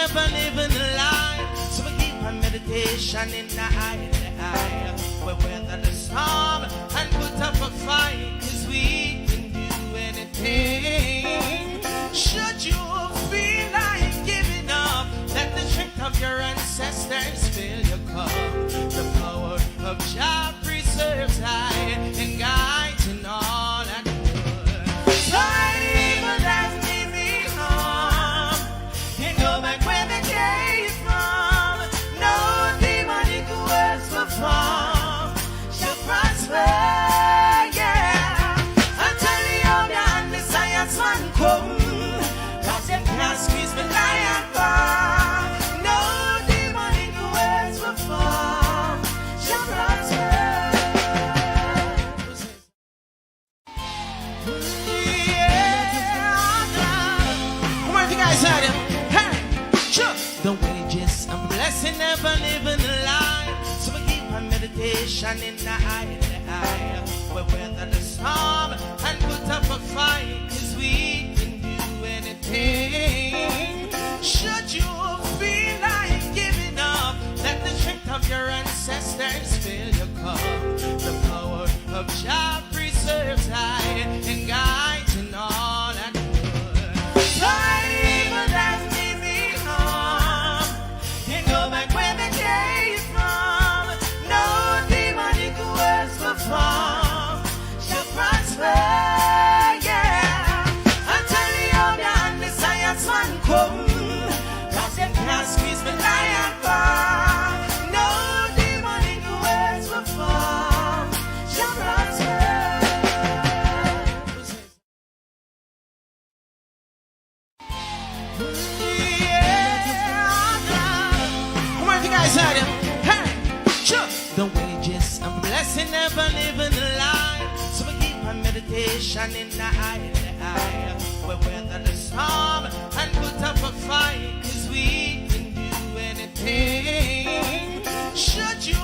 never living a lie. So we keep our meditation in the eye. We weather the storm and put up a fight, 'cause we can do anything. Should you feel like giving up, let the strength of your ancestors fill your cup. The power of Jah preserves I and guides in all that good. So evil that mean me harm can go back where they came from. No demonic words will form shall prosper. Yeah, until the older and the science one come, 'cause them can't squeeze me lion bar. No demonic words will form shall prosper. Come on, if you guys heard him. Hey, sure. The wages of blessing never living a lie. So we keep our meditation in the eye. We weather the storm and put up a fight, 'cause we can do anything. Should you feel like giving up, let the strength of your ancestors fill your cup. The power of Jah preserves I and guides in all that good. So evil that mean me harm can go back where they came from. No demonic words will form shall prosper. Yeah, until the older and the science one come, 'cause them can't squeeze me lion bar. No demonic words will form shall prosper. Come on, if you guys heard him. Hey, sure. The wages of blessing never living a lie. So we keep our meditation in the eye. We weather the storm and put up a fight, 'cause we can do anything. Should you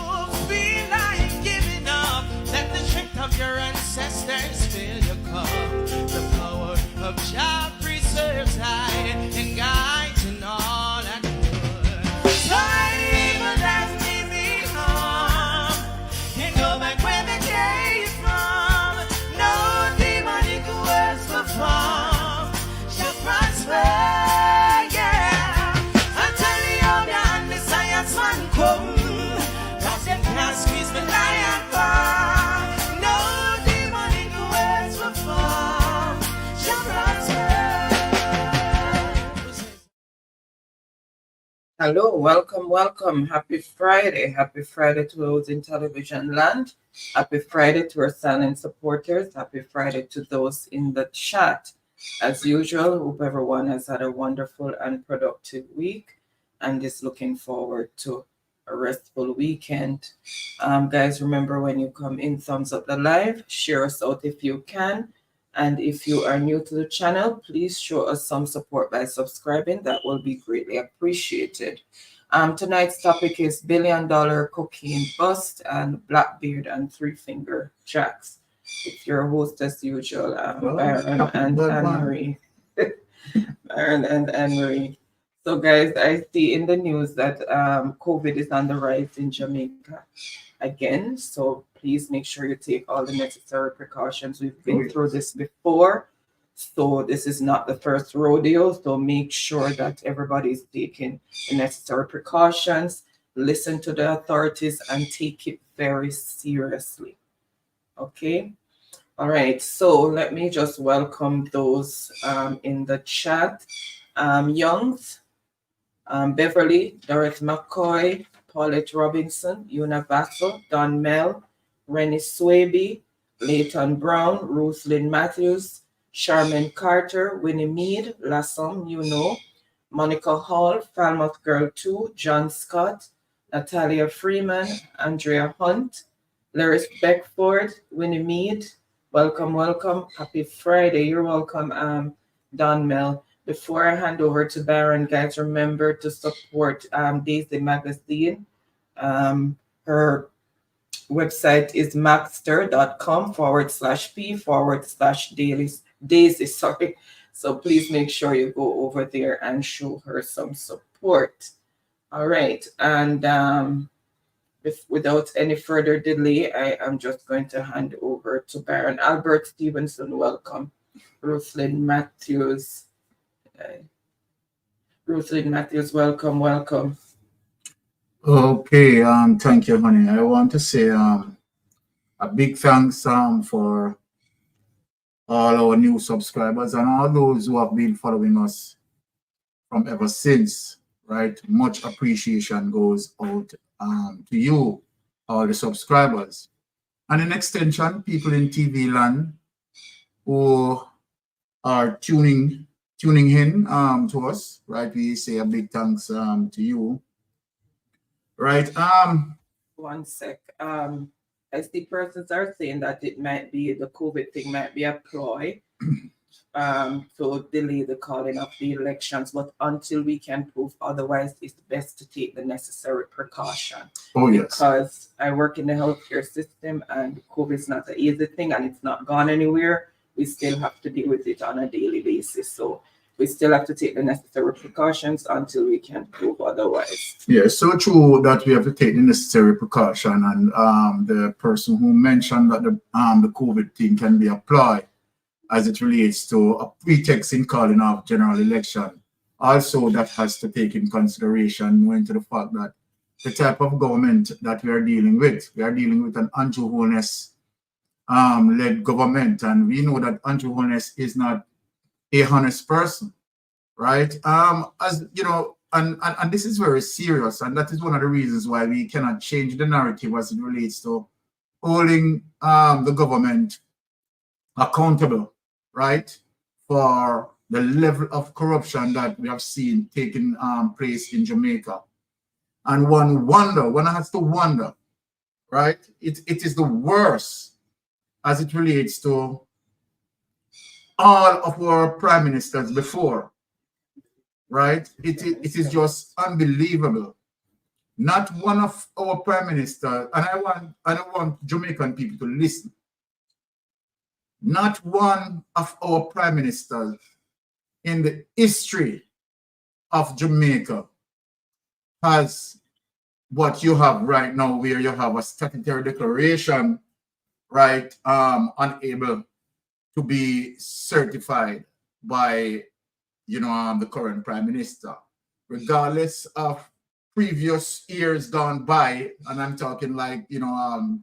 feel like giving up, let the strength of your ancestors fill your cup. The power of Jah preserves I and guides in all that good. So evil that mean me harm can go back where they came from. No demonic words will form shall prosper. Yeah, until the older and the science one come, 'cause them can't squeeze me lion bar. No demonic words will form shall prosper. Hello, welcome. Happy Friday. Happy Friday to those in television land. Happy Friday to our silent supporters. Happy Friday to those in the chat. As usual, hope everyone has had a wonderful and productive week and is looking forward to a restful weekend. Guys, remember when you come in, thumbs up the live, share us out if you can. And if you are new to the channel, please show us some support by subscribing. That will be greatly appreciated. Tonight's topic is $1 billion cocaine bust and Blackbeard and Three Finger Jacks. It's your host as usual, Baron and Anne-Marie. Baron and Anne-Marie. So guys, I see in the news that COVID is on the rise in Jamaica again. So please make sure you take all the necessary precautions. We've been through this before. So this is not the first rodeo. So make sure that everybody is taking the necessary precautions, listen to the authorities, and take it very seriously. Okay. All right. So let me just welcome those in the chat. Youngs, Beverly, Dorothy McCoy, Paulette Robinson, Una Vassell, Don Mel, Rennie Swaby, Leighton Brown, Ruthlyn Matthews, Charmaine Carter, Winnie Mead, Lassom, Monica Hall, Falmouth Girl 2, John Scott, Natalia Freeman, Andrea Hunt, Larry Beckford, Winnie Mead. Welcome. Happy Friday. You're welcome, Don Mel. Before I hand over to Baron, guys, remember to support Daisy Magazine. Her website is maxter.com/p/daisy. So please make sure you go over there and show her some support. All right. And without any further delay, I am just going to hand over to Baron Albert Stevenson. Welcome. Ruthlyn Matthews. Ruthlyn Matthews, welcome, welcome. Okay, thank you, honey. I want to say a big thanks for all our new subscribers and all those who have been following us from ever since, right? Much appreciation goes out to you, all the subscribers. And in extension, people in TV land who are tuning in to us, right? We say a big thanks to you. Right. One sec. I see persons are saying that it might be the COVID thing might be a ploy to delay the calling of the elections, but until we can prove otherwise, it's best to take the necessary precaution. Oh, yes. Because I work in the healthcare system and COVID is not an easy thing and it's not gone anywhere. We still have to deal with it on a daily basis. So we still have to take the necessary precautions until we can prove otherwise. Yeah, so true that we have to take the necessary precaution. And the person who mentioned that the COVID thing can be applied as it relates to a pretext in calling off general election. Also, that has to take in consideration, knowing to the fact that the type of government that we are dealing with an Andrew Holness led government, and we know that Andrew Holness is not a honest person, right? As you know, and this is very serious, and that is one of the reasons why we cannot change the narrative as it relates to holding the government accountable, right, for the level of corruption that we have seen taking place in Jamaica. And one has to wonder, right? It is the worst as it relates to all of our prime ministers before, right? It is just unbelievable. Not one of our prime ministers, and I want Jamaican people to listen. Not one of our prime ministers in the history of Jamaica has what you have right now, where you have a statutory declaration, right, unable to be certified by, the current prime minister, regardless of previous years gone by, and I'm talking like, 10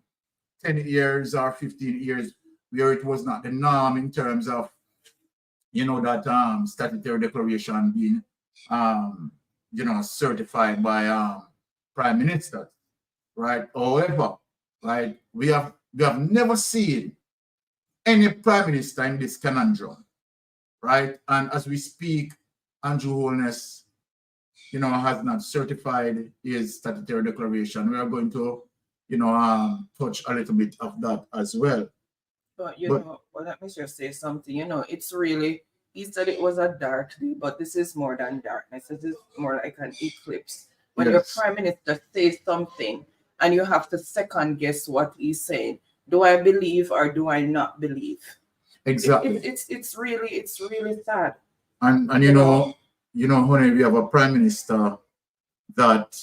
years or 15 years, where it was not the norm in terms of, that statutory declaration being, certified by prime minister, right? However, right, we have never seen any prime minister in this conundrum, right? And as we speak, Andrew Holness, has not certified his statutory declaration. We are going to, touch a little bit of that as well. But let me just say something. It's really, he said it was a dark day, but this is more than darkness. This is more like an eclipse. When your prime minister says something and you have to second guess what he's saying. Do I believe or do I not believe? Exactly. It's really sad. And honey, we have a prime minister that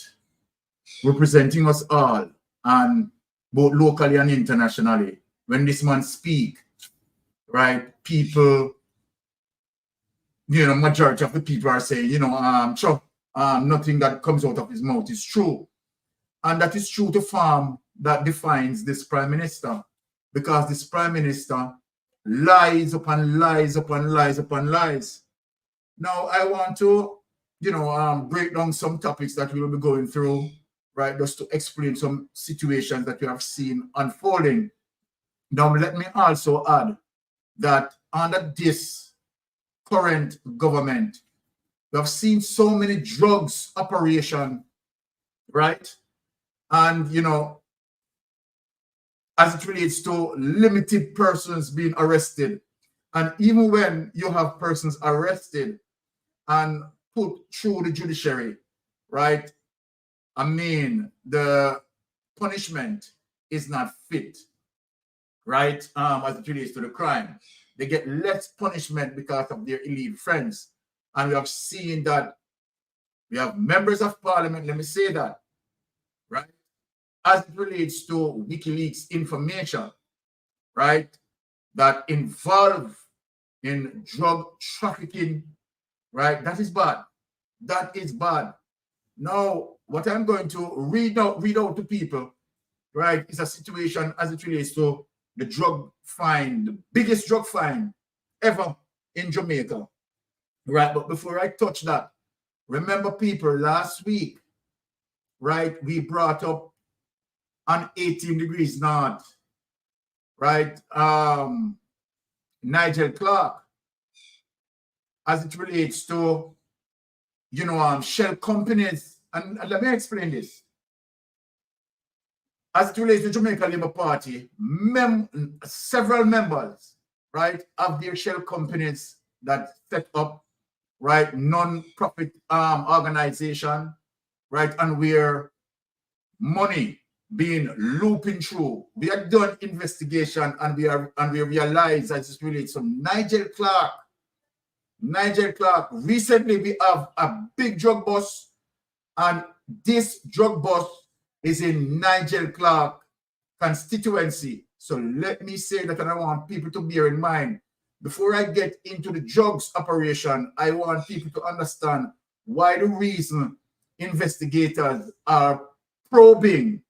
representing us all, and both locally and internationally. When this man speak, right, people, majority of the people are saying, nothing that comes out of his mouth is true. And that is true to form that defines this prime minister, because this prime minister lies upon lies upon lies upon lies. Now, I want to, break down some topics that we will be going through, right, just to explain some situations that we have seen unfolding. Now, let me also add that under this current government, we have seen so many drugs operation, right? And, as it relates to limited persons being arrested. And even when you have persons arrested and put through the judiciary, right? I mean, the punishment is not fit, right? As it relates to the crime. they get less punishment because of their elite friends. And we have seen that we have members of parliament, let me say that, right? As it relates to WikiLeaks information, right, that involve in drug trafficking, right? That is bad. That is bad. Now, what I'm going to read out to people, right, is a situation as it relates to the drug fine, the biggest drug fine ever in Jamaica, right? But before I touch that, remember, people, last week, right, we brought up on 18 degrees north, right, Nigel Clarke, as it relates to, shell companies. And let me explain this. As it relates to Jamaica Labour Party, several members, right, of their shell companies that set up, right, non-profit organization, right, and where money being looping through. We have done investigation and we realize, as it relates to Nigel Clarke. Recently we have a big drug bust, and this drug bust is in Nigel Clarke constituency. So let me say that, and I want people to bear in mind, before I get into the drugs operation, I want people to understand why the reason investigators are probing,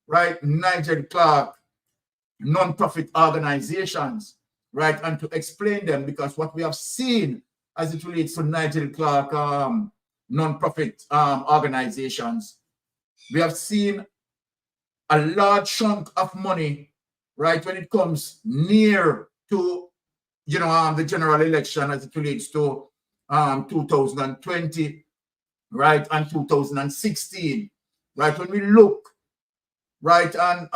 right, Nigel Clarke non-profit organizations, right, and to explain them, because what we have seen as it relates to Nigel Clarke non-profit organizations, we have seen a large chunk of money, right, when it comes near to, the general election as it relates to 2020, right, and 2016, right. When we look, right, and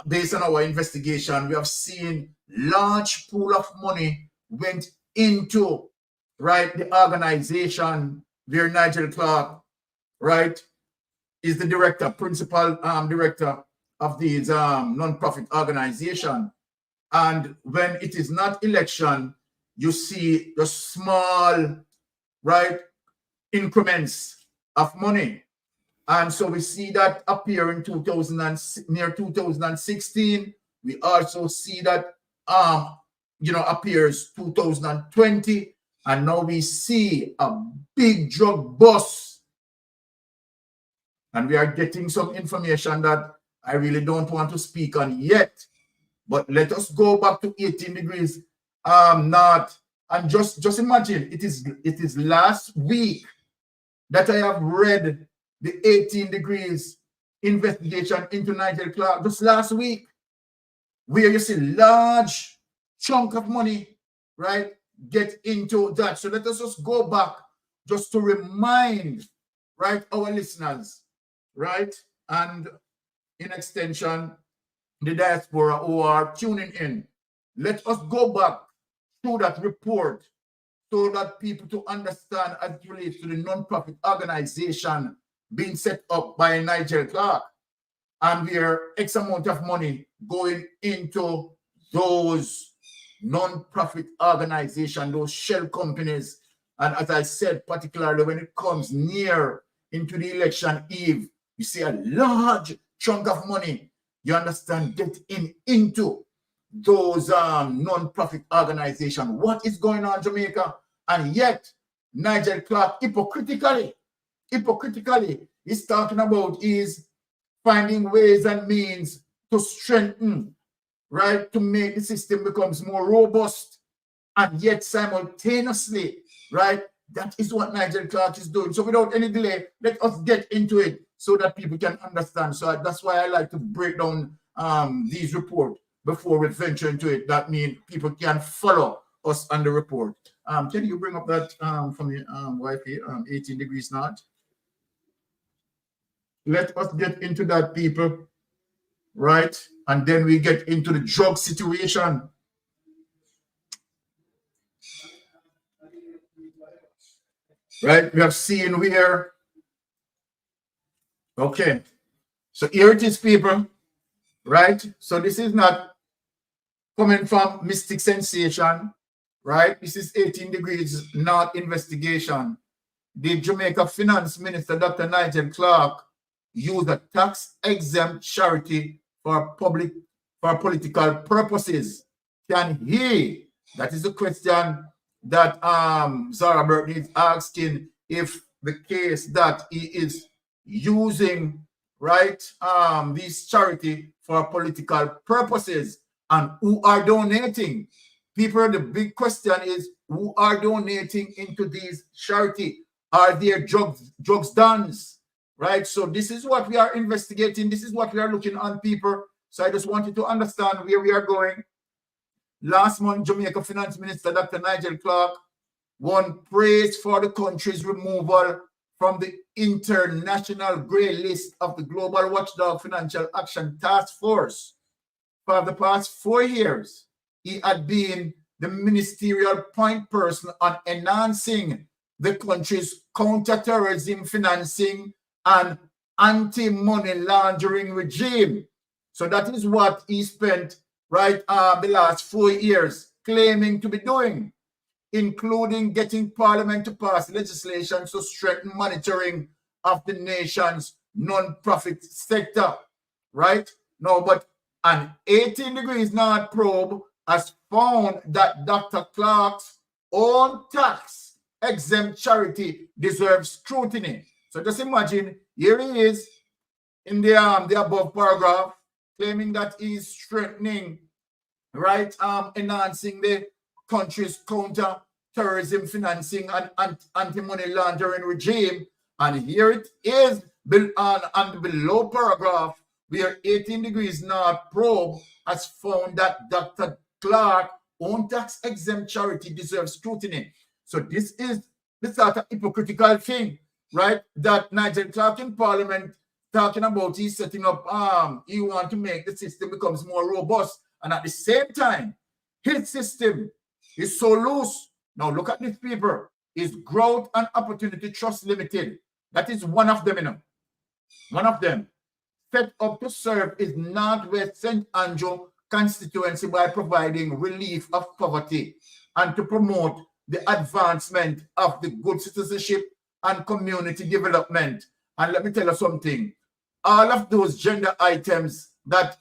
based on our investigation, we have seen large pool of money went into, right, the organization where Nigel Clarke, right, is the principal director of these non-profit organization. And when it is not election, you see the small, right, increments of money. And so we see that appear in near 2016. We also see that appears 2020, and now we see a big drug bust. And we are getting some information that I really don't want to speak on yet. But let us go back to 18 degrees north, and just imagine, it is last week that I have read the 18 degrees investigation into Nigel Clarke, just last week, where you see large chunk of money, right, get into that. So let us just go back just to remind, right, our listeners, right, and in extension, the diaspora who are tuning in. Let us go back through that report so that people to understand as it relates to the non-profit organization being set up by Nigel Clarke, and where X amount of money going into those non-profit organizations, those shell companies. And as I said, particularly when it comes near into the election eve, you see a large chunk of money, you understand, get into those non-profit organizations. What is going on in Jamaica? And yet, Nigel Clarke hypocritically is talking about is finding ways and means to strengthen, right, to make the system becomes more robust. And yet simultaneously, right, that is what Nigel Clarke is doing. So without any delay, let us get into it so that people can understand. So that's why I like to break down these reports before we venture into it. That means people can follow us on the report. Can you bring up that from the Wi-Fi, 18 degrees north? Let us get into that, people, right? And then we get into the drug situation. Right? We have seen where, okay. So here it is, people, right? So this is not coming from Mystic Sensation, right? This is 18 Degrees North investigation. The Jamaica Finance Minister, Dr. Nigel Clarke, used a tax-exempt charity for political purposes. Can he? That is the question that Zara Burton is asking, if the case that he is using, right, this charity for political purposes, and who are donating. People, the big question is, who are donating into these charity? Are there drugs dons? Right? So this is what we are investigating. This is what we are looking on, people. So I just wanted to understand where we are going. Last month, Jamaica Finance Minister Dr. Nigel Clarke won praise for the country's removal from the international grey list of the Global Watchdog Financial Action Task Force. For the past 4 years, he had been the ministerial point person on enhancing the country's counter-terrorism financing and anti-money laundering regime. So that is what he spent, right, the last 4 years claiming to be doing, including getting Parliament to pass legislation to strengthen monitoring of the nation's non-profit sector, right? No, but an 18 Degrees North probe has found that Dr. Clarke's own tax-exempt charity deserves scrutiny. So just imagine, here he is in the above paragraph, claiming that he's strengthening, right, enhancing the country's counter-terrorism financing and anti-money laundering regime. And here it is on the below paragraph, where 18 Degrees North probe has found that Dr. Clarke's own tax-exempt charity deserves scrutiny. So this is the sort of hypocritical thing, right, that Nigel Clarke in Parliament talking about. He's setting up, he want to make the system becomes more robust. And at the same time, his system is so loose. Now look at this paper. Is Growth and Opportunity Trust Limited. That is one of them, you know. One of them. Set up to serve is Northwest St. Andrew constituency by providing relief of poverty and to promote the advancement of the good citizenship and community development. And let me tell you something. All of those gender items that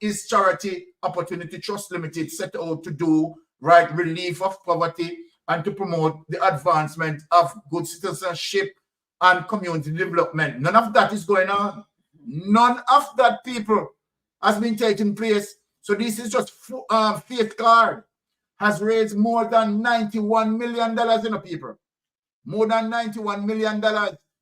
is Charity Opportunity Trust Limited set out to do, right, relief of poverty and to promote the advancement of good citizenship and community development. None of that is going on. None of that, people, has been taking place. So this is just faith card. Has raised more than $91 million in the people. More than $91 million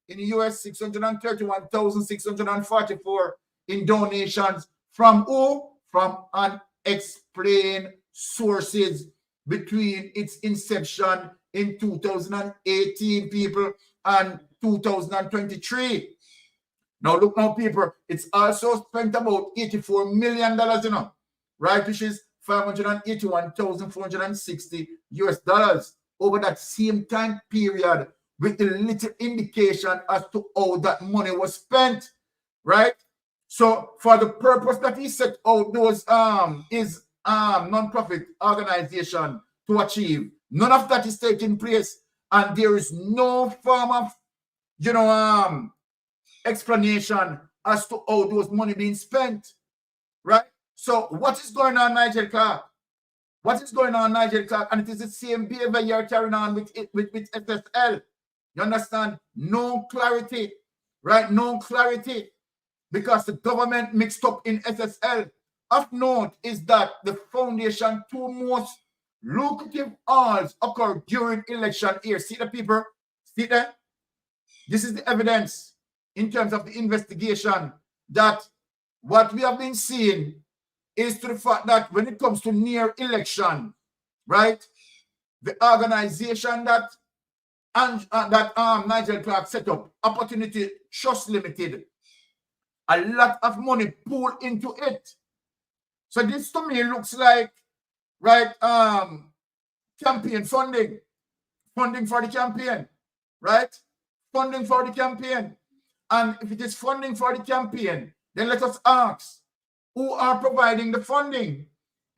in the US, 631,644 in donations from who? From unexplained sources between its inception in 2018, people, and 2023. Now look now, people, it's also spent about $84 million, you know, right, which is 581,460 US dollars over that same time period, with a little indication as to how that money was spent, right? So for the purpose that he set out those non-profit organization to achieve, none of that is taking place, and there is no form of, you know, explanation as to how those money being spent, right? So what is going on, Nigel Clarke? What is going on, Nigel Clarke? And it is the same behavior you're carrying on with SSL. You understand? No clarity, right? No clarity, because the government mixed up in SSL. Of note is that the foundation two most lucrative odds occurred during election year. See the people? See that? This is the evidence in terms of the investigation that what we have been seeing is to the fact that when it comes to near election, right, the organization that Nigel Clarke set up, Opportunity Trust Limited, a lot of money poured into it. So this to me looks like, right, campaign funding for the campaign, right? Funding for the campaign. And if it is funding for the campaign, then let us ask, who are providing the funding?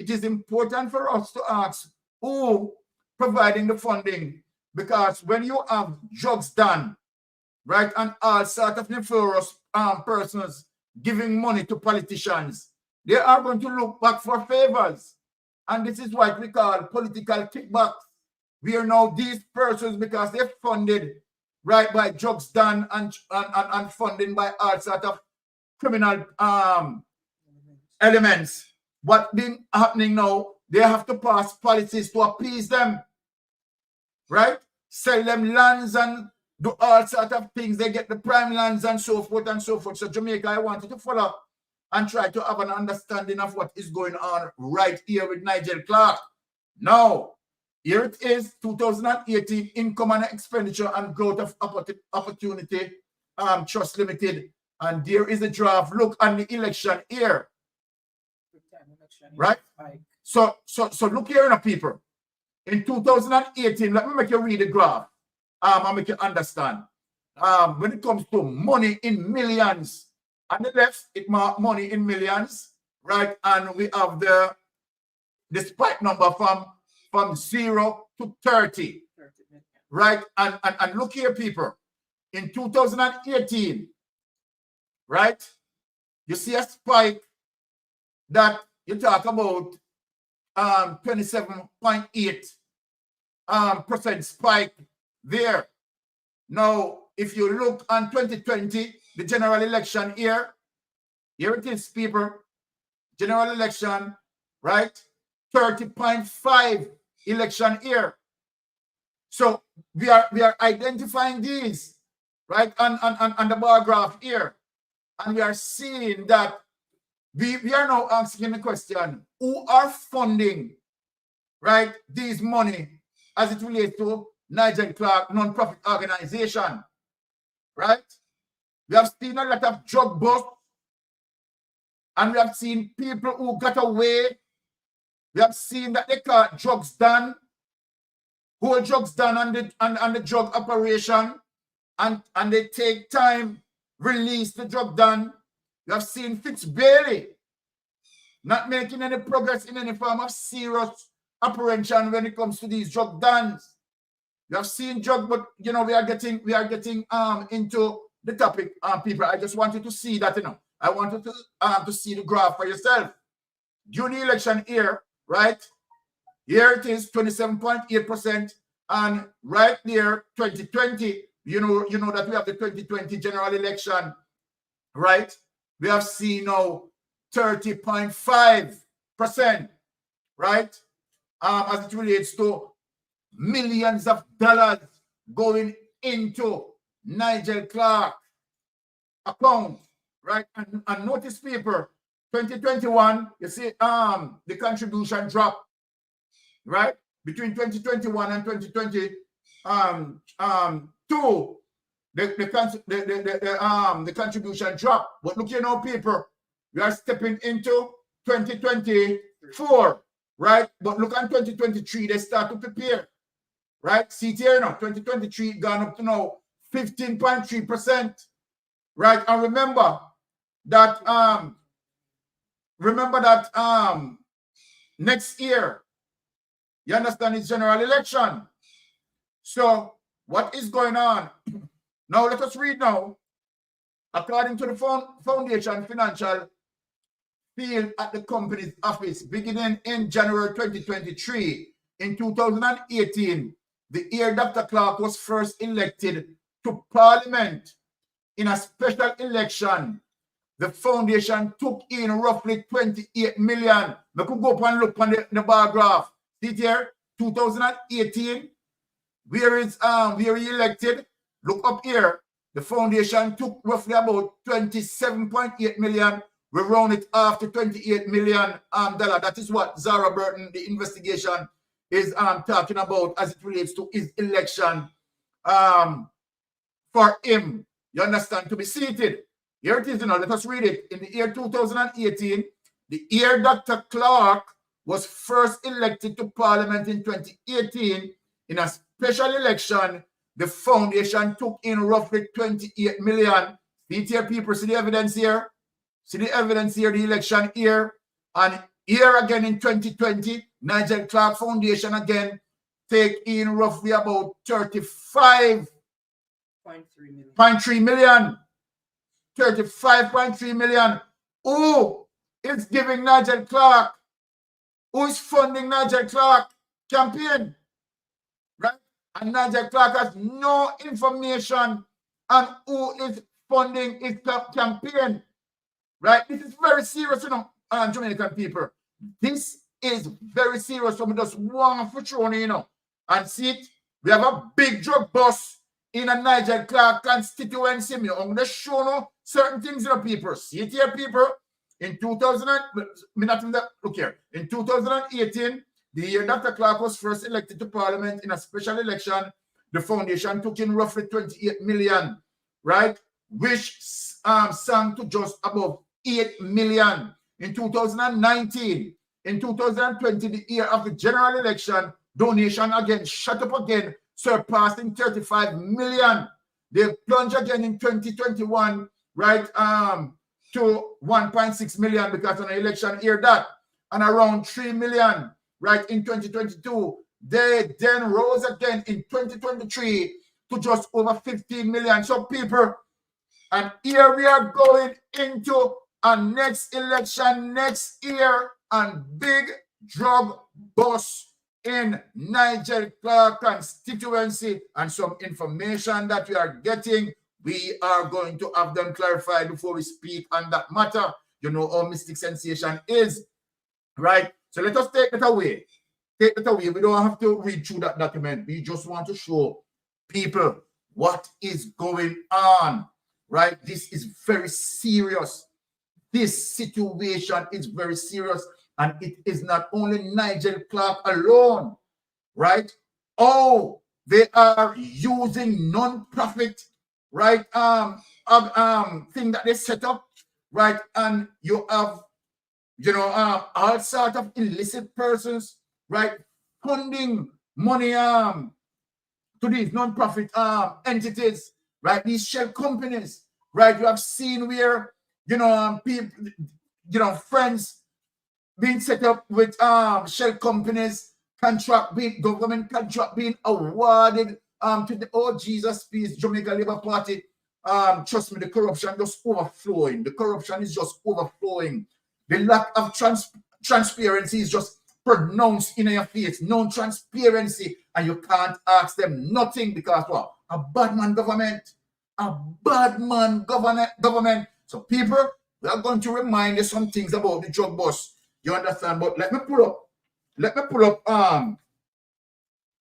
it is important for us to ask who providing the funding, because when you have jobs done, right, and all sort of nefarious persons giving money to politicians, they are going to look back for favors. And this is what we call political kickbacks. We are now these persons, because they're funded, right, by jobs done and funding by all sort of criminal elements. What been happening now, they have to pass policies to appease them, right? Sell them lands and do all sort of things. They get the prime lands and so forth and so forth. So Jamaica, I wanted to follow and try to have an understanding of what is going on right here with Nigel Clarke. Now, here it is, 2018, Income and Expenditure and Growth of Opportunity Trust Limited. And there is a draft. Look on the election here. Right? So look here now, people. In 2018, let me make you read the graph. And make you understand. When it comes to money in millions, on the left, it marks money in millions, right? And we have the spike number from 0 to 30, right? And look here, people. In 2018, right? You see a spike that you talk about 27.8% spike there. Now, if you look on 2020, the general election here it is, people. General election, right? 30.5 election here. So we are identifying these, right? On the bar graph here. And we are seeing that we are now asking the question, who are funding, right, these money as it relates to Nigel Clarke non-profit organization, right? We have seen a lot of drug busts, and we have seen people who got away. We have seen that they caught drugs done, whole drugs done on the drug operation, and they take time, release the drug done. We have seen Fitz Bailey not making any progress in any form of serious apprehension when it comes to these drug dons. We have seen drug, but you know, we are getting into the topic, people. I just wanted to see that, you know. I wanted to see the graph for yourself. During the election here, right? Here it is, 27.8%, and right there, 2020. You know that we have the 2020 general election, right? We have seen now 30.5%, right? As it relates to millions of dollars going into Nigel Clarke account, right? And notice, people, 2021, you see the contribution drop, right? Between 2021 and 2022, the contribution drop. But look here now, people, we are stepping into 2024, right? But look at 2023, they start to prepare, right? See here now, 2023 gone up to now 15.3%, right? And remember that next year, you understand, it's general election. So what is going on? Now let us read now. According to the Foundation Financial Field at the company's office, beginning in January 2023, in 2018, the year Dr. Clarke was first elected to Parliament in a special election. The foundation took in roughly 28 million. We could go up and look on the bar graph. See here, 2018, where he elected. Look up here. The foundation took roughly about 27.8 million. We round it off to 28 million dollar. That is what Zara Burton, the investigation, is talking about as it relates to his election for him. You understand? To be seated. Here it is, you know, let us read it. In the year 2018, the year Dr. Clarke was first elected to Parliament in 2018, in a special election, the foundation took in roughly 28 million. See here, people, see the evidence here? See the evidence here, the election here? And Here again in 2020, Nigel Clarke Foundation again take in roughly about 35.3 million. 35.3 million. Who is giving Nigel Clarke? Who is funding Nigel Clarke campaign? Right? And Nigel Clarke has no information on who is funding his campaign. Right? This is very serious, you know, Jamaican people. This is very serious. So we just want to throw, you know, and see it. We have a big drug bust in a Nigel Clarke constituency. I'm going to show you certain things, you know, people. See it here, people. In 2018, the year Dr. Clarke was first elected to Parliament in a special election, the foundation took in roughly 28 million, right? Which sank to just above 8 million. In 2019, in 2020, the year of the general election, donation again shot up again, surpassing 35 million. They plunged again in 2021, right, to 1.6 million because on an election year that, and around 3 million, right, in 2022. They then rose again in 2023 to just over 15 million. So people, and here we are going into a next election next year and big drug bust in Nigel Clarke constituency, and some information that we are getting, we are going to have them clarified before we speak on that matter. You know how Mystic Sensation is, right? So let us take it away. Take it away. We don't have to read through that document. We just want to show people what is going on, right? This is very serious. This situation is very serious, and it is not only Nigel Clarke alone, right? Oh, they are using non-profit, right? Thing that they set up, right? And you have, you know, all sorts of illicit persons, right, funding money to these non-profit entities, right? These shell companies, right? You have seen where, you know, people, you know, friends being set up with shell companies, contract being government contract being awarded to the Jesus Peace Jamaica Labour Party. Trust me, the corruption just overflowing. The corruption is just overflowing. The lack of transparency is just pronounced in your face. No transparency, and you can't ask them nothing because what? A bad man government. A bad man government. So people, we are going to remind you some things about the drug bust. You understand? But let me pull up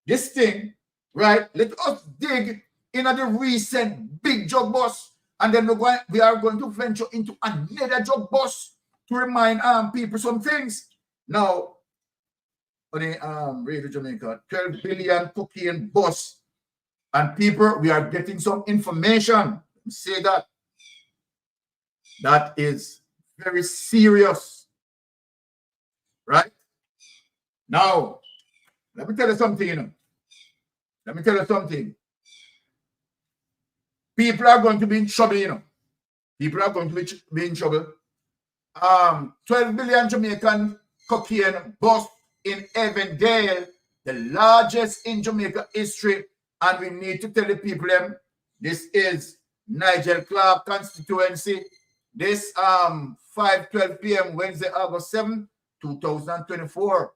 this thing, right? Let us dig into the recent big drug bust, and then we are going to venture into another drug bust to remind people some things. Now, on the Radio Jamaica, 12 billion cocaine bust, and people, we are getting some information. Say that. That is very serious. Right? Now, let me tell you something, you know. Let me tell you something. People are going to be in trouble, you know. People are going to be in trouble. 12 billion Jamaican cocaine bust in Avondale, the largest in Jamaica history. And we need to tell the people them, this is Nigel Clarke constituency. This 5:12 p.m. Wednesday, August 7, 2024.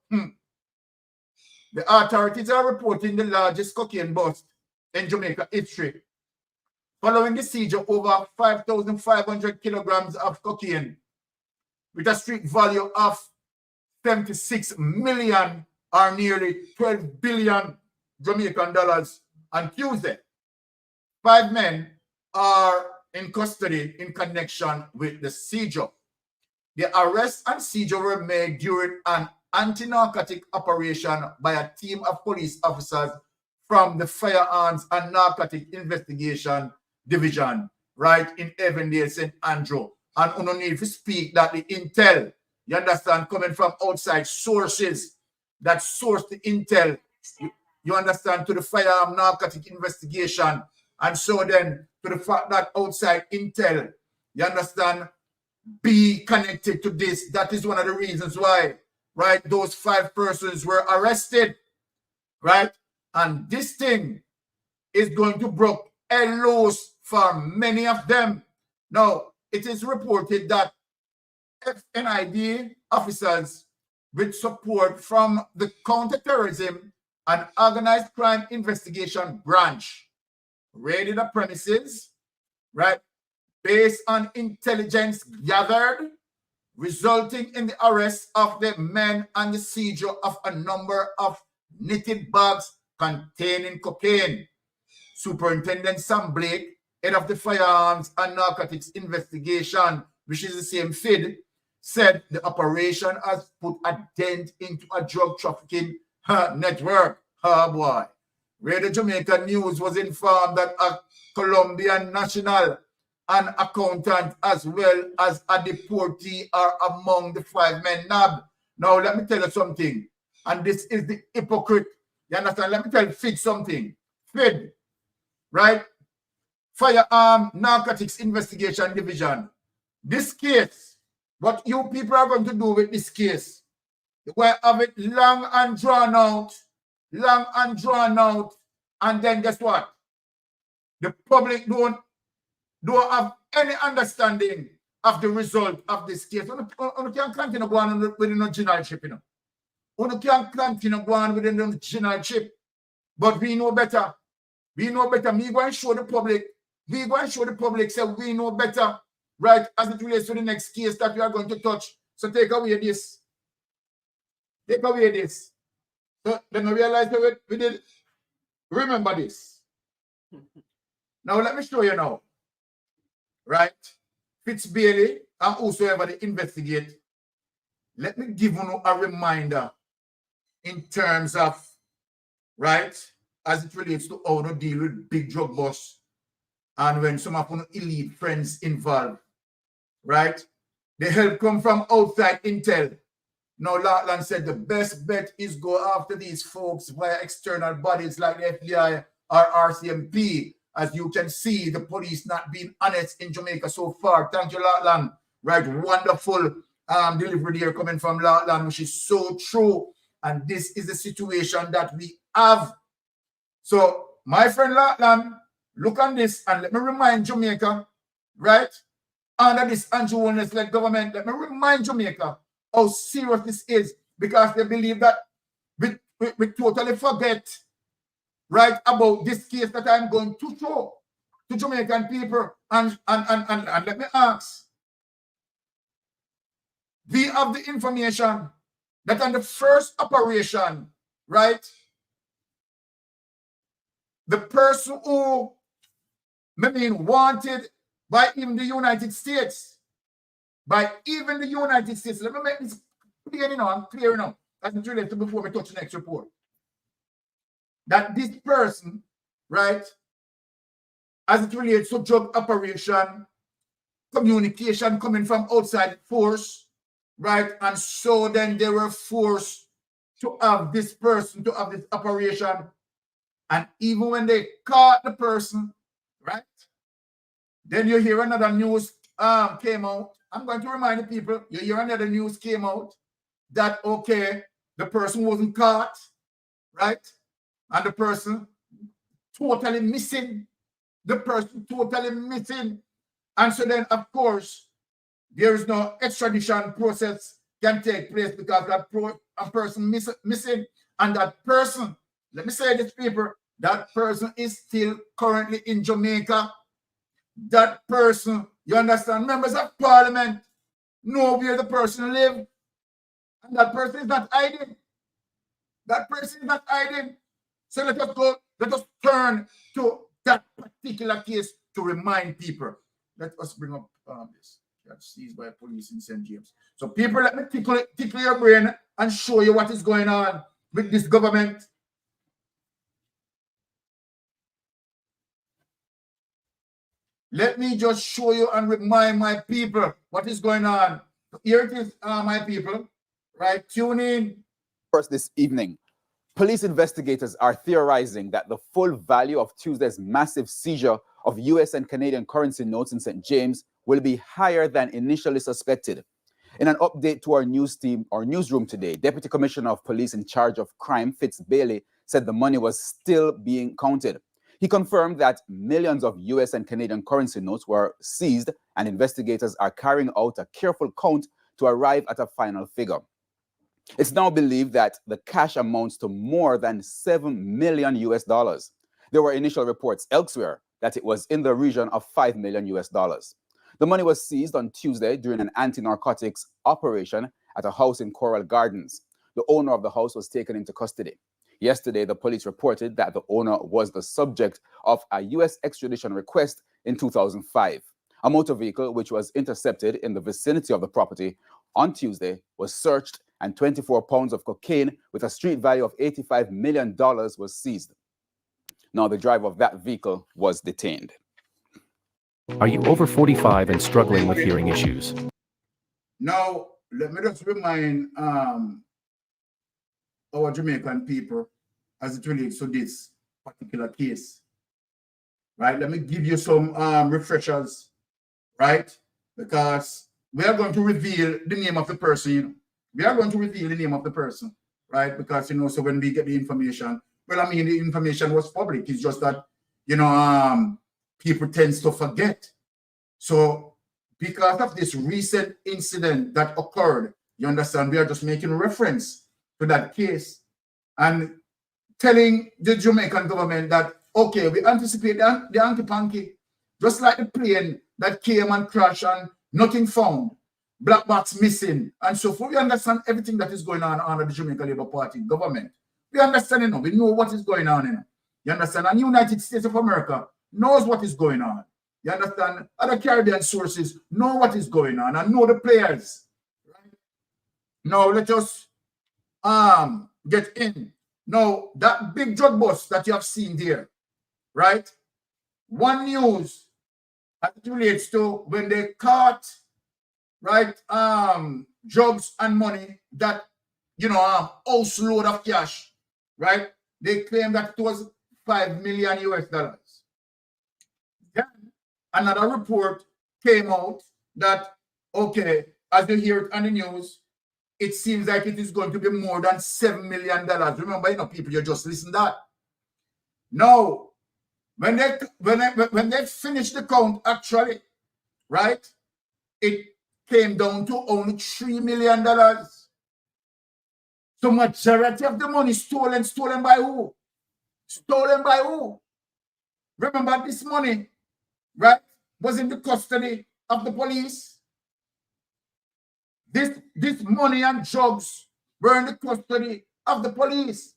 The authorities are reporting the largest cocaine bust in Jamaica history, following the seizure of over 5,500 kilograms of cocaine with a street value of 76 million or nearly 12 billion Jamaican dollars on Tuesday. 5 men are in custody in connection with the seizure. The arrest and seizure were made during an anti-narcotic operation by a team of police officers from the Firearms and Narcotic Investigation Division, right, in Avondale, St. Andrew. And we don't need to speak that the intel, you understand, coming from outside sources that source the intel, you understand, to the Firearm Narcotic Investigation. And so then, to the fact that outside intel, you understand, be connected to this. That is one of the reasons why, right, those 5 persons were arrested, right? And this thing is going to break a loose for many of them. Now, it is reported that FNID officers with support from the Counterterrorism and Organized Crime Investigation Branch raided the premises, right, based on intelligence gathered, resulting in the arrest of the men and the seizure of a number of knitted bags containing cocaine. Superintendent Sam Blake, head of the Firearms and Narcotics Investigation, which is the same FID, said the operation has put a dent into a drug trafficking network. Oh boy. Radio Jamaica News was informed that a Colombian national, an accountant, as well as a deportee are among the 5 men nabbed. Now, let me tell you something. And this is the hypocrite. You understand? Let me tell FID something. FID, right? Firearm Narcotics Investigation Division. This case, what you people are going to do with this case, you're going to have it long and drawn out, and then guess what? The public don't have any understanding of the result of this case. You can't continue going within the generalship, you know. You can't continue going within the generalship. But we know better. We know better. We go and show the public. We go and show the public, say we know better, right, as it relates to the next case that we are going to touch. So take away this. Take away this. So then we realize that we did. Remember this. Now let me show you now. Right? Fitz Bailey and whosoever they investigate. Let me give you a reminder in terms of, right, as it relates to how to deal with big drug boss and when some of our elite friends involved, right? The help come from outside intel. Now, Lartland said the best bet is go after these folks via external bodies like the FBI or RCMP. As you can see, the police not being honest in Jamaica so far. Thank you, Lartland. Right, wonderful delivery here coming from Lartland, which is so true. And this is the situation that we have. So, my friend Lartland, look on this and let me remind Jamaica, right? Under this anti-wellness-led government, let me remind Jamaica how serious this is, because they believe that we totally forget, right, about this case that I'm going to show to Jamaican people. And let me ask, we have the information that on the first operation, right, the person who wanted by even the United States, let me make this clear enough, as it relates to before we touch the next report. That this person, right, as it relates to drug operation, communication coming from outside force, right, and so then they were forced to have this person, to have this operation. And even when they caught the person, right, then you hear another news came out. I'm going to remind the people, you hear another news came out that, okay, the person wasn't caught, right? And the person totally missing. The person totally missing. And so then, of course, there is no extradition process can take place because that a person missing. And that person, let me say this, people, that person is still currently in Jamaica. That person, you understand, members of parliament know where the person lives. And that person is not hiding. That person is not hiding. So let us turn to that particular case to remind people. Let us bring up this. That's seized by police in St. James. So people, let me tickle your brain and show you what is going on with this government. Let me just show you and remind my people what is going on. Here it is, my people. Right, tune in. First this evening, police investigators are theorizing that the full value of Tuesday's massive seizure of US and Canadian currency notes in St. James will be higher than initially suspected. In an update to our news team or newsroom today, Deputy Commissioner of Police in charge of crime, Fitz Bailey, said the money was still being counted. He confirmed that millions of US and Canadian currency notes were seized and investigators are carrying out a careful count to arrive at a final figure. It's now believed that the cash amounts to more than $7 million US. There were initial reports elsewhere that it was in the region of $5 million US. The money was seized on Tuesday during an anti-narcotics operation at a house in Coral Gardens. The owner of the house was taken into custody. Yesterday, the police reported that the owner was the subject of a US extradition request in 2005. A motor vehicle, which was intercepted in the vicinity of the property on Tuesday, was searched and 24 pounds of cocaine with a street value of $85 million was seized. Now, the driver of that vehicle was detained. Are you over 45 and struggling with hearing issues? Now, let me just remind our Jamaican people as it relates to this particular case. Right? Let me give you some refreshers, right? Because we are going to reveal the name of the person, you know. We are going to reveal the name of the person, right? Because, you know, so when we get the information, well, I mean, the information was public. It's just that, you know, people tend to forget. So because of this recent incident that occurred, you understand, we are just making reference to that case and telling the Jamaican government that, okay, we anticipate the hanky-panky, just like the plane that came and crashed and nothing found, black box missing, and so forth. We understand everything that is going on under the Jamaica Labour Party government. We understand, you know, we know what is going on, you know. You understand? And the United States of America knows what is going on. You understand? Other Caribbean sources know what is going on and know the players. Right? Now, let us get in. Now, that big drug bust that you have seen there, right? One news as it relates to when they caught, right, drugs and money that, you know, house load of cash, right? They claim that it was $5 million US. Then another report came out that, okay, as you hear it on the news, it seems like it is going to be more than $7 million. Remember, you know, people, you just listen to that. Now, when they finished the count, actually, right, it came down to only $3 million. So majority of the money stolen by who? Stolen by who? Remember, this money, right, was in the custody of the police. This money and drugs were in the custody of the police.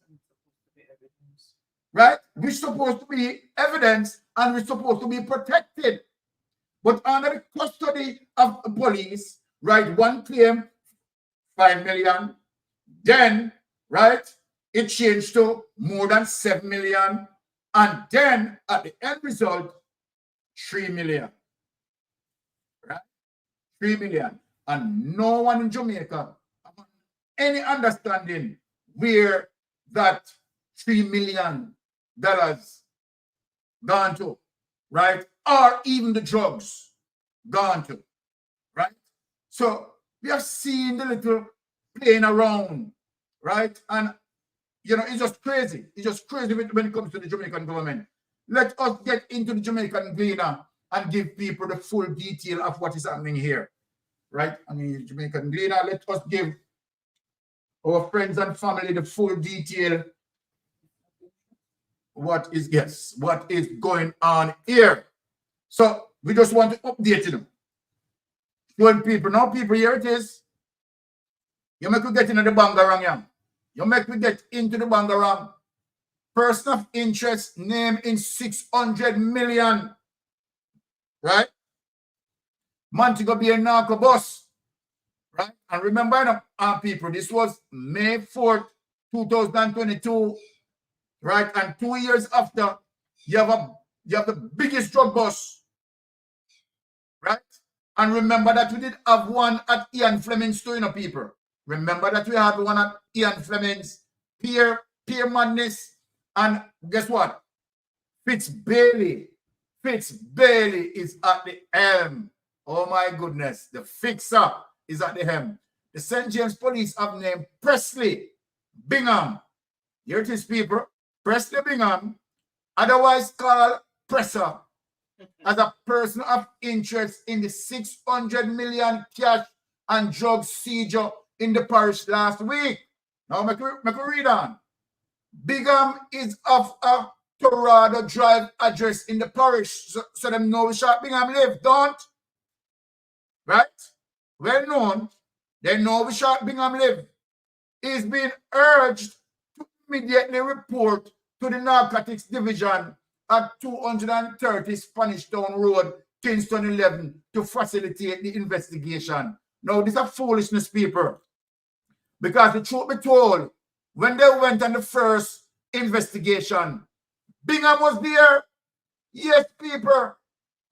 Right? We're supposed to be evidence and we're supposed to be protected. But under the custody of the police, right, one claim $5 million. Then, right, it changed to more than $7 million. And then at the end result, $3 million. Right? $3 million. And no one in Jamaica have any understanding where that $3 million gone to, right? Or even the drugs gone to, right? So we have seen the little playing around, right? And, you know, it's just crazy. It's just crazy when it comes to the Jamaican government. Let us get into the Jamaican Gleaner and give people the full detail of what is happening here. Right? I mean, Jamaican Gleaner, let us give our friends and family the full detail. What is going on here? So we just want to update them. Showing people, now people, here it is. You make me get into the bangarang, yeah. You make me get into the bangarang. Person of interest name in 600 million. Right? Montego Bay narco boss, right? And remember, people, this was May 4th, 2022, right? And 2 years after, you have the biggest drug boss, right? And remember that we did have one at Ian Fleming's too, you know, people. Remember that we had one at Ian Fleming's, Peer Madness, and guess what? Fitz Bailey is at the helm Oh my goodness. The fixer is at the hem. The St. James Police have named Presley Bingham. Here it is, people. Presley Bingham, otherwise called Presser, as a person of interest in the 600 million cash and drug seizure in the parish last week. Now, make me read on. Bingham is of a Torado Drive address in the parish, so them know where Bingham live, don't? Right? Well known, they know where Bingham live. He's been urged to immediately report to the Narcotics Division at 230 Spanish Town Road, Kingston 11, to facilitate the investigation. Now, this is foolishness, people. Because the truth be told, when they went on the first investigation, Bingham was there. Yes, people.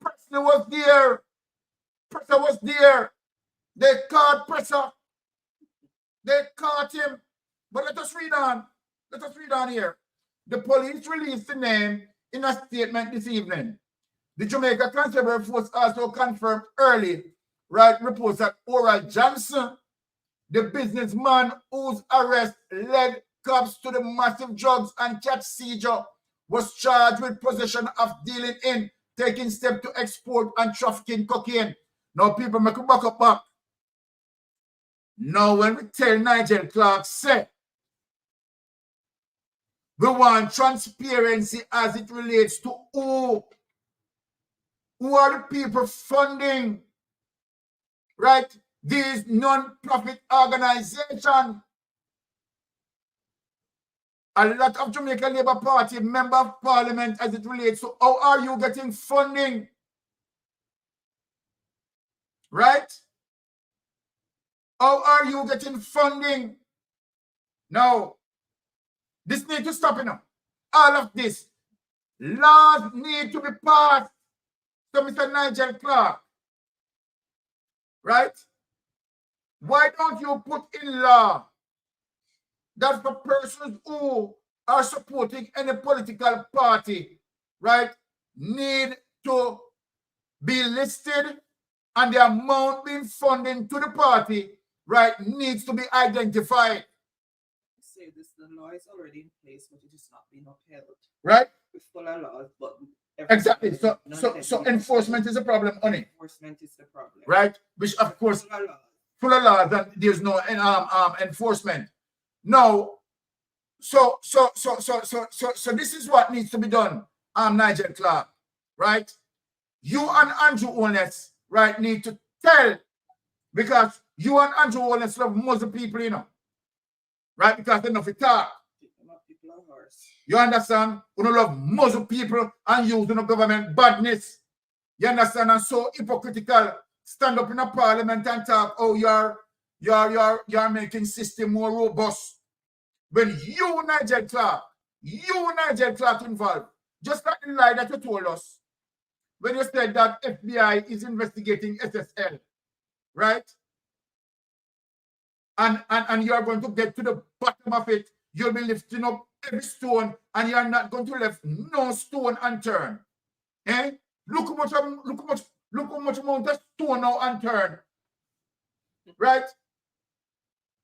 Presley was there. Presser was there. They caught Presser. They caught him. But let us read on. Let us read on here. The police released the name in a statement this evening. The Jamaica Constabulary Force also confirmed early reports that Oral Johnson, the businessman whose arrest led cops to the massive drugs and cash seizure, was charged with possession of dealing in, taking steps to export and trafficking cocaine. Now, people, make a back up. Now, when we tell Nigel Clarke, say, we want transparency as it relates to who are the people funding, right, these non-profit organizations. A lot of Jamaica Labour Party member of parliament as it relates to how are you getting funding, right? How are you getting funding? Now, this needs to stop, you know. All of this. Laws need to be passed. So, Mr. Nigel Clarke, right? Why don't you put in law that for persons who are supporting any political party, right, need to be listed and the amount being funding to the party, right, needs to be identified. Say this, the law is already in place, but it is not being upheld. Right? We follow laws, but exactly. So enforcement is a problem, honey. Enforcement is the problem. Right? Which of course Full of laws. and there's no enforcement. No. So this is what needs to be done. Nigel Clarke, right? You and Andrew Holness, right, need to tell, because you and Andrew Holness love Muslim people, you know. Right? Because they know if you talk. You understand? You don't love Muslim people and use the government badness. You understand? And so hypocritical. Stand up in a parliament and talk, oh, you're making system more robust. When you, Nigel Clarke, involved, just like the lie that you told us, when you said that FBI is investigating SSL, right? And you are going to get to the bottom of it. You'll be lifting up every stone, and you are not going to leave no stone unturned. Eh? Look how much amount of stone now unturned. Right?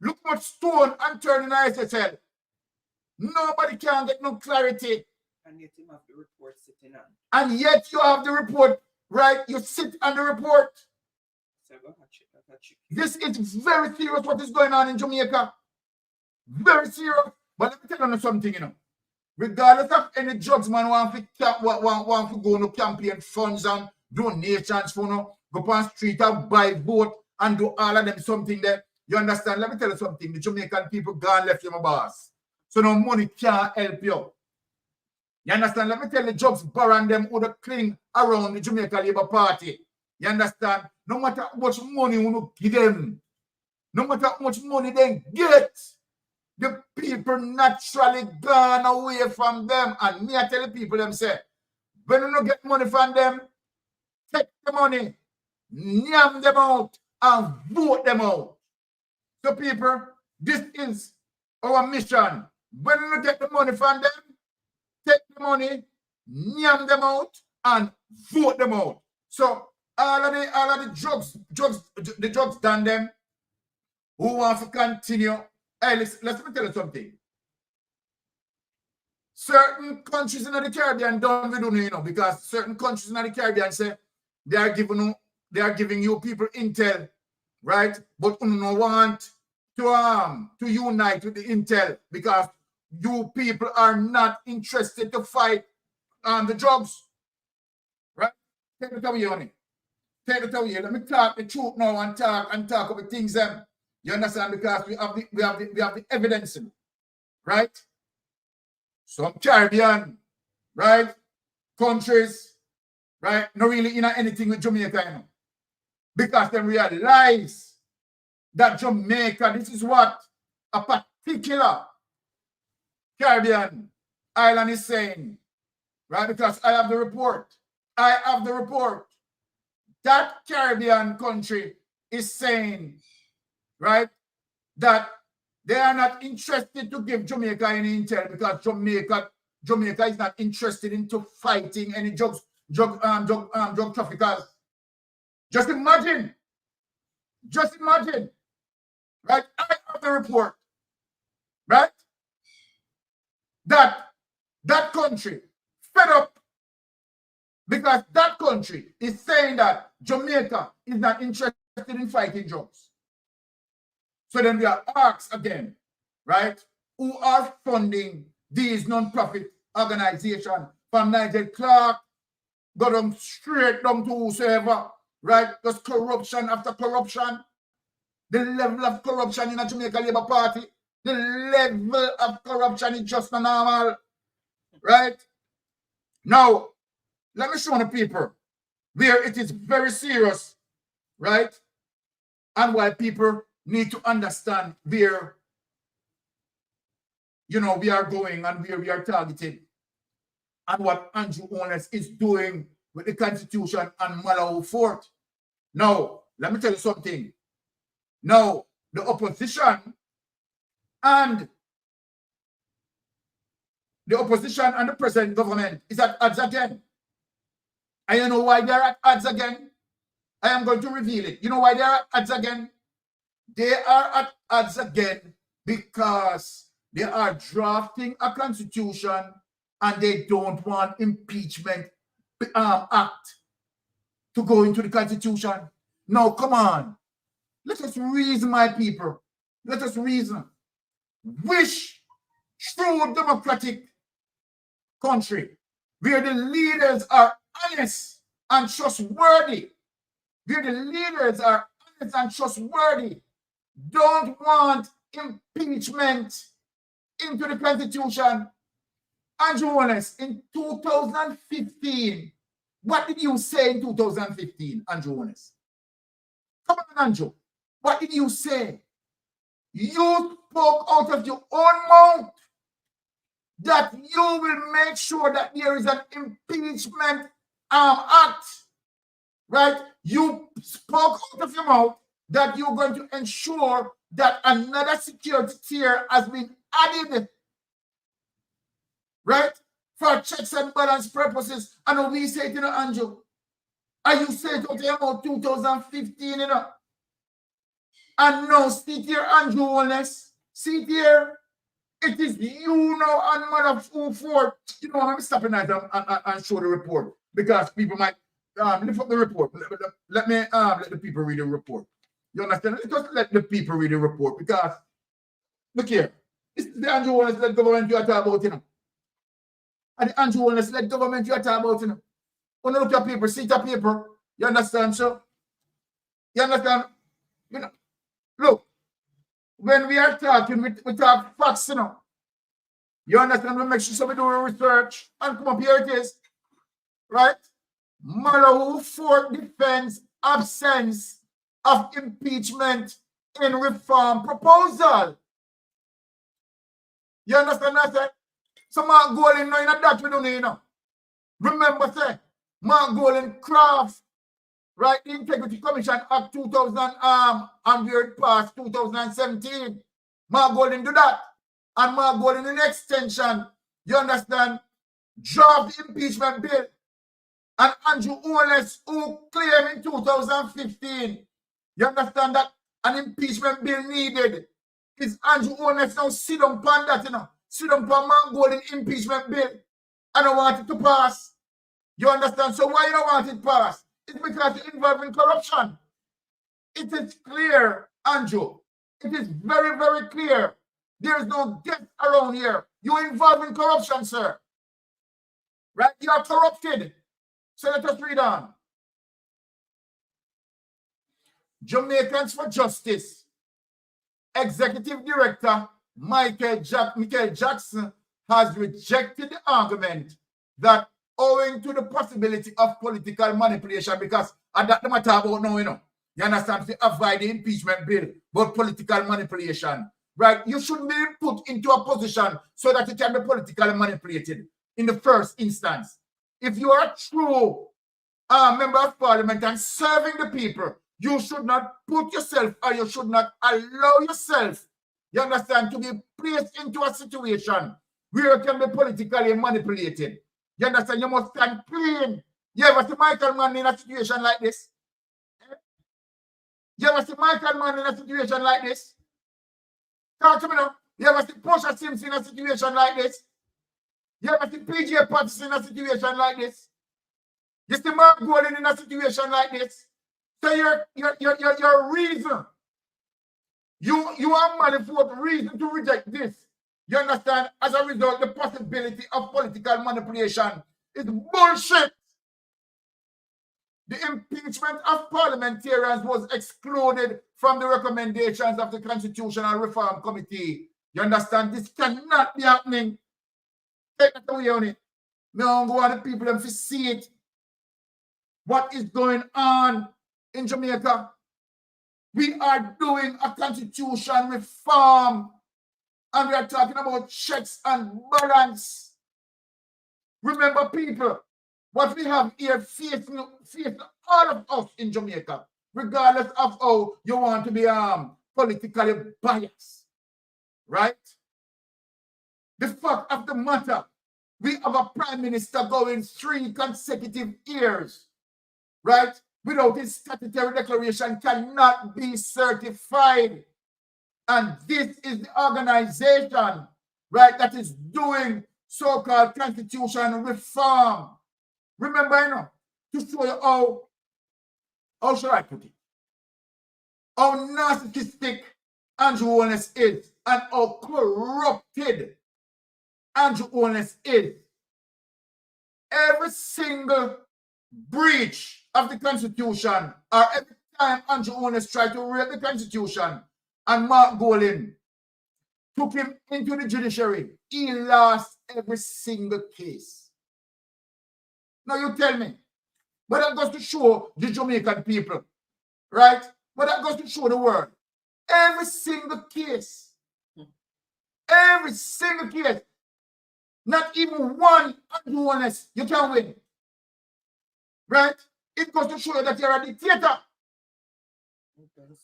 Look how much stone unturned in SSL. Nobody can get no clarity. And yet you have the report sitting on. And yet you have the report, right? You sit on the report. So go check. This is very serious what is going on in Jamaica. Very serious. But let me tell you something, you know. Regardless of any drugs man want to go no campaign funds and donations for no go on street and buy vote and do all of them something there. You understand? Let me tell you something. The Jamaican people gone left you, my boss. So no money can't help you. You understand? Let me tell you, drugs baron them who the cling around the Jamaica Labour Party. You understand? No matter how much money you give them, no matter how much money they get, the people naturally gone away from them. And me, I tell the people them say, when you don't get money from them, take the money, yam them out, and vote them out. So people, this is our mission. When you get the money from them, take the money, yam them out, and vote them out. So all of the drugs done them, who want to continue. Hey, listen, let me tell you something. Certain countries in the Caribbean don't do, you know, because certain countries in the Caribbean say they are giving you people intel, right? But you don't want to unite with the intel because you people are not interested to fight the drugs, right? Take it away, honey. Take it away. Let me talk the truth now and talk about things. You understand? Because we have the evidence, right? Some Caribbean, right? Countries, right? Not really in anything with Jamaica, you know, because they realize that Jamaica, this is what a particular Caribbean island is saying, right? Because I have the report. That Caribbean country is saying, right, that they are not interested to give Jamaica any intel because Jamaica is not interested into fighting any drug traffickers. Just imagine, right? I have the report, right? That country fed up because that country is saying that Jamaica is not interested in fighting drugs. So then we are asked again, right? Who are funding these non-profit organizations from Nigel Clarke, go down straight down to whosoever, right? Just corruption after corruption. The level of corruption in the Jamaica Labour Party, the level of corruption is just not normal, right? Now, let me show the people where it is very serious, right? And why people need to understand where, you know, we are going and where we are targeted and what Andrew Holness is doing with the Constitution and Malawi Fort. Now, let me tell you something. Now, the opposition and the present government is at odds again. And you know why they are at odds again? I am going to reveal it. You know why they are at odds again? They are at odds again because they are drafting a constitution and they don't want impeachment act to go into the constitution. Now, come on. Let us reason, my people. Let us reason. Wish true democratic country where the leaders are honest and trustworthy. Where the leaders are honest and trustworthy. Don't want impeachment into the Constitution. Andrew Holness, in 2015, what did you say in 2015, Andrew Holness? Come on, Andrew. What did you say? You spoke out of your own mouth that you will make sure that there is an impeachment act, right? You spoke out of your mouth that you're going to ensure that another security tier has been added, right? For checks and balance purposes. And we say it, you know, Andrew. And you said out there about 2015, you know. And now, sit here, Andrew Holness. Sit here. It is you now and Mother Ford. You know, I'm stopping that and show the report because people might lift up the report. Let the people read the report. You understand? Just let the people read the report because, look here, this is the Andrew Holness-led government you are talking about, you know. And the Andrew Holness-led government you are talking about, you know. When you look at paper, see the paper, you understand, so? You understand? You know, look, when we are talking, we talk facts, you know. You understand? We make sure somebody do a research and come up here it is, right? Malawi Fort defends absence of impeachment in reform proposal. You understand that, sir? So Mark Golding now in that we don't know, you know. Remember, sir, Mark Golding craft, right, the Integrity Commission Act 2000 and we passed 2017. Mark Golding do that. And Mark Golding in extension, you understand, draft the impeachment bill. And Andrew Holness, who claimed in 2015, you understand that an impeachment bill needed, is Andrew Holness now sit down upon that, sit down upon Mongolian impeachment bill. I don't want it to pass. You understand? So why you don't want it passed? It's because it's involved in corruption. It is clear, Andrew. It is very, very clear. There is no guess around here. You're involved in corruption, sir. Right? You are corrupted. So let us read on. Jamaicans for Justice. Executive Director Michael Jackson has rejected the argument that owing to the possibility of political manipulation, because at that matter about now, you understand, to avoid the impeachment bill, but political manipulation, right? You shouldn't be put into a position so that it can be politically manipulated in the first instance. If you are a true member of parliament and serving the people, you should not put yourself, or you should not allow yourself, you understand, to be placed into a situation where you can be politically manipulated. You understand? You must stand clean. You ever see Michael Mann in a situation like this? You ever see Michael Mann in a situation like this? Talk to me now. You ever see Portia Simpson in a situation like this? You ever see PJ Patterson in a situation like this? You see Mark Golden in a situation like this? So your reason, you are manifold reason to reject this. You understand? As a result, the possibility of political manipulation is bullshit. The impeachment of parliamentarians was excluded from the recommendations of the Constitutional Reform Committee. You understand? This cannot be happening. Take that away on it. Me don't go on the people and see it. What is going on in Jamaica? We are doing a constitution reform. And we are talking about checks and balance. Remember, people, what we have here facing all of us in Jamaica, regardless of how you want to be politically biased. Right? The fact of the matter, we have a prime minister going 3 consecutive years, right? Without his statutory declaration cannot be certified. And this is the organization, right, that is doing so-called constitutional reform. Remember, to show you how should I put it? How narcissistic Andrew Holness is and how corrupted Andrew Holness is. Every single breach of the Constitution, or every time Andrew Holness tried to rape the Constitution, and Mark Golden took him into the judiciary, he lost every single case. Now you tell me, but that goes to show the Jamaican people, right? But that goes to show the world. Every single case, not even one Andrew Holness, you can win. Right? It goes to show you that you're a dictator.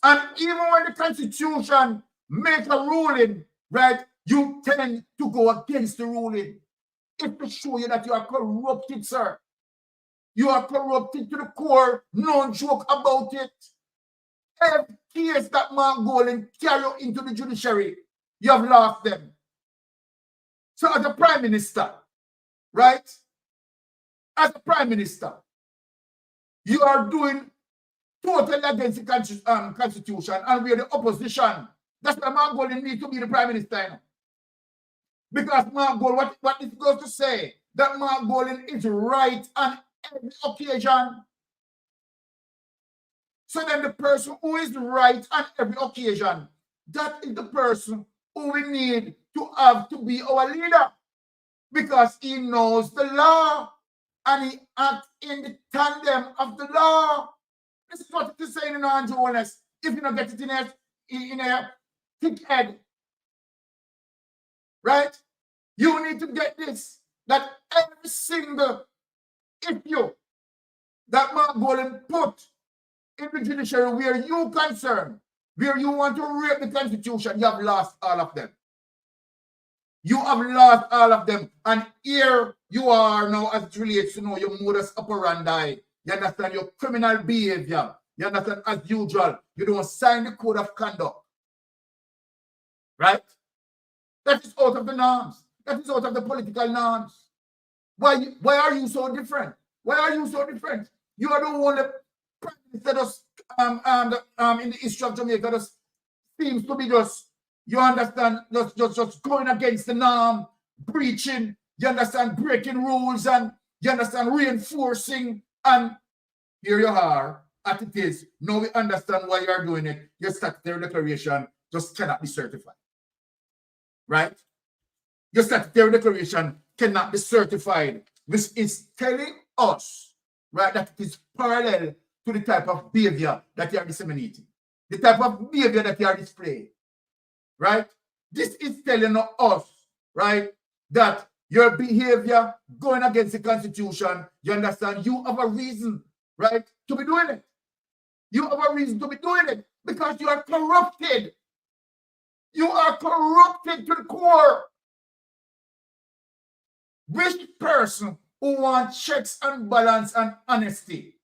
And even when the Constitution makes a ruling, right, you tend to go against the ruling. It to show you that you are corrupted, sir. You are corrupted to the core. No joke about it. Every case that Mark Golden carry into the judiciary, you have lost them. So as a prime minister, right, as a prime minister, you are doing totally against the Constitution, and we are the opposition. That's why Mark Golden needs to be the prime minister. Because Mark Golden, what it goes to say, that Mark Golden is right on every occasion. So then the person who is right on every occasion, that is the person who we need to have to be our leader. Because he knows the law and he acts in the tandem of the law. This is what it is saying in Andrew Holness. If you don't get it in a thick head, right? You need to get this, that every single issue that Mark Golden put in the judiciary where you concerned, where you want to rape the Constitution, you have lost all of them. You have lost all of them. And here you are now as it relates to know your modus operandi. You understand your criminal behavior. You understand as usual. You don't sign the code of conduct. Right? That is out of the norms. That is out of the political norms. Why are you so different? Why are you so different? You are the only prime minister in the history of Jamaica that seems to be just, you understand, just going against the norm, breaching, you understand, breaking rules, and you understand, reinforcing, and here you are, as it is. Now we understand why you are doing it. Your statutory declaration just cannot be certified. Right? Your statutory declaration cannot be certified, which is telling us, right, that it is parallel to the type of behavior that you are disseminating, the type of behavior that you are displaying, right? This is telling us, right, that your behavior going against the Constitution, you understand, you have a reason, right, to be doing it. You have a reason to be doing it because you are corrupted. You are corrupted to the core. Which person who wants checks and balance and honesty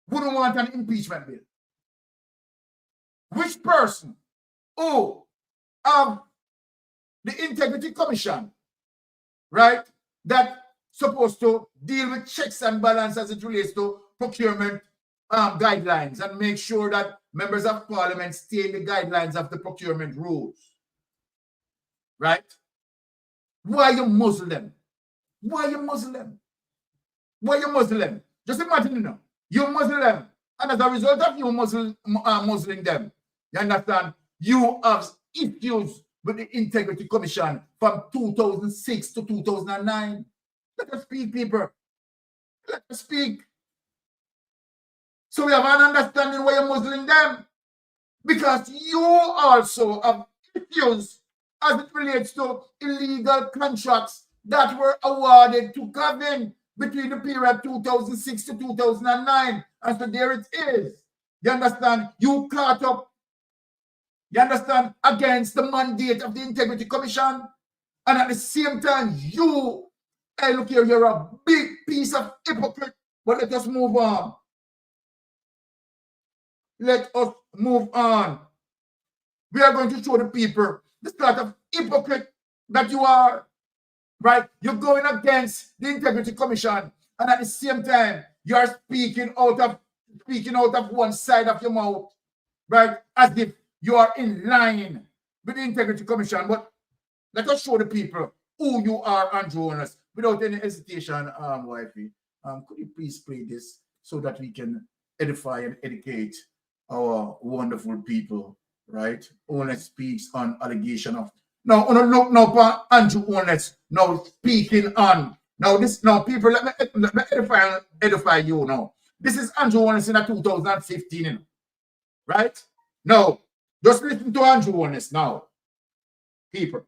wouldn't want an impeachment bill? Which person who the Integrity Commission, right, that's supposed to deal with checks and balance as it relates to procurement guidelines and make sure that members of parliament stay in the guidelines of the procurement rules, right? Why you muzzle them? Why you muzzle them? Why you muzzle them? Just imagine, you know, you muzzle them, and as a result of you muzzling them, you understand, you have issues with the Integrity Commission from 2006 to 2009. Let us speak, people. Let us speak. So we have an understanding why you're muzzling them. Because you also have issues as it relates to illegal contracts that were awarded to Gavin between the period 2006 to 2009. And so there it is. You understand? You caught up, you understand, against the mandate of the Integrity Commission. And at the same time, you, hey, look here, you're a big piece of hypocrite. But let us move on. Let us move on. We are going to show the people the sort of hypocrite that you are. Right? You're going against the Integrity Commission, and at the same time, you are speaking out of one side of your mouth, right? As if you are in line with the Integrity Commission. But let us show the people who you are, Andrew Honest, without any hesitation, wifey. Could you please play this so that we can edify and educate our wonderful people, right? Honest speaks on allegation of now look now Andrew Honest now speaking on now people let me edify you now. This is Andrew Honest in 2015, you know, right? Now just listen to Andrew Honest now, people.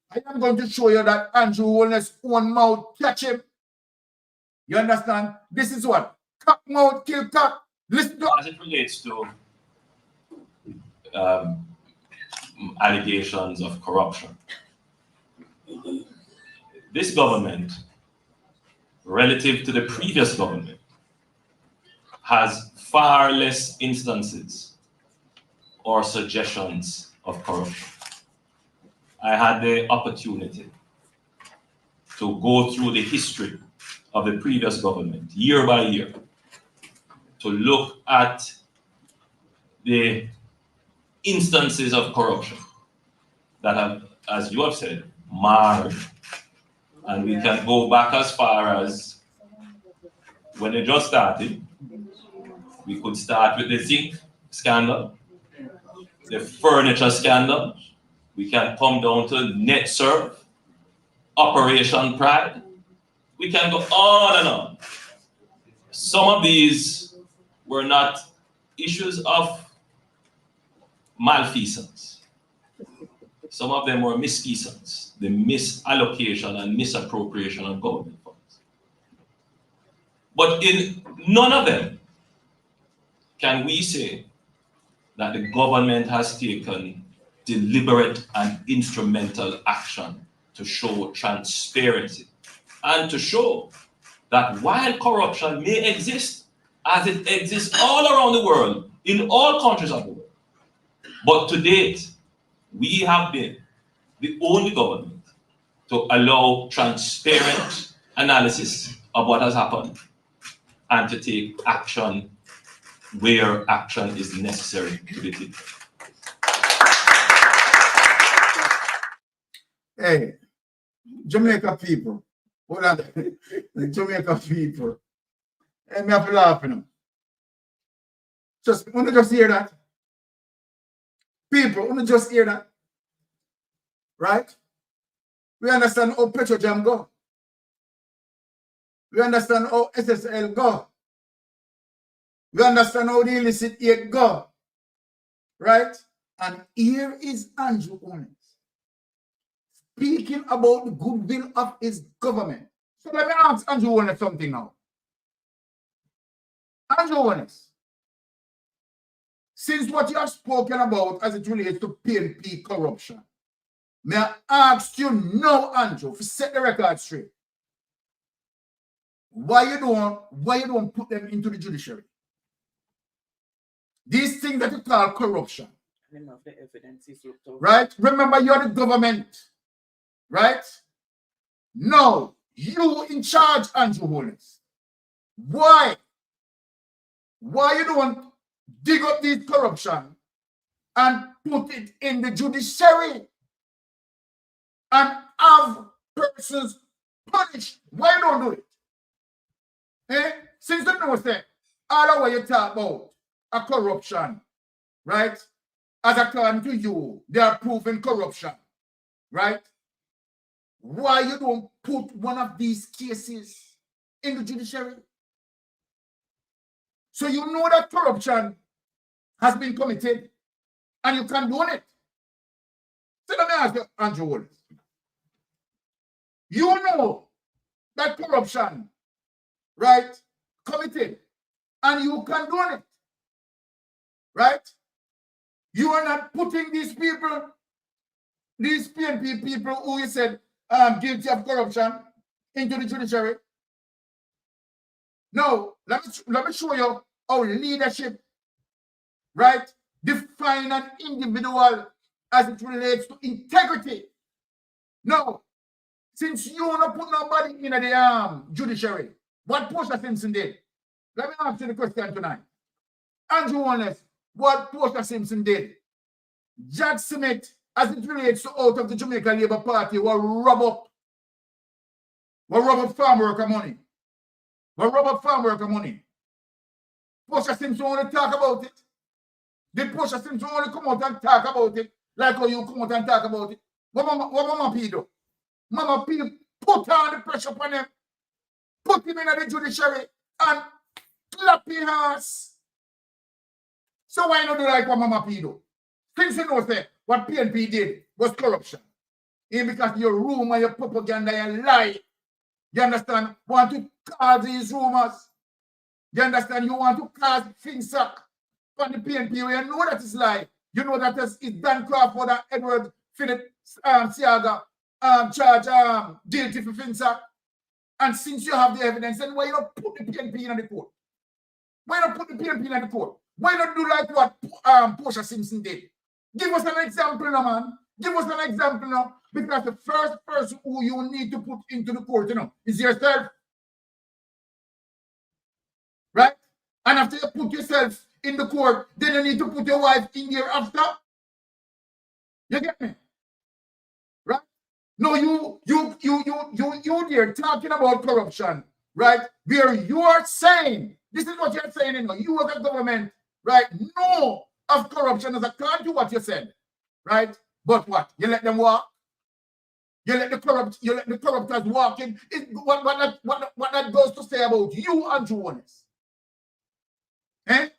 I am going to show you that Andrew Honest one mouth catch him. You understand? This is what cock mouth kill cock. Listen to as it relates to allegations of corruption. This government, relative to the previous government, has far less instances or suggestions of corruption. I had the opportunity to go through the history of the previous government, year by year, to look at the instances of corruption that have, as you have said, marred. And we can go back as far as when they just started. We could start with the zinc scandal, the furniture scandal. We can come down to NetServe, Operation Pride. We can go on and on. Some of these were not issues of malfeasance. Some of them were misfeasance, the misallocation and misappropriation of government funds. But in none of them can we say that the government has taken deliberate and instrumental action to show transparency and to show that while corruption may exist, as it exists all around the world, in all countries of the world, but to date, we have been the only government to allow transparent analysis of what has happened and to take action where action is necessary to be taken. Hey, Jamaica people, hold on. The Jamaica people, hey, me have to laugh, you know. Just want to just hear that. People, want to just hear that. Right? We understand how Petrojam go. We understand how SSL go. We understand how the illicit aid go. Right? And here is Andrew Owens speaking about the goodwill of his government. So let me ask Andrew Owens something now. Andrew Owens, since what you have spoken about as it relates to PNP corruption, may I ask you now, Andrew, to set the record straight. Why you don't put them into the judiciary? These things that you call corruption. Enough the evidence is looked over. Right? Remember, you're the government. Right? Now, you in charge, Andrew Holness. Why? Why you don't dig up this corruption and put it in the judiciary and have persons punished? Why don't do it? Eh? Since you know that all the way you talk about a corruption, right? As according to you, they are proven corruption, right? Why you don't put one of these cases in the judiciary? So you know that corruption has been committed and you condone it. So let me ask you, Andrew Wallace. You know that corruption, right, committed and you condone it, right? You are not putting these people, these PNP people who you said guilty of corruption into the judiciary. No, let me show you how leadership, right, define an individual as it relates to integrity. No, since you want to put nobody in the judiciary, what Portia Simpson did? Let me ask you the question tonight. Andrew Wallace, what Portia Simpson did? Jack Smith, as it relates to out of the Jamaica Labour Party, will rub up farm worker money. Will rub up farm worker money. Portia Simpson want to talk about it. Did Portia Simpson want to come out and talk about it like how you come out and talk about it? What Mama P do? Mama P put on the pressure upon him, put him in the judiciary and clap his ass. So why not do like what Mama P do? Since you know that what PNP did was corruption. And because your rumor, your propaganda, your lie, you understand, want to cause these rumors. You understand, you want to cause things up on the PNP. You know that is lie. You know that it's Dan Crawford and Edward Philip Siaga charge guilty for FinSac. And since you have the evidence, then why not put the PNP in the court? Why not put the PNP in the court? Why not do like what Portia Simpson did? Give us an example now, man. Give us an example now. Because the first person who you need to put into the court, you know, is yourself. Right? And after you put yourself in the court, then you need to put your wife in there after. You get me? Right? No, you there talking about corruption, right? Where you are saying, this is what you're saying, you know, you as a government, right? No of corruption as according to what you said, right? But what? You let them walk? You let the corruptors walk in. What that goes to say about you, Andrew Owens? Eh?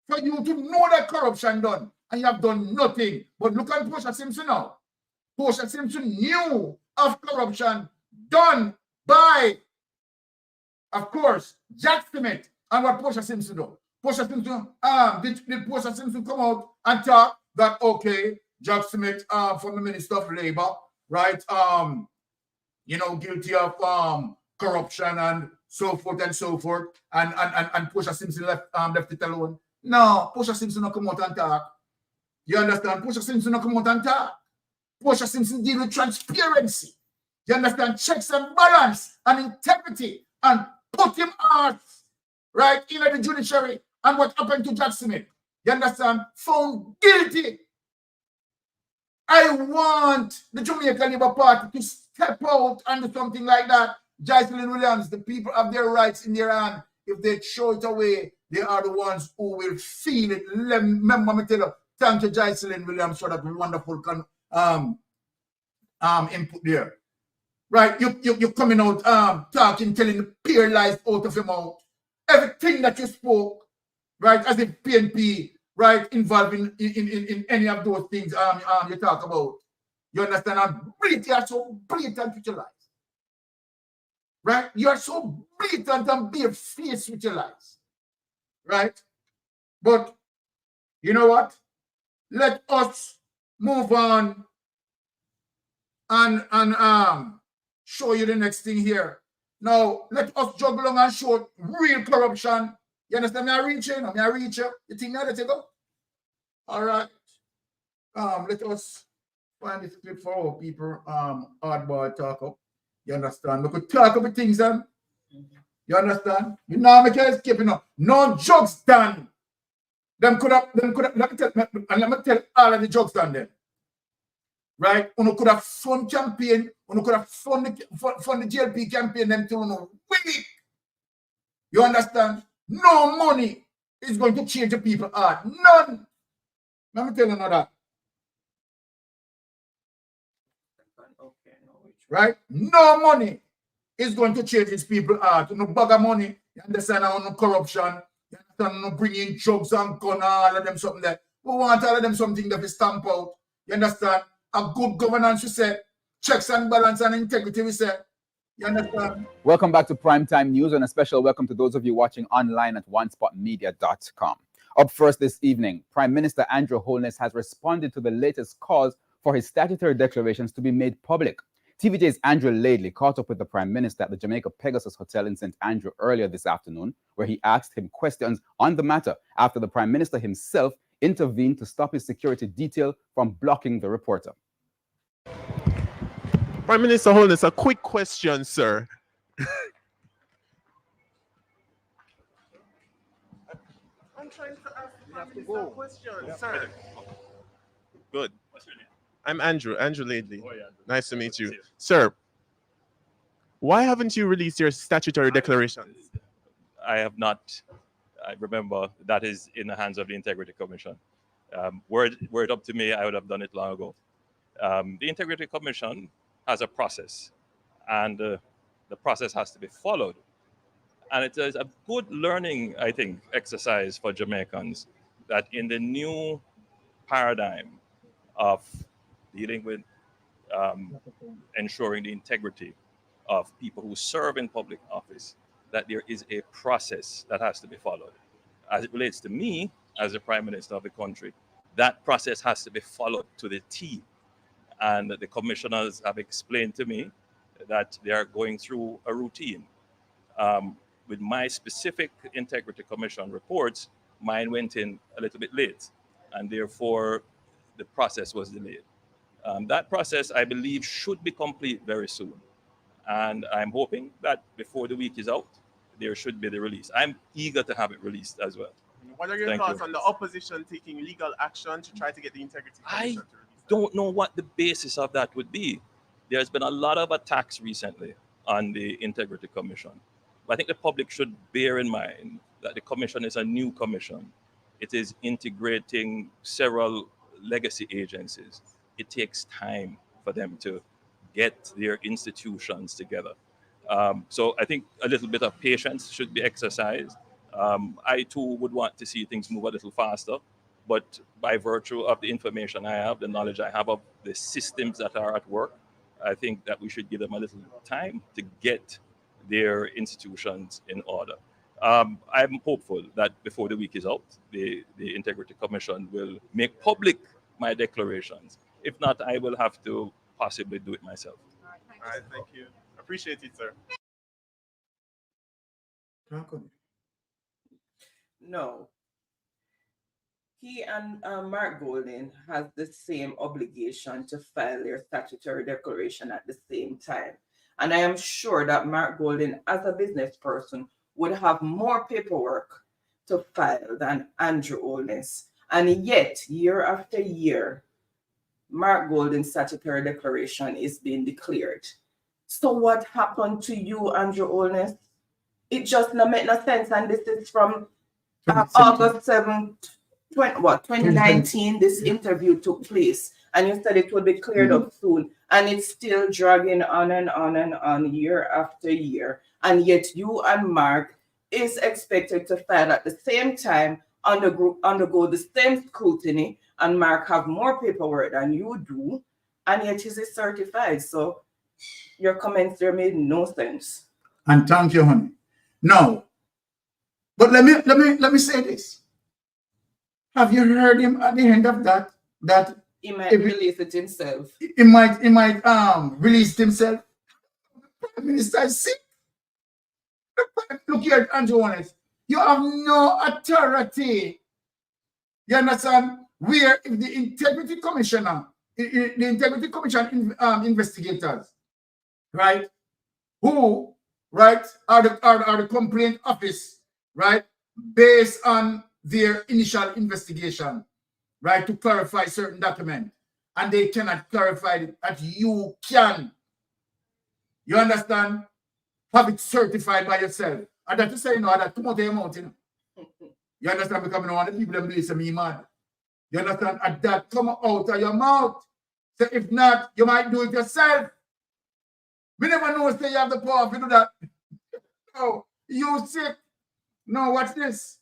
For you to know that corruption done, and you have done nothing. But look at Portia Simpson now. Portia Simpson knew of corruption done by, of course, Jack Smith. And what Portia Simpson do? Portia Simpson, did Portia Simpson come out and talk that, okay, Jack Smith from the Minister of Labour, right? You know, guilty of corruption and so forth and so forth. And Portia Simpson left it alone. No, Portia Simpson not come out and talk. You understand? Portia Simpson not come out and talk. Portia Simpson deal with transparency. You understand? Checks and balance and integrity and put him out, right, in the judiciary. And what happened to Jack Smith? You understand? Found guilty. I want the Jamaican Labour Party to step out and do something like that. Jocelyn Williams, the people have their rights in their hand. If they throw it away, they are the ones who will feel it. Remember me tell you, thank you, Jocelyn Williams, for that wonderful input there. Right, you're coming out talking, telling the pure lies out of your mouth. Everything that you spoke, right, as if PNP, right, involved in any of those things you talk about. You understand? And you are so blatant with your lies. Right? You are so blatant and barefaced with your lies. Right? But you know what? Let us move on and show you the next thing here. Now, let us juggle along and show real corruption. You understand? I reach you. I reach you. You think now that you go? All right. Let us find this clip for our people. Hardball talk up. You understand? We could talk about things then. You understand? You know, make you escape, you know. No jokes done. Let me tell all of the jokes done then. Right? You could have fund campaign, you could have fund the GLP campaign them to win it. You understand? No money is going to change the people's heart. None. Let me tell you another. Right? No money is going to change these people's heart. No bag of money. You understand? No corruption. You understand? No bringing drugs and gun, all of them something there. We want all of them something that we stamp out. You understand? A good governance, we say. Checks and balance and integrity, we say. You understand? Welcome back to Primetime News, and a special welcome to those of you watching online at onespotmedia.com. Up first this evening, Prime Minister Andrew Holness has responded to the latest calls for his statutory declarations to be made public. TVJ's Andrew Laidley caught up with the Prime Minister at the Jamaica Pegasus Hotel in St. Andrew earlier this afternoon, where he asked him questions on the matter after the Prime Minister himself intervened to stop his security detail from blocking the reporter. Prime Minister Holness, a quick question, sir. I'm trying to ask a question, sir. Good. What's your name? I'm Andrew Laidley. Oh, yeah. Nice to meet you. Sir, why haven't you released your statutory declarations? I have not. I remember that is in the hands of the Integrity Commission. Were it up to me, I would have done it long ago. The Integrity Commission has a process, and the process has to be followed. And it is a good learning, I think, exercise for Jamaicans that in the new paradigm of dealing with ensuring the integrity of people who serve in public office, that there is a process that has to be followed. As it relates to me, as the Prime Minister of the country, that process has to be followed to the T. And the commissioners have explained to me that they are going through a routine. With my specific Integrity Commission reports, mine went in a little bit late, and therefore the process was delayed. That process, I believe, should be complete very soon. And I'm hoping that before the week is out, there should be the release. I'm eager to have it released as well. What are your thoughts on the opposition taking legal action to try to get the Integrity Commission to release that? Don't know what the basis of that would be. There's been a lot of attacks recently on the Integrity Commission. But I think the public should bear in mind that the commission is a new commission. It is integrating several legacy agencies. It takes time for them to get their institutions together. So I think a little bit of patience should be exercised. I too would want to see things move a little faster, but by virtue of the information I have, the knowledge I have of the systems that are at work, I think that we should give them a little time to get their institutions in order. I'm hopeful that before the week is out, the Integrity Commission will make public my declarations If not, I will have to possibly do it myself. All right, thank you. Appreciate it, sir. No. He and Mark Golding has the same obligation to file their statutory declaration at the same time. And I am sure that Mark Golding, as a business person, would have more paperwork to file than Andrew Holness. And yet, year after year, Mark Golding's statutory declaration is being declared. So what happened to you, Andrew Holness? It just not make no sense. And this is from August 7th, 2019, this interview took place, and you said it would be cleared up soon, and it's still dragging on and on and on year after year, and yet you and Mark is expected to file at the same time, undergo the same scrutiny, and Mark have more paperwork than you do, and yet he's certified. So your comments there made no sense. And thank you, honey. No, but let me say this. Have you heard him at the end of that? That he might release it himself. He might release himself. The Prime Minister is sick. Look here, Andrew Holness. You have no authority. You understand? Where if the Integrity Commissioner, the Integrity Commission investigators, right, who, right, are the complaint office, right, based on their initial investigation, right, to clarify certain document, and they cannot clarify it that you can. You understand? Have it certified by yourself. And that to say, you know, that come out of your mouth, you know. You understand? Because one of the people that do this to me mad. You understand? And that come out of your mouth. So if not, you might do it yourself. We never know if you have the power to do that. No, you sick. No, watch this.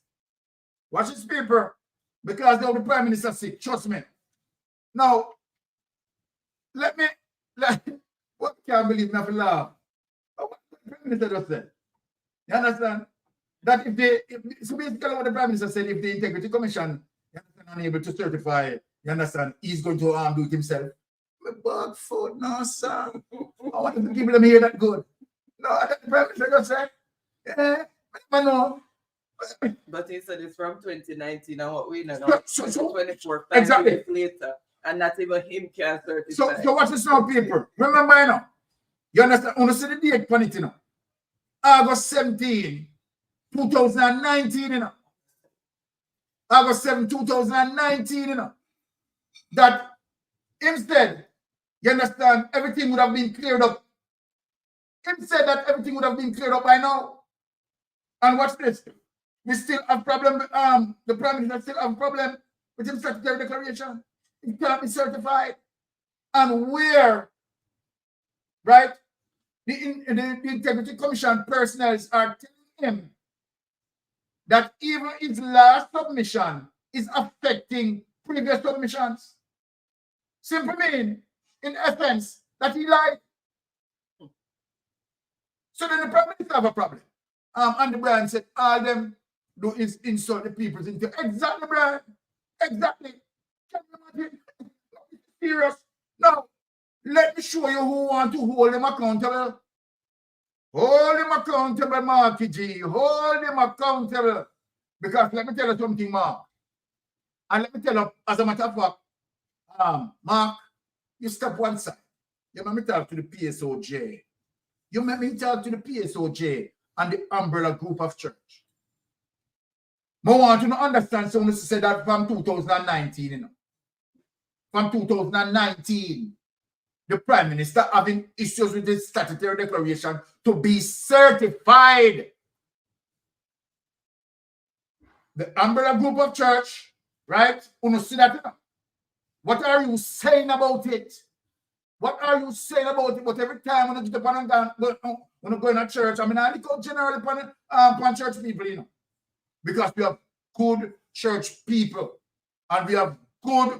Watch this paper. Because now the Prime Minister sick. Trust me. Now, what can't believe me for laugh. What the Prime Minister just said. You understand? That so basically what the Prime Minister said, if the Integrity Commission is unable to certify, you understand, he's going to do it himself. Bad foot, no, sir. I want the people to hear that good. No, that the Prime Minister just said, yeah, I know. But he said it's from 2019 and what we know So 24 exactly. years later, and not even him can certify. So what's this now, paper? Remember, you know, you understand? I want to see the date on it, you know. August 17, 2019, you know. August 7, 2019, you know. That instead, you understand, everything would have been cleared up. Him said that everything would have been cleared up by now. And watch this. We still have problem. The Prime Minister still have a problem with his statutory declaration. It cannot be certified. And where, right, the Integrity Commission personnel are telling him that even his last submission is affecting previous submissions. Simply mean, in essence, that he lied. So then the Prime Minister have a problem. And the Brian said, all them do is insult the people's into exactly, Brian. Exactly. Can you imagine? Serious. Now, let me show you who want to hold him accountable. Hold him accountable, Marky G. Hold him accountable. Because let me tell you something, Mark. And let me tell you, as a matter of fact, Mark, you step one side. You let me talk to the PSOJ. You let me talk to the PSOJ and the umbrella group of church. I want you to understand someone said that from 2019, you know. From 2019, the Prime Minister having issues with his statutory declaration to be certified. The umbrella group of church, right? You see that? What are you saying about it? What are you saying about it? But every time when I get up when I go in a church, I mean, I look out generally upon church people, you know. Because we have good church people and we have good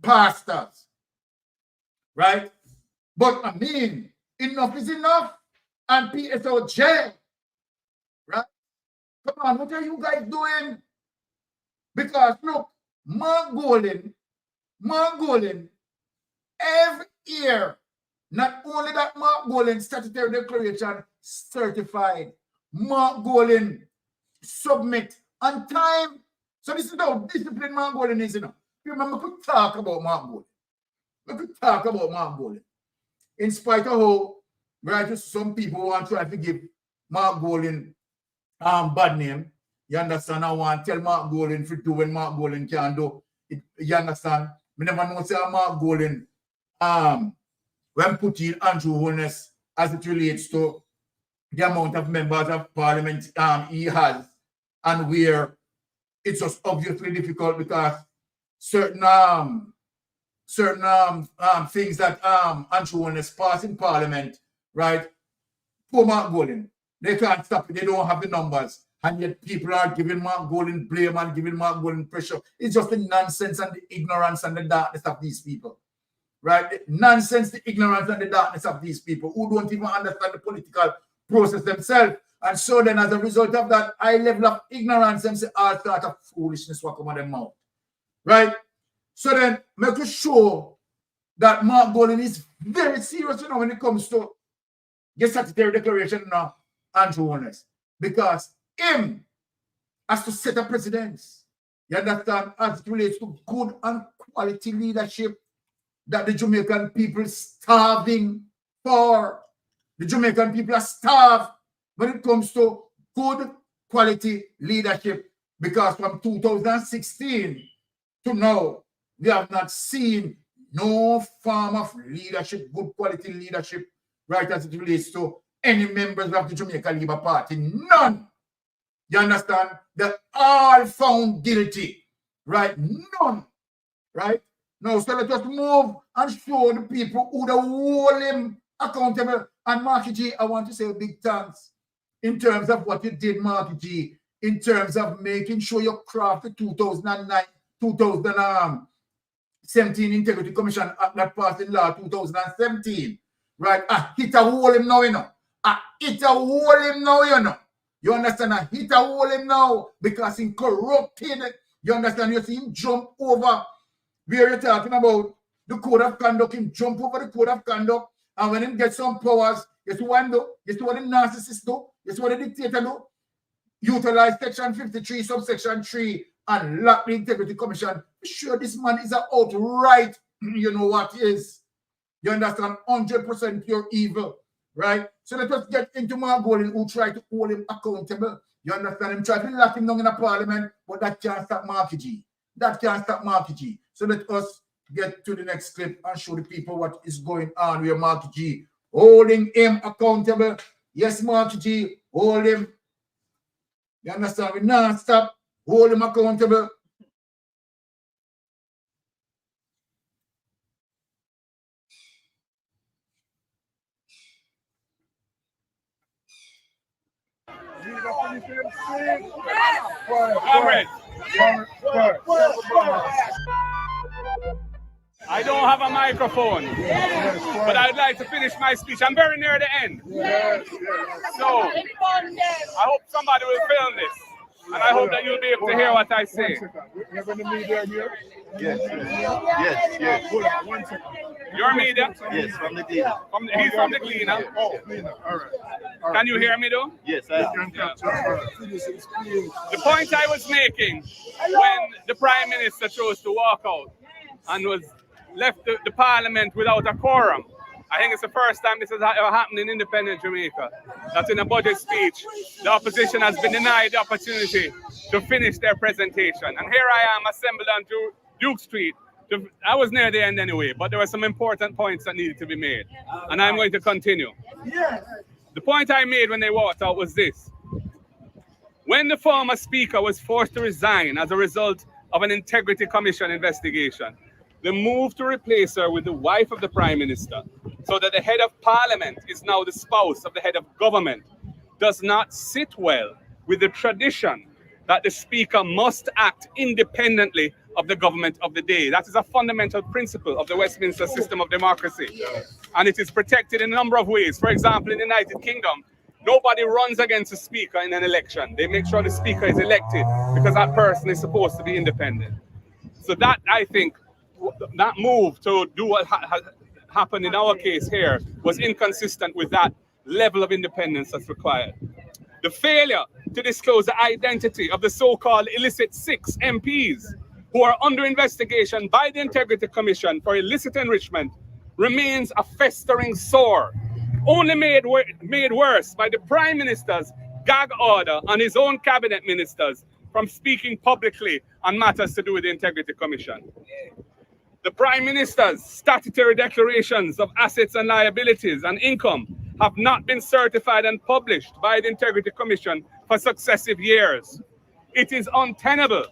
pastors. Right? But I mean, enough is enough. And PSOJ, right? Come on, what are you guys doing? Because look, Mark Golding every year. Not only that, Mark Golan statutory declaration certified. Mark Golan submit on time. So this is how disciplined Mark Golan is, you know. Remember, we could talk about Mark Golan. We could talk about Mark Golan. In spite of how, right, some people want to try to give Mark Golan bad name. You understand? I want to tell Mark Golan to do when Mark Golan can do it. You understand? We never know say Mark Golan when put in Andrew Holness as it relates to the amount of members of parliament he has, and where it's just obviously difficult because certain things that Andrew Holness passed in parliament, right? For Mark Golan, they can't stop it. They don't have the numbers. And yet people are giving Mark Golan blame and giving Mark Golan pressure. It's just the nonsense and the ignorance and the darkness of these people. Right? The nonsense, the ignorance and the darkness of these people who don't even understand the political process themselves. And so then as a result of that high level of ignorance, them say all sort of foolishness will come out of their mouth. Right? So then make us show that Mark Golan is very serious, you know, when it comes to get statutory declaration now, Andrew Holness. Because him has to set a precedence. You understand? As it relates to good and quality leadership that the Jamaican people starving for. The Jamaican people are starved when it comes to good quality leadership. Because from 2016 to now, we have not seen no form of leadership, good quality leadership, right, as it relates to any members of the Jamaica Labour Party. None. You understand? They're all found guilty. Right? None. Right? Now, so let us move and show the people who the hold him accountable. And Marky G, I want to say a big thanks in terms of what you did, Marky G, in terms of making sure you craft the 2017 Integrity Commission Act that passed in law 2017. Right? Hit a hold him now, you know. Hit a hold him now, you know. You understand? Hit a hold him now because he corrupted. You understand? You see him jump over where you're talking about the code of conduct. Him jump over the code of conduct. And when he gets some powers, you see what he do? You see what the narcissist do? You see what the dictator do? Utilize section 53, subsection 3, and lock the Integrity Commission. Be sure this man is an outright, you know what is. You understand? 100% pure evil. Right? So let us get into Mark Golan, who try to hold him accountable. You understand? Him try to lock him down in the parliament, but that can't stop Marky G. That can't stop Marky G. So let us get to the next clip and show the people what is going on with Marky G. Holding him accountable. Yes, Marky G, hold him. You understand? We not stop. Hold him accountable. I don't have a microphone, but I'd like to finish my speech. I'm very near the end. So I hope somebody will film this, and I hope that you'll be able to hear what I say. Yes. Hold on, 1 second. Your media? Yes, from the Gleaner. He's from the Gleaner. Oh, Gleaner. All right. Can you hear me though? Yes, I can. Yeah. The point I was making when the Prime Minister chose to walk out and was left the Parliament without a quorum. I think it's the first time this has ever happened in independent Jamaica. That in a budget speech, the opposition has been denied the opportunity to finish their presentation. And here I am assembled on Duke Street. I was near the end anyway, but there were some important points that needed to be made. And I'm going to continue. The point I made when they walked out was this. When the former speaker was forced to resign as a result of an Integrity Commission investigation, the move to replace her with the wife of the Prime Minister, so that the head of Parliament is now the spouse of the head of government, does not sit well with the tradition that the speaker must act independently of the government of the day. That is a fundamental principle of the Westminster system of democracy. And it is protected in a number of ways. For example, in the United Kingdom, nobody runs against a speaker in an election. They make sure the speaker is elected because that person is supposed to be independent. So that, I think, move to do what happened in our case here was inconsistent with that level of independence that's required. The failure to disclose the identity of the so-called illicit 6 MPs who are under investigation by the Integrity Commission for illicit enrichment remains a festering sore, only made worse by the Prime Minister's gag order on his own cabinet ministers from speaking publicly on matters to do with the Integrity Commission. The Prime Minister's statutory declarations of assets and liabilities and income have not been certified and published by the Integrity Commission for successive years. It is untenable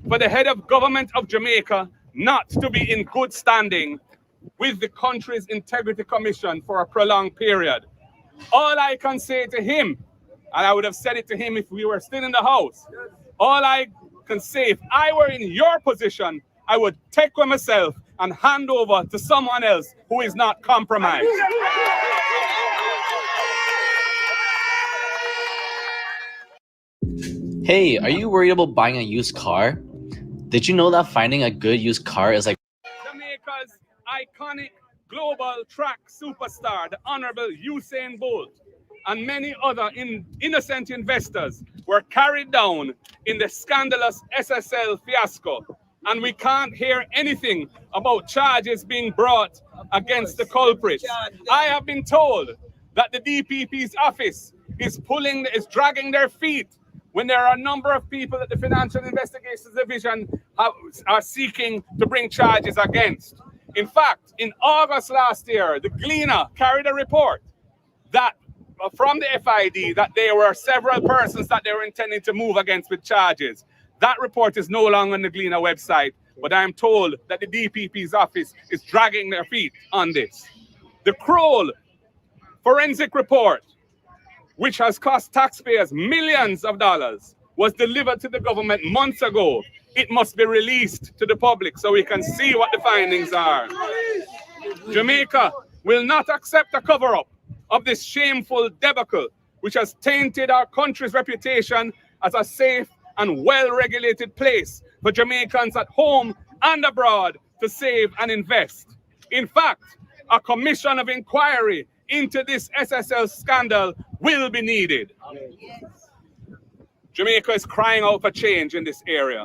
for the head of government of Jamaica not to be in good standing with the country's Integrity Commission for a prolonged period. All I can say to him, and I would have said it to him if we were still in the house, all I can say, if I were in your position, I would take with myself and hand over to someone else who is not compromised. Hey, are you worried about buying a used car? Did you know that finding a good used car is like Jamaica's iconic global track superstar, the Honorable Usain Bolt, and many other innocent investors were carried down in the scandalous SSL fiasco. And we can't hear anything about charges being brought against the culprits. I have been told that the DPP's office is dragging their feet when there are a number of people that the Financial Investigations Division are seeking to bring charges against. In fact, in August last year, the Gleaner carried a report that from the FID that there were several persons that they were intending to move against with charges. That report is no longer on the Gleaner website, but I am told that the DPP's office is dragging their feet on this. The Kroll forensic report, which has cost taxpayers millions of dollars, was delivered to the government months ago. It must be released to the public so we can see what the findings are. Jamaica will not accept a cover-up of this shameful debacle, which has tainted our country's reputation as a safe and well-regulated place for Jamaicans at home and abroad to save and invest. In fact, a commission of inquiry into this SSL scandal will be needed. Jamaica is crying out for change in this area.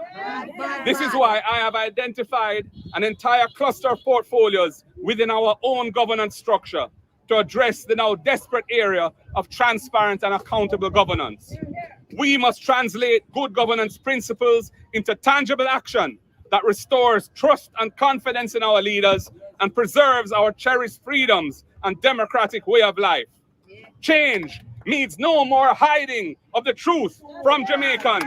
This is why I have identified an entire cluster of portfolios within our own governance structure to address the now desperate area of transparent and accountable governance. We must translate good governance principles into tangible action that restores trust and confidence in our leaders and preserves our cherished freedoms and democratic way of life. Change means no more hiding of the truth from Jamaicans.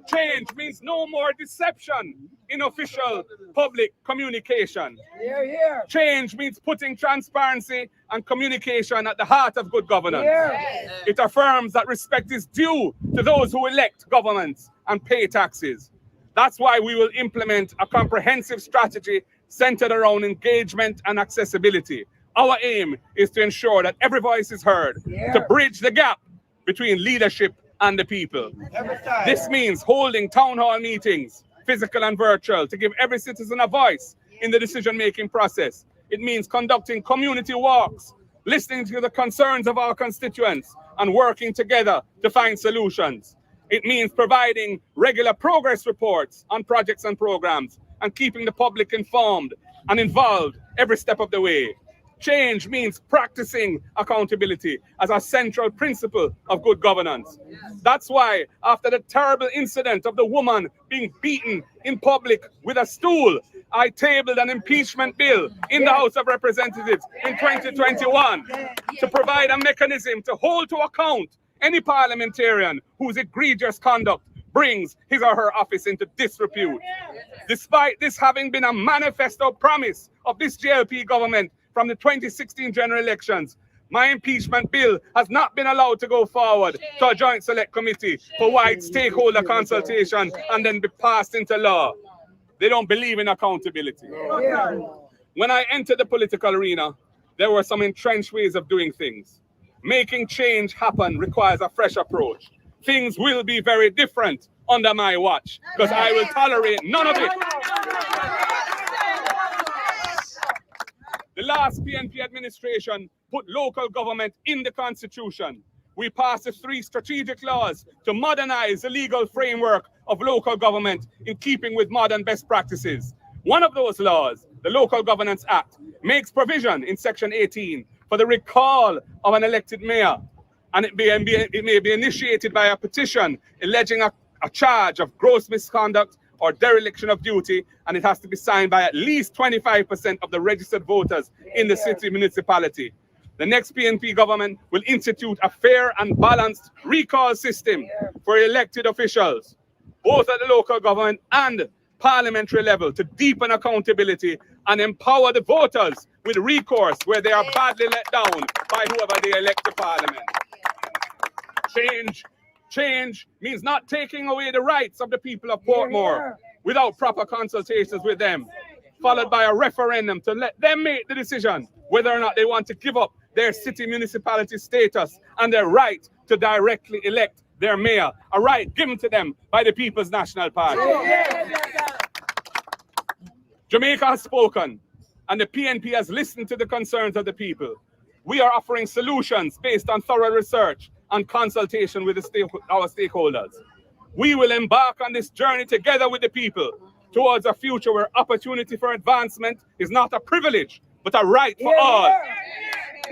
Change means no more deception in official public communication. Change means putting transparency and communication at the heart of good governance. It affirms that respect is due to those who elect governments and pay taxes. That's why we will implement a comprehensive strategy centered around engagement and accessibility. Our aim is to ensure that every voice is heard, to bridge the gap between leadership and the people. This means holding town hall meetings, physical and virtual, to give every citizen a voice in the decision-making process. It means conducting community walks, listening to the concerns of our constituents, and working together to find solutions. It means providing regular progress reports on projects and programs and keeping the public informed and involved every step of the way. Change means practicing accountability as a central principle of good governance. That's why, after the terrible incident of the woman being beaten in public with a stool, I tabled an impeachment bill in the House of Representatives in 2021 to provide a mechanism to hold to account any parliamentarian whose egregious conduct brings his or her office into disrepute. Despite this having been a manifesto promise of this JLP government from the 2016 general elections, my impeachment bill has not been allowed to go forward to a joint select committee for wide stakeholder consultation and then be passed into law. They don't believe in accountability. When I entered the political arena, there were some entrenched ways of doing things. Making change happen requires a fresh approach. Things will be very different under my watch, because I will tolerate none of it. The last PNP administration put local government in the Constitution. We passed the 3 strategic laws to modernize the legal framework of local government in keeping with modern best practices. One of those laws, the Local Governance Act, makes provision in Section 18 for the recall of an elected mayor, and it may be initiated by a petition alleging a charge of gross misconduct or dereliction of duty, and it has to be signed by at least 25% of the registered voters in the city municipality. The next PNP government will institute a fair and balanced recall system for elected officials, both at the local government and parliamentary level, to deepen accountability and empower the voters with recourse where they are badly let down by whoever they elect to parliament. Change means not taking away the rights of the people of Portmore without proper consultations with them, followed by a referendum to let them make the decision whether or not they want to give up their city municipality status and their right to directly elect their mayor, a right given to them by the People's National Party. Jamaica has spoken, and the PNP has listened to the concerns of the people. We are offering solutions based on thorough research and consultation with our stakeholders. We will embark on this journey together with the people towards a future where opportunity for advancement is not a privilege, but a right for all.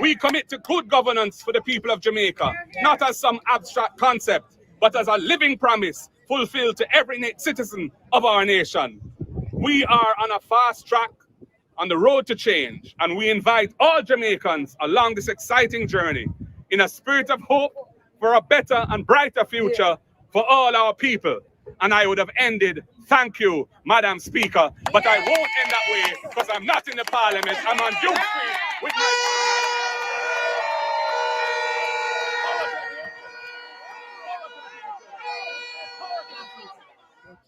We commit to good governance for the people of Jamaica, not as some abstract concept, but as a living promise fulfilled to every citizen of our nation. We are on a fast track on the road to change, and we invite all Jamaicans along this exciting journey in a spirit of hope for a better and brighter future for all our people. And I would have ended, thank you, Madam Speaker, but I won't end that way because I'm not in the Parliament. I'm on Duke Street with my...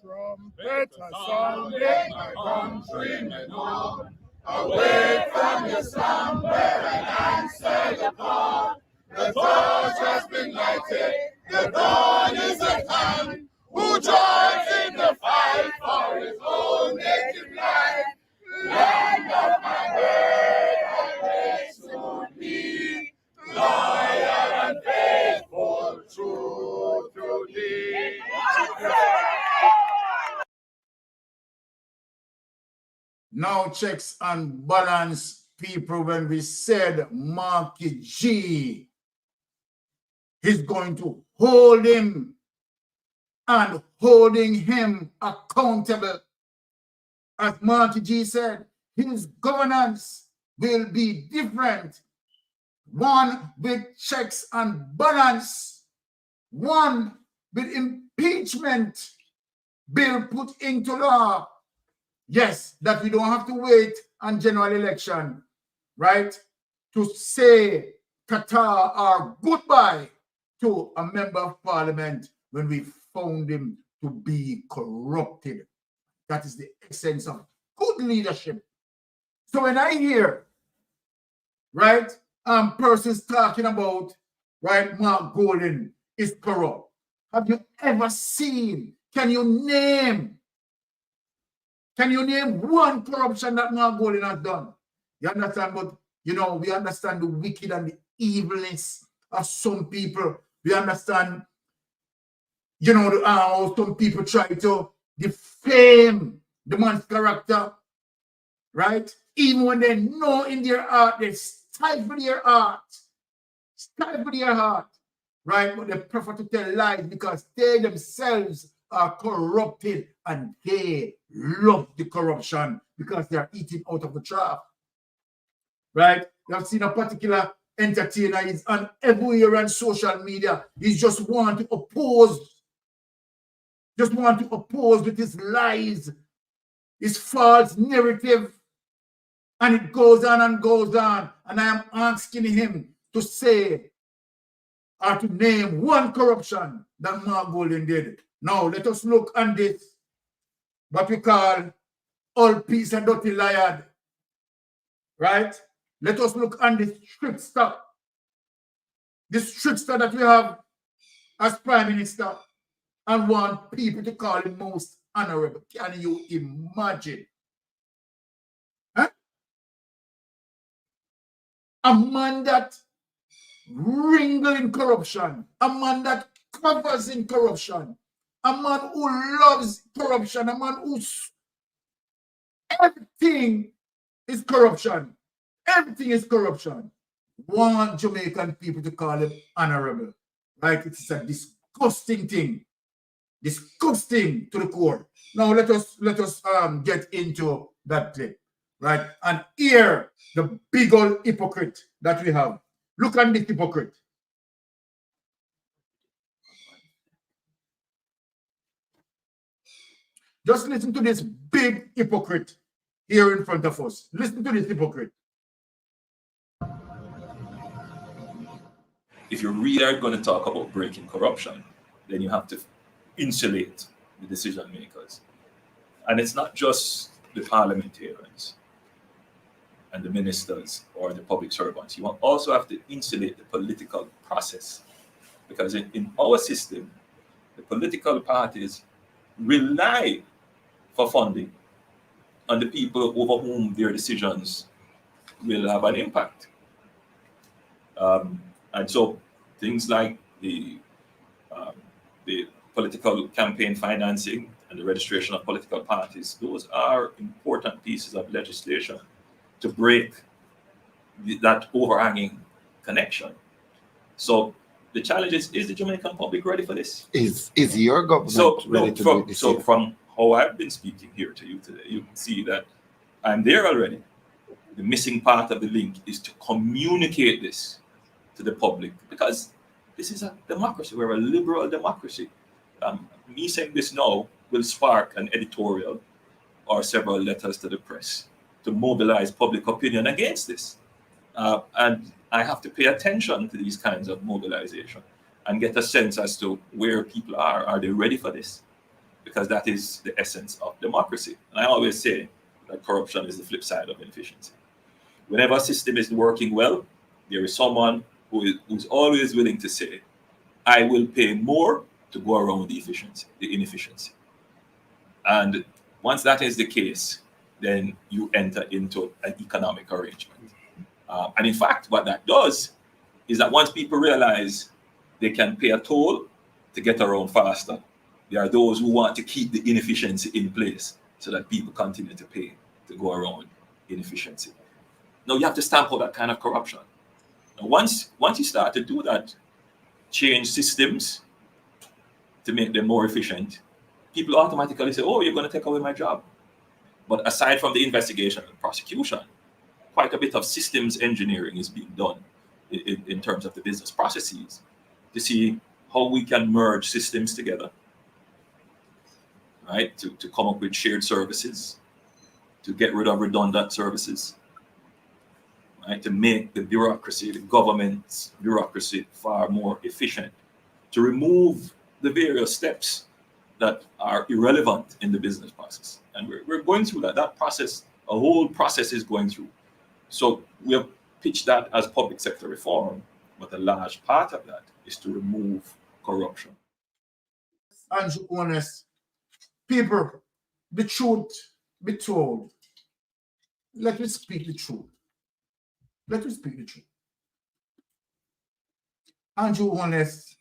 Trumpet has sounded, my countrymen all. Awake from your slumber and answer the call. The torch has been lighted, the dawn is at hand. Who joins in the fight for his own native land? Land of my birth, I may soon be loyal and faithful, true to thee. Now checks and balance, people. When we said Marky G is going to hold him and holding him accountable, as Marky G said, his governance will be different. One with checks and balance, one with impeachment bill put into law. Yes, that we don't have to wait on general election, right, to say Qatar or goodbye to a member of parliament when we found him to be corrupted. That is the essence of good leadership. So when I hear, right, persons talking about, right, Mark Golden is corrupt, have you ever seen, can you name one corruption that Mark Golden has done? You understand? But, you know, we understand the wicked and the evilness of some people. We understand, you know, how some people try to defame the man's character, right? Even when they know in their heart, they stifle their heart, right? But they prefer to tell lies because they themselves are corrupted and they love the corruption because they are eating out of the trap, right? You have seen a particular entertainer, he's on everywhere on social media. He just want to oppose with his lies, his false narrative, and it goes on and goes on. And I am asking him to say or to name one corruption that Mark Golden did. Now, let us look on this, what we call all peace and dirty liar, right? Let us look on this trickster that we have as Prime Minister. and want people to call him most honorable. Can you imagine? Huh? A man that wrangles in corruption, a man that covers in corruption, a man who loves corruption, a man who's everything is corruption. Everything is corruption. Want Jamaican people to call him honorable. Right? It's a disgusting thing. Disgusting to the core. Now let us get into that clip. Right? And hear the big old hypocrite that we have. Look at this hypocrite. Just listen to this big hypocrite here in front of us. Listen to this hypocrite. If you really are going to talk about breaking corruption, then you have to insulate the decision makers. And it's not just the parliamentarians and the ministers or the public servants. You also have to insulate the political process. Because in our system, the political parties rely for funding on the people over whom their decisions will have an impact. And so things like the political campaign financing and the registration of political parties, those are important pieces of legislation to break that overhanging connection. So the challenge is the Jamaican public ready for this? Is your government ready to do this? So from how I've been speaking here to you today, you can see that I'm there already. The missing part of the link is to communicate this to the public, because this is a democracy. We're a liberal democracy. Me saying this now will spark an editorial or several letters to the press to mobilize public opinion against this. And I have to pay attention to these kinds of mobilization and get a sense as to where people are. Are they ready for this? Because that is the essence of democracy. And I always say that corruption is the flip side of inefficiency. Whenever a system is working well, there is someone who's always willing to say, I will pay more to go around the inefficiency. And once that is the case, then you enter into an economic arrangement. And in fact, what that does is that once people realize they can pay a toll to get around faster, there are those who want to keep the inefficiency in place so that people continue to pay to go around inefficiency. Now, you have to stamp out that kind of corruption. Now, once you start to do that, change systems to make them more efficient, people automatically say, oh, you're going to take away my job. But aside from the investigation and prosecution, quite a bit of systems engineering is being done in terms of the business processes to see how we can merge systems together, right? To come up with shared services, to get rid of redundant services, right? To make the bureaucracy, the government's bureaucracy, far more efficient, to remove the various steps that are irrelevant in the business process. And we're going through that process, a whole process is going through. So we have pitched that as public sector reform, but a large part of that is to remove corruption. Andrew, honest people, the truth be told. Let me speak the truth. Let me speak the truth. Andrew Honest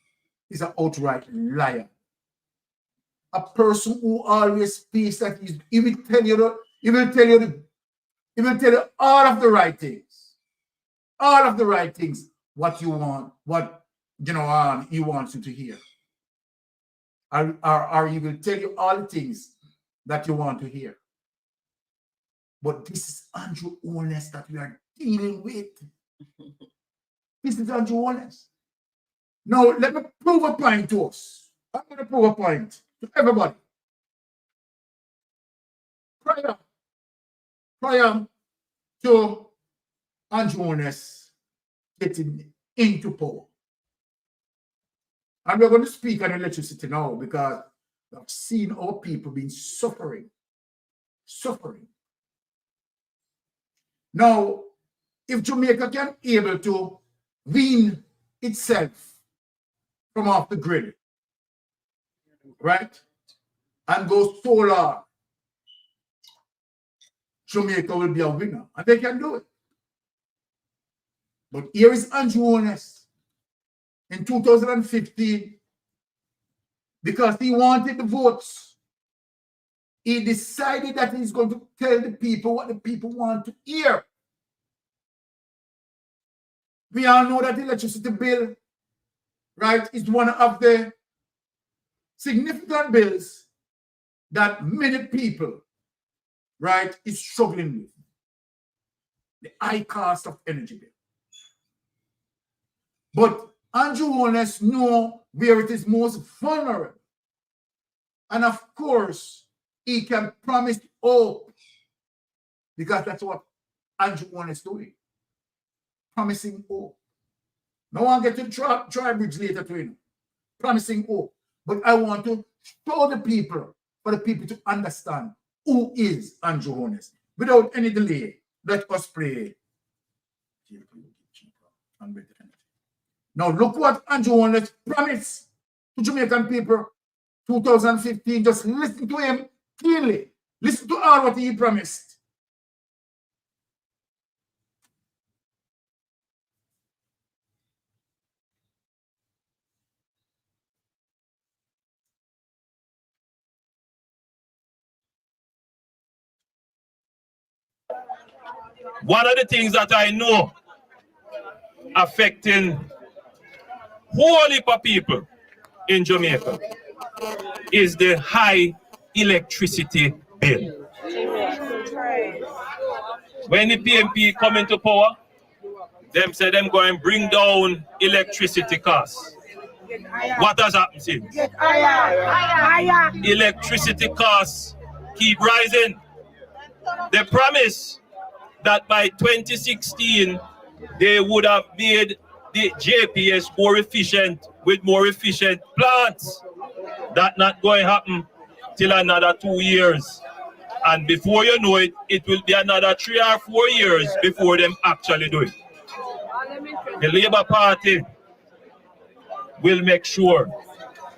is an outright liar. A person who always speaks that he will tell you all of the right things. All of the right things, what you want, what he wants you to hear. Or he will tell you all the things that you want to hear. But this is Andrew Honest that we are dealing with. This is Andrew Honest. Now, let me prove a point to us. I'm going to prove a point to everybody. Prior to Andrew Honest getting into power. And we're going to speak on electricity now because I've seen our people being suffering. Now, if Jamaica can be able to wean itself from off the grid, right, and go solar, Jamaica will be a winner. And they can do it. But here is Andrew Honest in 2015, because he wanted the votes. He decided that he's going to tell the people what the people want to hear. We all know that the electricity bill, right, is one of the significant bills that many people, right, is struggling with. The high cost of energy bill. But Andrew Honest knows where it is most vulnerable. And of course, he can promise hope, because that's what Andrew Honest is doing. Promising hope. No one get to try bridge later to him. Promising hope. But I want to show the people, for the people to understand who is Andrew Honest. Without any delay, let us pray. Now look what Andrew Honest promised to Jamaican people 2015. Just listen to him keenly. Listen to all what he promised. One of the things that I know affecting whole heap of people in Jamaica is the high electricity bill. When the PMP come into power, them say them going to bring down electricity costs. What has happened since? Electricity costs keep rising. They promise that by 2016, they would have made the JPS more efficient with more efficient plants. That's not going to happen till another 2 years. And before you know it, it will be another 3 or 4 years before them actually do it. The Labour Party will make sure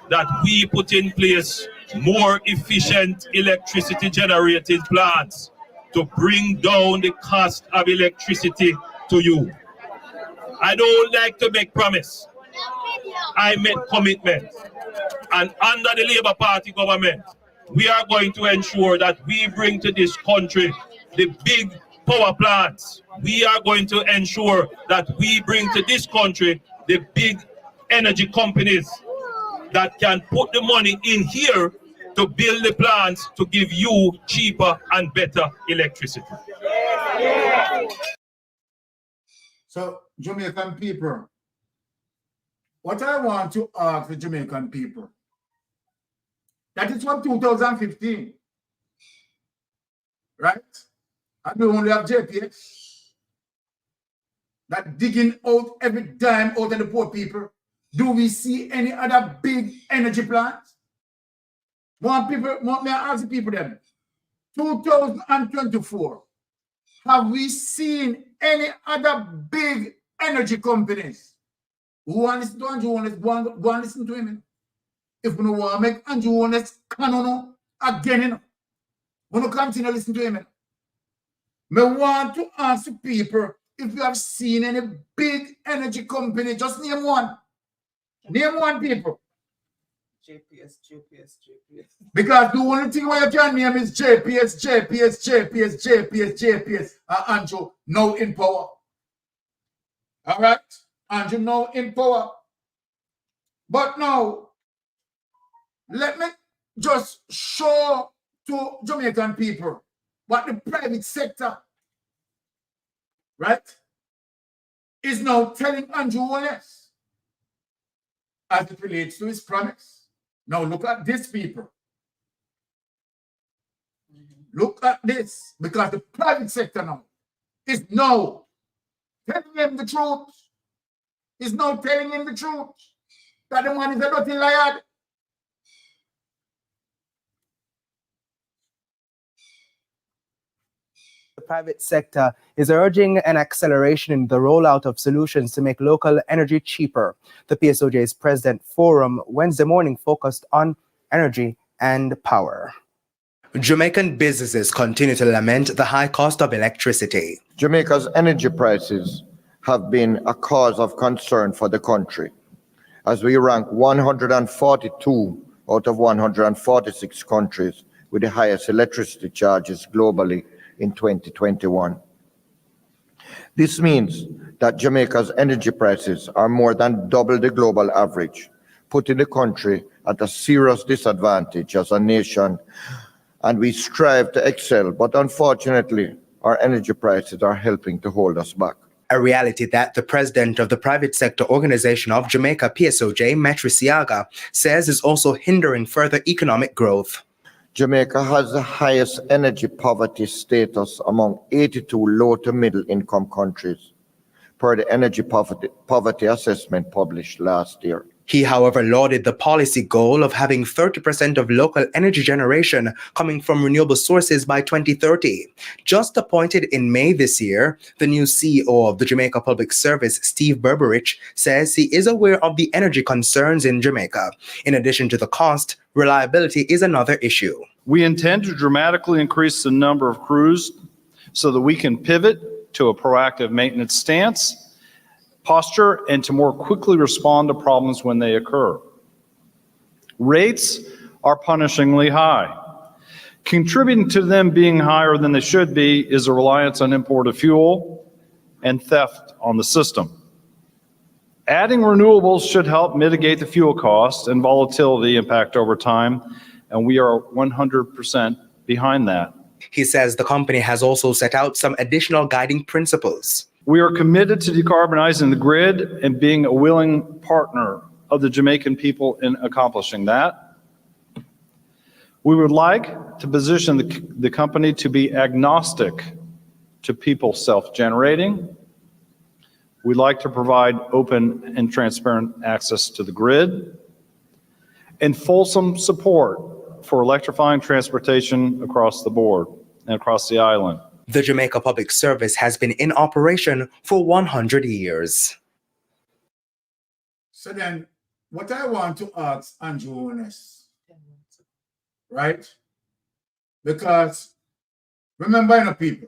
that we put in place more efficient electricity generating plants to bring down the cost of electricity to you. I don't like to make promise. I make commitment. And under the Labour Party government, we are going to ensure that we bring to this country the big power plants. We are going to ensure that we bring to this country the big energy companies that can put the money in here to build the plants to give you cheaper and better electricity. So, Jamaican people, what I want to ask the Jamaican people, that is from 2015, right? And we only have JPS that digging out every dime out of the poor people. Do we see any other big energy plants? May I ask the people then, 2024, have we seen any other big energy companies who want to listen to Andrew Honest, go and listen to him? If we don't want to make Andrew Honest canon again, we don't continue to listen to him. I want to ask the people if you have seen any big energy company. Just name one. Name one, people. JPS. Because the only thing where you can name is JPS. Andrew now in power. All right? Andrew now in power. But now, let me just show to Jamaican people what the private sector, right, is now telling Andrew Honest as it relates to his promise. Now look at this, people. Look at this, because the private sector now is now telling him the truth. Is now telling him the truth. That the man is a dirty liar. The private sector is urging an acceleration in the rollout of solutions to make local energy cheaper. The PSOJ's President Forum Wednesday morning focused on energy, and power. Jamaican businesses continue to lament the high cost of electricity. Jamaica's energy prices have been a cause of concern for the country, as we rank 142 out of 146 countries with the highest electricity charges globally in 2021. This means that Jamaica's energy prices are more than double the global average, putting the country at a serious disadvantage as a nation, and we strive to excel, but unfortunately, our energy prices are helping to hold us back. A reality that the president of the Private Sector Organization of Jamaica, PSOJ, Metri Siaga, says is also hindering further economic growth. Jamaica has the highest energy poverty status among 82 low to middle income countries, per the energy poverty assessment published last year. He, however, lauded the policy goal of having 30% of local energy generation coming from renewable sources by 2030. Just appointed in May this year, the new CEO of the Jamaica Public Service, Steve Berberich, says he is aware of the energy concerns in Jamaica. In addition to the cost, reliability is another issue. We intend to dramatically increase the number of crews so that we can pivot to a proactive maintenance stance, posture, and to more quickly respond to problems when they occur. Rates are punishingly high. Contributing to them being higher than they should be is a reliance on imported fuel and theft on the system. Adding renewables should help mitigate the fuel cost and volatility impact over time, and we are 100% behind that. He says the company has also set out some additional guiding principles. We are committed to decarbonizing the grid and being a willing partner of the Jamaican people in accomplishing that. We would like to position the company to be agnostic to people self-generating. We'd like to provide open and transparent access to the grid and fulsome support for electrifying transportation across the board and across the island. The Jamaica Public Service has been in operation for 100 years. So then, what I want to ask Andrew Holness, right? Because remember, people,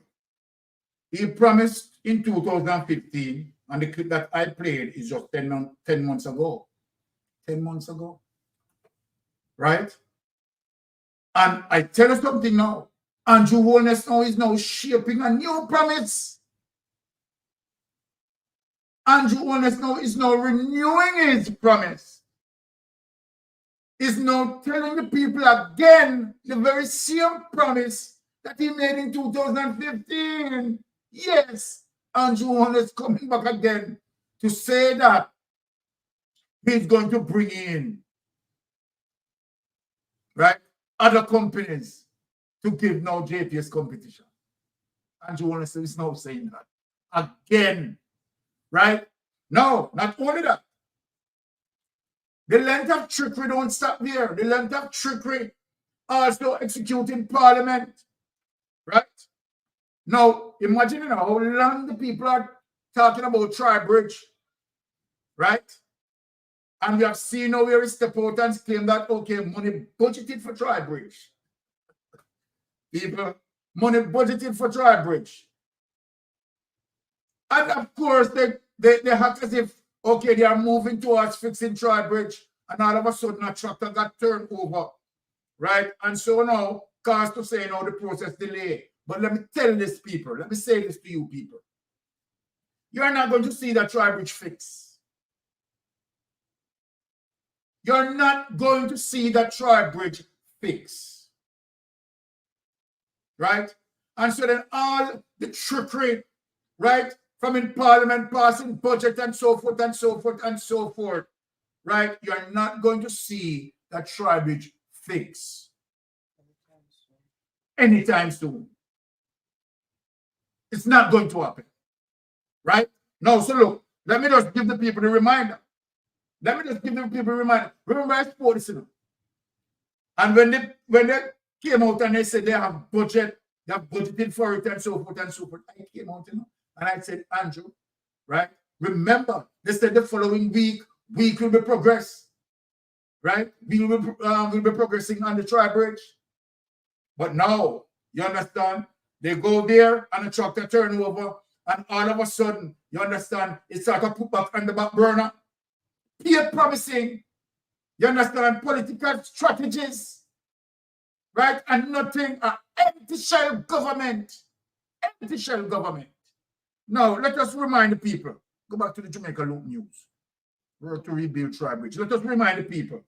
he promised in 2015, and the clip that I played is just 10 months ago. 10 months ago, right? And I tell you something now. Andrew Holness now is now shaping a new promise. Andrew Holness now is now renewing his promise. Is now telling the people again the very same promise that he made in 2015. Yes, Andrew Holness coming back again to say that he's going to bring in, right, other companies to give now JPS competition. Andrew Holness is now saying that again, right? No, not only that. The length of trickery don't stop there. The length of trickery also executed in Parliament, right? Now, imagine how long the people are talking about Tribridge, right? And we have seen how we step out and claim that, okay, money budgeted for Tribridge. People, money budgeted for Tribridge. And of course, they act as if, okay, they are moving towards fixing Tribridge, and all of a sudden a tractor got turned over, right? And so now, cause to say now the process delay. But let me tell this people, let me say this to you people. You're not going to see that Tribridge fix. You're not going to see that Tribridge fix. Right? And so then all the trickery, right, from in Parliament passing budget and so forth and so forth and so forth, right, you're not going to see that Tribridge fix anytime soon. It's not going to happen, right? No, so look, let me just give the people a reminder. Let me just give the people a reminder. Remember, I spoke this, and when they came out and they said they have budget, they have budgeted for it and so forth and so forth. I came out, and I said, Andrew, right? Remember, they said the following week will be progress. right? We'll be progressing on the tri-bridge. But now, you understand, they go there and the tractor turn over, and all of a sudden, you understand, it starts to put back on the back burner. Peer promising, you understand, political strategies, right? And nothing, empty shell government. Empty shell government. Now, let us remind the people. Go back to the Jamaica Loop News. Work to rebuild tri-bridge. Let us remind the people,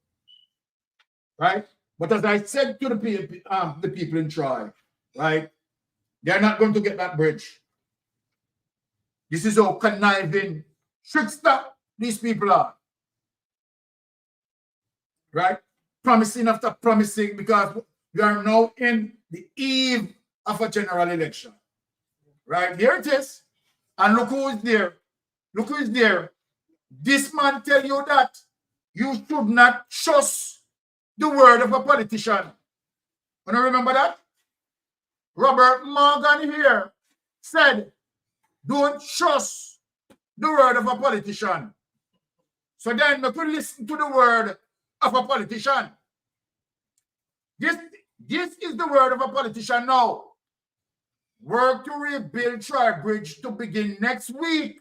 right? But as I said to the people in Troy, right, they're not going to get that bridge. This is how conniving, trickster these people are, right? Promising after promising, because we are now in the eve of a general election, right? Here it is. And look who is there. Look who is there. This man tell you that you should not trust the word of a politician. You know, remember that? Robert Morgan here said, don't trust the word of a politician. So then you could listen to the word of a politician. This is the word of a politician now. Work to rebuild tri-bridge to begin next week.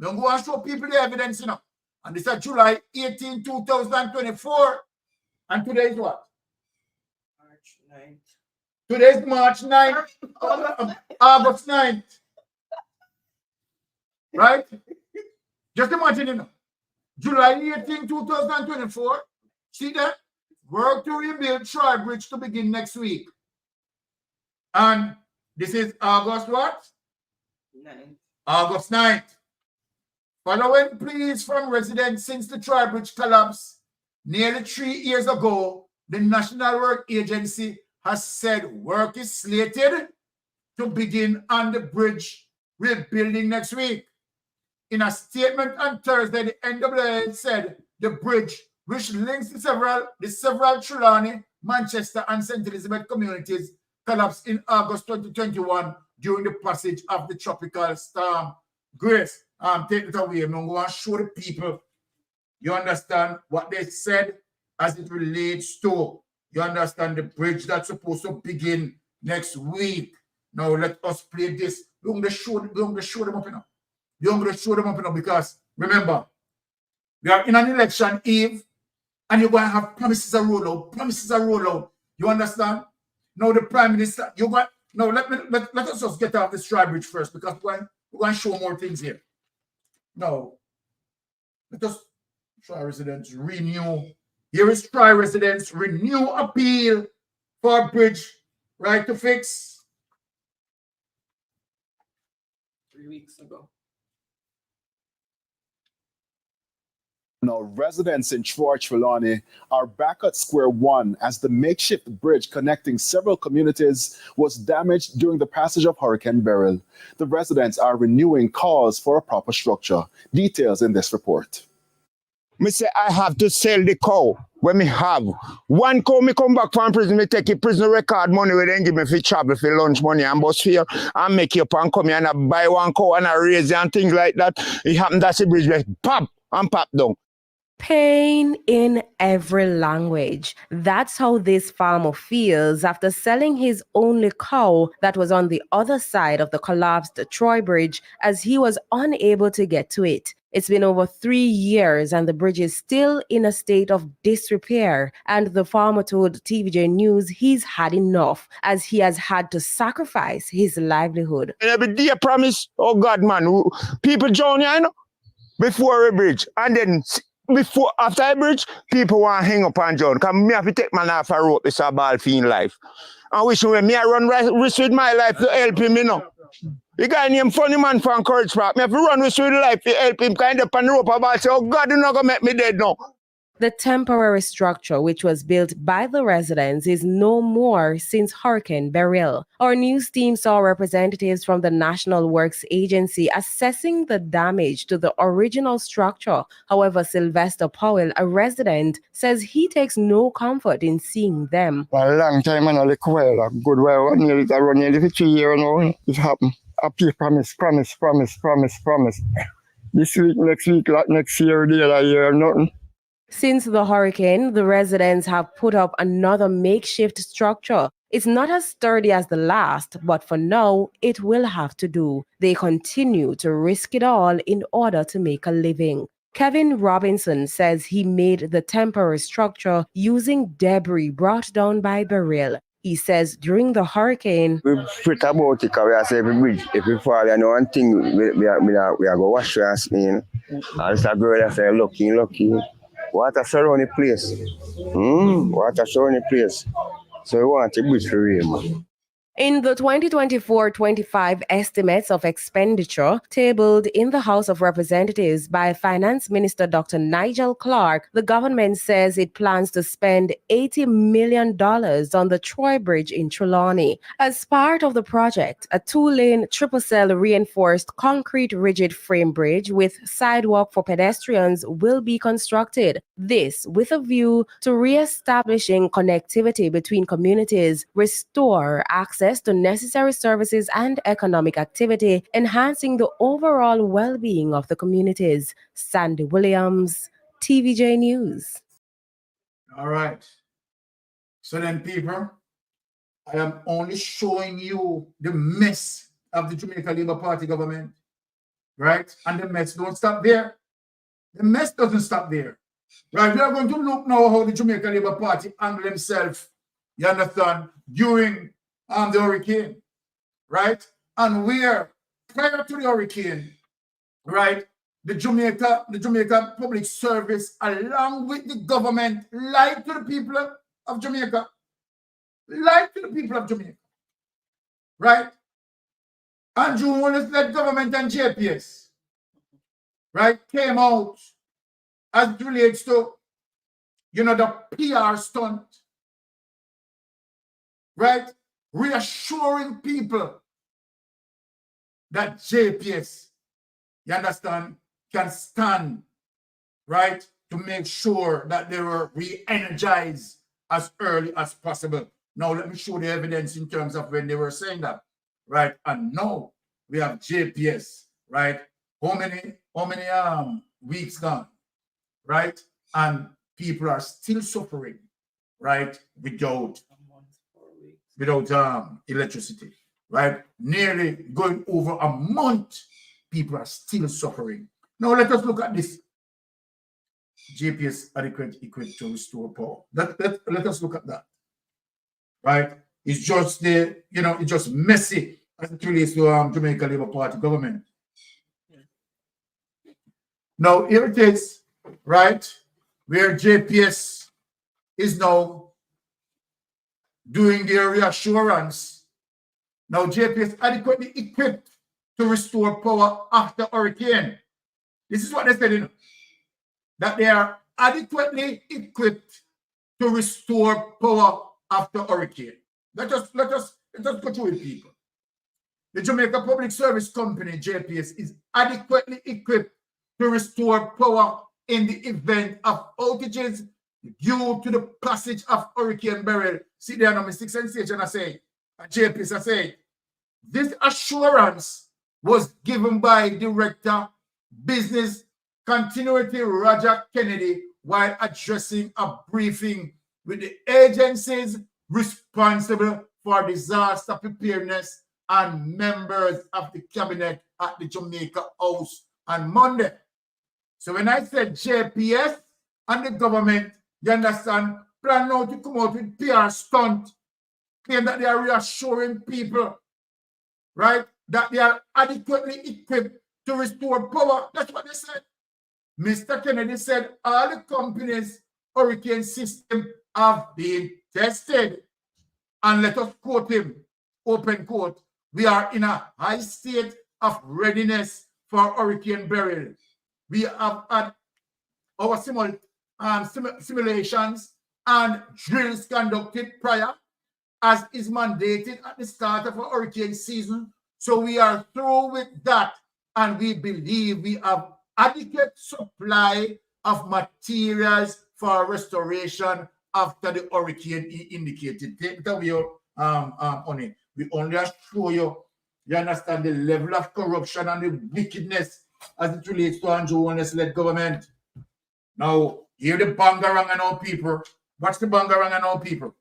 Don't go and show people the evidence, you know. And this is July 18, 2024. And today is what? March 9th. Today is March 9th. August 9th. Right? Just imagine, you know. July 18, 2024. See that? Work to rebuild tri-bridge to begin next week. And this is August what? 9th. August 9th. Following pleas from residents since the tri-bridge collapse nearly 3 years ago, the National Work Agency has said work is slated to begin on the bridge rebuilding next week. In a statement on Thursday, the NWA said the bridge, which links the several Trelawney, Manchester, and St. Elizabeth communities, collapsed in August 2021 during the passage of the tropical storm Grace. Take it away. I'm going to show the people, you understand, what they said as it relates to, you understand, the bridge that's supposed to begin next week. Now, let us play this. We're going to show them up, you know. We're going to show them up, you know, because, remember, we are in an election eve, and you're going to have promises are roll out. You understand? Now, the Prime Minister, you're going, no, let us just get off this tri-bridge first, because we're going to show more things here. No. Let us try residents renew. Here is try residents renew appeal for bridge right to fix. 3 weeks ago. Now, residents in Troy Trelawney are back at square one as the makeshift bridge connecting several communities was damaged during the passage of Hurricane Beryl. The residents are renewing calls for a proper structure. Details in this report. Me say I have to sell the cow when me have. One cow me come back from prison, me take a prisoner record money where they give me for travel, for lunch money and bus fare, and make you up and come here and I buy one cow and I raise it and things like that. It happened that's the bridge like pop and pop down. Pain in every language. That's how this farmer feels after selling his only cow that was on the other side of the collapsed Troy Bridge as he was unable to get to it. It's been over 3 years and the bridge is still in a state of disrepair. And the farmer told TVJ News he's had enough as he has had to sacrifice his livelihood. And every day I promise, oh God, man, people drown here, you know, before a bridge. And then after a bridge, people want to hang up and drown. Because me have to take man off a rope, it's a ball fiend life. And wish me I run risk with my life to help him, you know. The guy named Funny Man from Courage Park. Me have to run risk with life to help him kind of on the rope about say, oh God, you're not going to make me dead now. The temporary structure, which was built by the residents, is no more since Hurricane Beryl. Our news team saw representatives from the National Works Agency assessing the damage to the original structure. However, Sylvester Powell, a resident, says he takes no comfort in seeing them. For a long time, I know the well, a good while, I run nearly for 3 years now. It happened. I promise. This week, next week, next year, the other year, nothing. Since the hurricane, the residents have put up another makeshift structure. It's not as sturdy as the last, but for now, it will have to do. They continue to risk it all in order to make a living. Kevin Robinson says he made the temporary structure using debris brought down by burial. He says during the hurricane, We fret about it because we are saying every bridge, if we fall, you know, one thing we are going to wash your hands in. And it's a girl that say, lucky. Water surround the place. Water surround the place. So we want a bridge for real, man. in the 2024-25 estimates of expenditure tabled in the House of Representatives by Finance Minister Dr. Nigel Clarke, the government says it plans to spend $80 million on the Troy Bridge in Trelawney. As part of the project, a two-lane triple-cell reinforced concrete rigid frame bridge with sidewalk for pedestrians will be constructed. This with a view to re-establishing connectivity between communities, restore access to necessary services and economic activity, enhancing the overall well-being of the communities. Sandy Williams, TVJ News. All right. So then, people, I am only showing you the mess of the Jamaica Labour Party government, right? And the mess don't stop there. The mess doesn't stop there, right? We are going to look now how the Jamaica Labour Party handled themselves, you understand, during the hurricane, right? And where prior to the hurricane, right, the Jamaica Public Service, along with the government, lied to the people of Jamaica. Lied to the people of Jamaica, right? Andrew Wallace-led government and JPS, right, came out as it relates to, you know, the PR stunt, right? Reassuring people that JPS, you understand, can stand, right, to make sure that they were re-energized as early as possible. Now, let me show the evidence in terms of when they were saying that, right? And now we have JPS, right? How many weeks gone, right? And people are still suffering, right, without electricity, right? Nearly going over a month, people are still suffering. Now let us look at this. JPS adequate equipped to restore power. Let us look at that, right? It's just it's just messy as it relates to Jamaica Labour Party government. Now here it is, right, where JPS is now doing their reassurance. Now, JPS adequately equipped to restore power after hurricane. This is what they said, that they are adequately equipped to restore power after hurricane. Let us go through it, people. The Jamaica Public Service Company, JPS, is adequately equipped to restore power in the event of outages due to the passage of Hurricane Beryl. See there, no mistake sensation, I say. JPS, I say. This assurance was given by Director Business Continuity Roger Kennedy while addressing a briefing with the agencies responsible for disaster preparedness and members of the cabinet at the Jamaica House on Monday. So when I said JPS and the government, you understand, plan now to come out with PR stunt, claim that they are reassuring people, right, that they are adequately equipped to restore power. That's what they said. Mr. Kennedy said all the companies' hurricane system have been tested. And let us quote him, open quote, we are in a high state of readiness for Hurricane Beryl. We have had our simulations and drills conducted prior, as is mandated at the start of a hurricane season. So we are through with that, and we believe we have adequate supply of materials for restoration after the hurricane, he indicated. Take it away, honey. We only show you, you understand, the level of corruption and the wickedness as it relates to Andrew Wallace-led government. Now, Hear the bangarang and all people. Watch the bangarang and all people.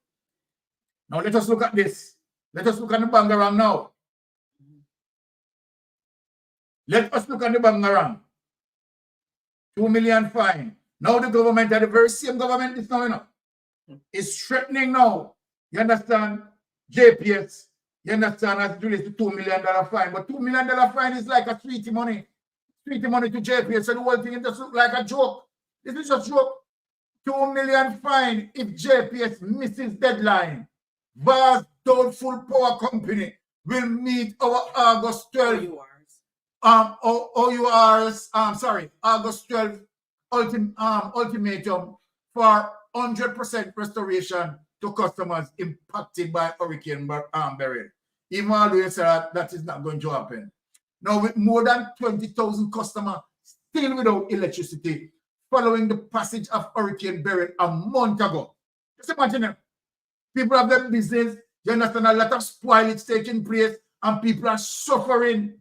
Now let us look at this. Let us look at the bangarang now. Let us look at the bangarang. 2 million fine. Now the government, the very same government is now, you know, is threatening now. You understand? JPS. You understand? As it relates to $2 million fine. But $2 million fine is like a sweetie money. Sweetie money to JPS. So the whole thing just look like a joke. This is just a joke. 2 million fine if JPS misses deadline. Vast Doubtful Power Company will meet our August 12 August 12 ultimatum for 100% restoration to customers impacted by Hurricane Beryl. Even although said that is not going to happen. Now, with more than 20,000 customers still without electricity following the passage of Hurricane Beryl a month ago. Just imagine it. People have their business, you understand, a lot of spoilage taking place, and people are suffering.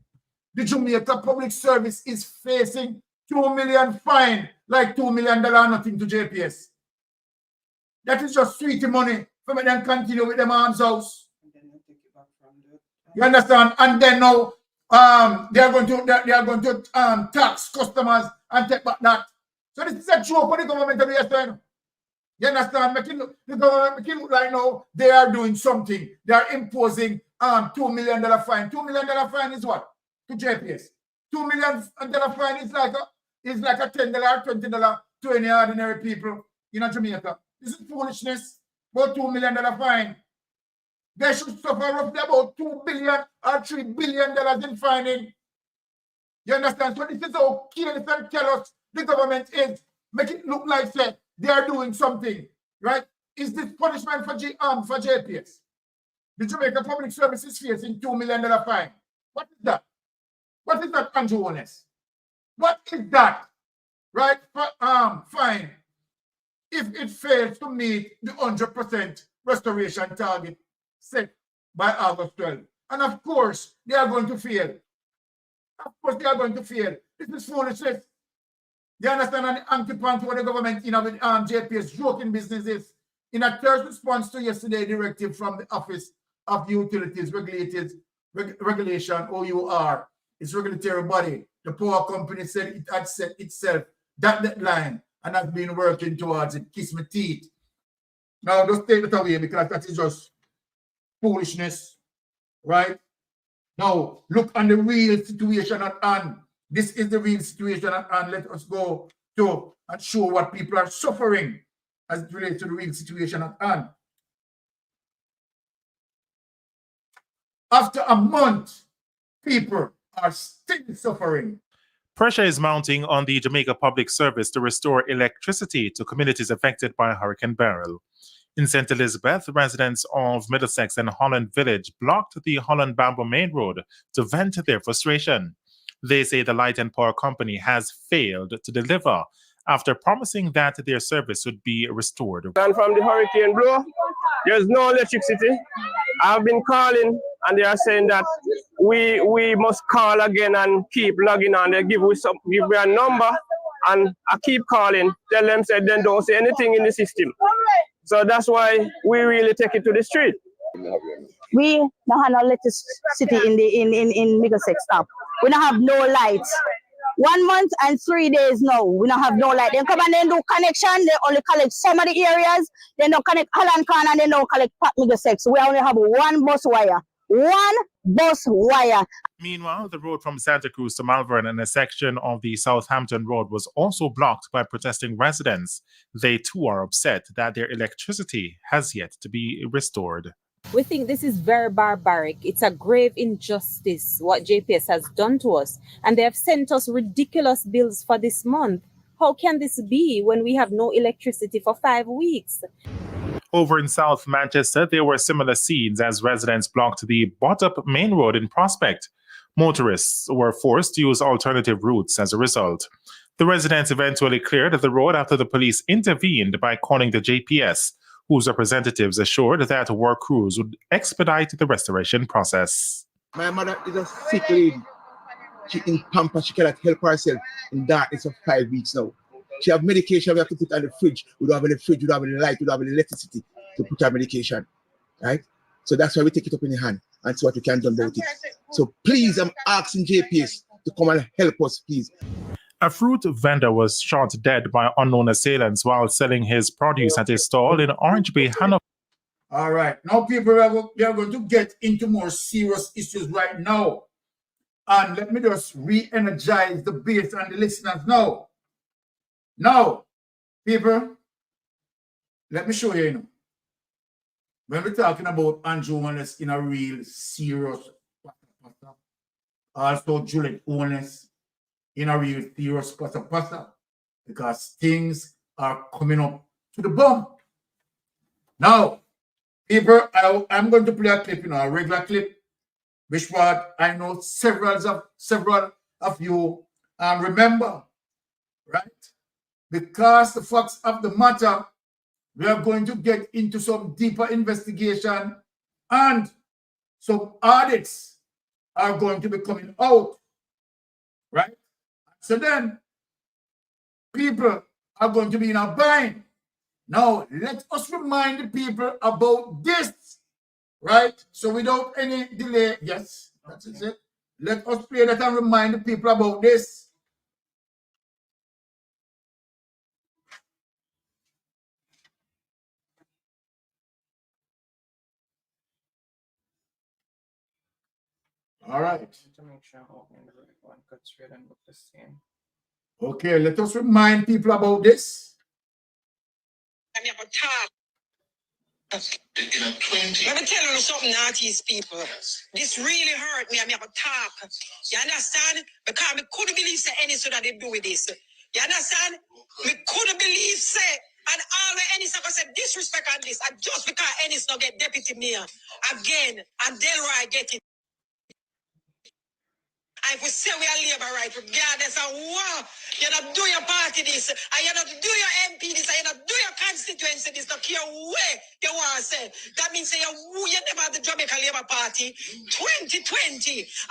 The Jamaica Public Service is facing $2 million fine, like $2 million nothing to JPS. That is just sweetie money for me then continue with them arms house. You understand? And then now they are going to tax customers and take back that. So this is a joke for the government of the yesterday. You understand? The government making look like now they are doing something. They are imposing $2 million fine. $2 million fine is what? To JPS. $2 million fine is like a $10, $20 to any ordinary people in Jamaica. This is foolishness. About $2 million fine. They should suffer roughly about $2 billion or $3 billion in fining. You understand? So this is how careless and careless the government is. Make it look like say they are doing something, right? Is this punishment for JPS? The Jamaica Public Service is facing $2 million fine. What is that? What is that, Andrew Honest? What is that? Right? Fine. If it fails to meet the 100% restoration target set by August 12. And of course, they are going to fail. Of course, they are going to fail. This is foolishness. You understand? And the anti-point what the government with JPS joking businesses in a third response to yesterday's directive from the Office of Utilities Regulation, OUR, its regulatory body. The power company said it had set itself that deadline and has been working towards it. Kiss my teeth. Now, just take it away because that is just foolishness, right? Now, look on the real situation at hand. This is the real situation at hand. Let us go to and show what people are suffering as it relates to the real situation at hand. After a month, people are still suffering. Pressure is mounting on the Jamaica Public Service to restore electricity to communities affected by Hurricane Beryl. In St. Elizabeth, residents of Middlesex and Holland Village blocked the Holland Bamboo Main Road to vent their frustration. They say the Light and Power Company has failed to deliver after promising that their service would be restored. And from the hurricane blow, there's no electricity. I've been calling and they are saying that we must call again and keep logging on. They give me a number and I keep calling. Tell them said they don't say anything in the system. So that's why we really take it to the street. We don't have no electricity in Middlesex stop. We don't have no lights. 1 month and 3 days now, we don't have no light. They come and they do connection, they only collect some of the areas, they don't connect Holland Corner and they don't collect Middlesex. We only have one bus wire. One bus wire. Meanwhile, the road from Santa Cruz to Malvern and a section of the Southampton Road was also blocked by protesting residents. They too are upset that their electricity has yet to be restored. We think this is very barbaric. It's a grave injustice what JPS has done to us. And they have sent us ridiculous bills for this month. How can this be when we have no electricity for 5 weeks? Over in South Manchester, there were similar scenes as residents blocked the Bottup Main Road in Prospect. Motorists were forced to use alternative routes as a result. The residents eventually cleared the road after the police intervened by calling the JPS, whose representatives assured that work crews would expedite the restoration process. My mother is a sick lady. She in Pampa, she cannot help herself in darkness for 5 weeks now. She have medication we have to put on the fridge. We don't have any fridge, we don't have any light, we don't have any electricity to put our medication, right? So that's why we take it up in the hand and see what we can do about it. So please, I'm asking JPS to come and help us, please. A fruit vendor was shot dead by unknown assailants while selling his produce at a stall in Orange Bay, Hanover. All right. Now, people, we are going to get into more serious issues right now. And let me just re-energize the base and the listeners now. Now, people, let me show you, when we're talking about Andrew Holness in a real serious, also Juliet Holness in a real serious because things are coming up to the bump. Now, people, I'm going to play a clip, a regular clip, which what I know several of you remember, right? Because the facts of the matter, we are going to get into some deeper investigation and some audits are going to be coming out, right? So then people are going to be in a bind. Now, let us remind the people about this, right? So without any delay, yes, that's it. Let us play that and remind the people about this. All right. To make sure I'm opening the right one, because we don't look the same. Okay, let us remind people about this. Let me tell you something, Northeast people. This really hurt me. I'm going to talk. You understand? Because I couldn't believe say any so that they do with this. You understand? We couldn't believe say and all the Ennis have said disrespect on this. And just because Ennis not get deputy mayor again and Delroy get it. I will say we are labor right regardless of what you not do your party this, and you not do your MP this, and you not do your constituency this, not care where you want to say. That means you never have the Jamaica Labour Party 2020,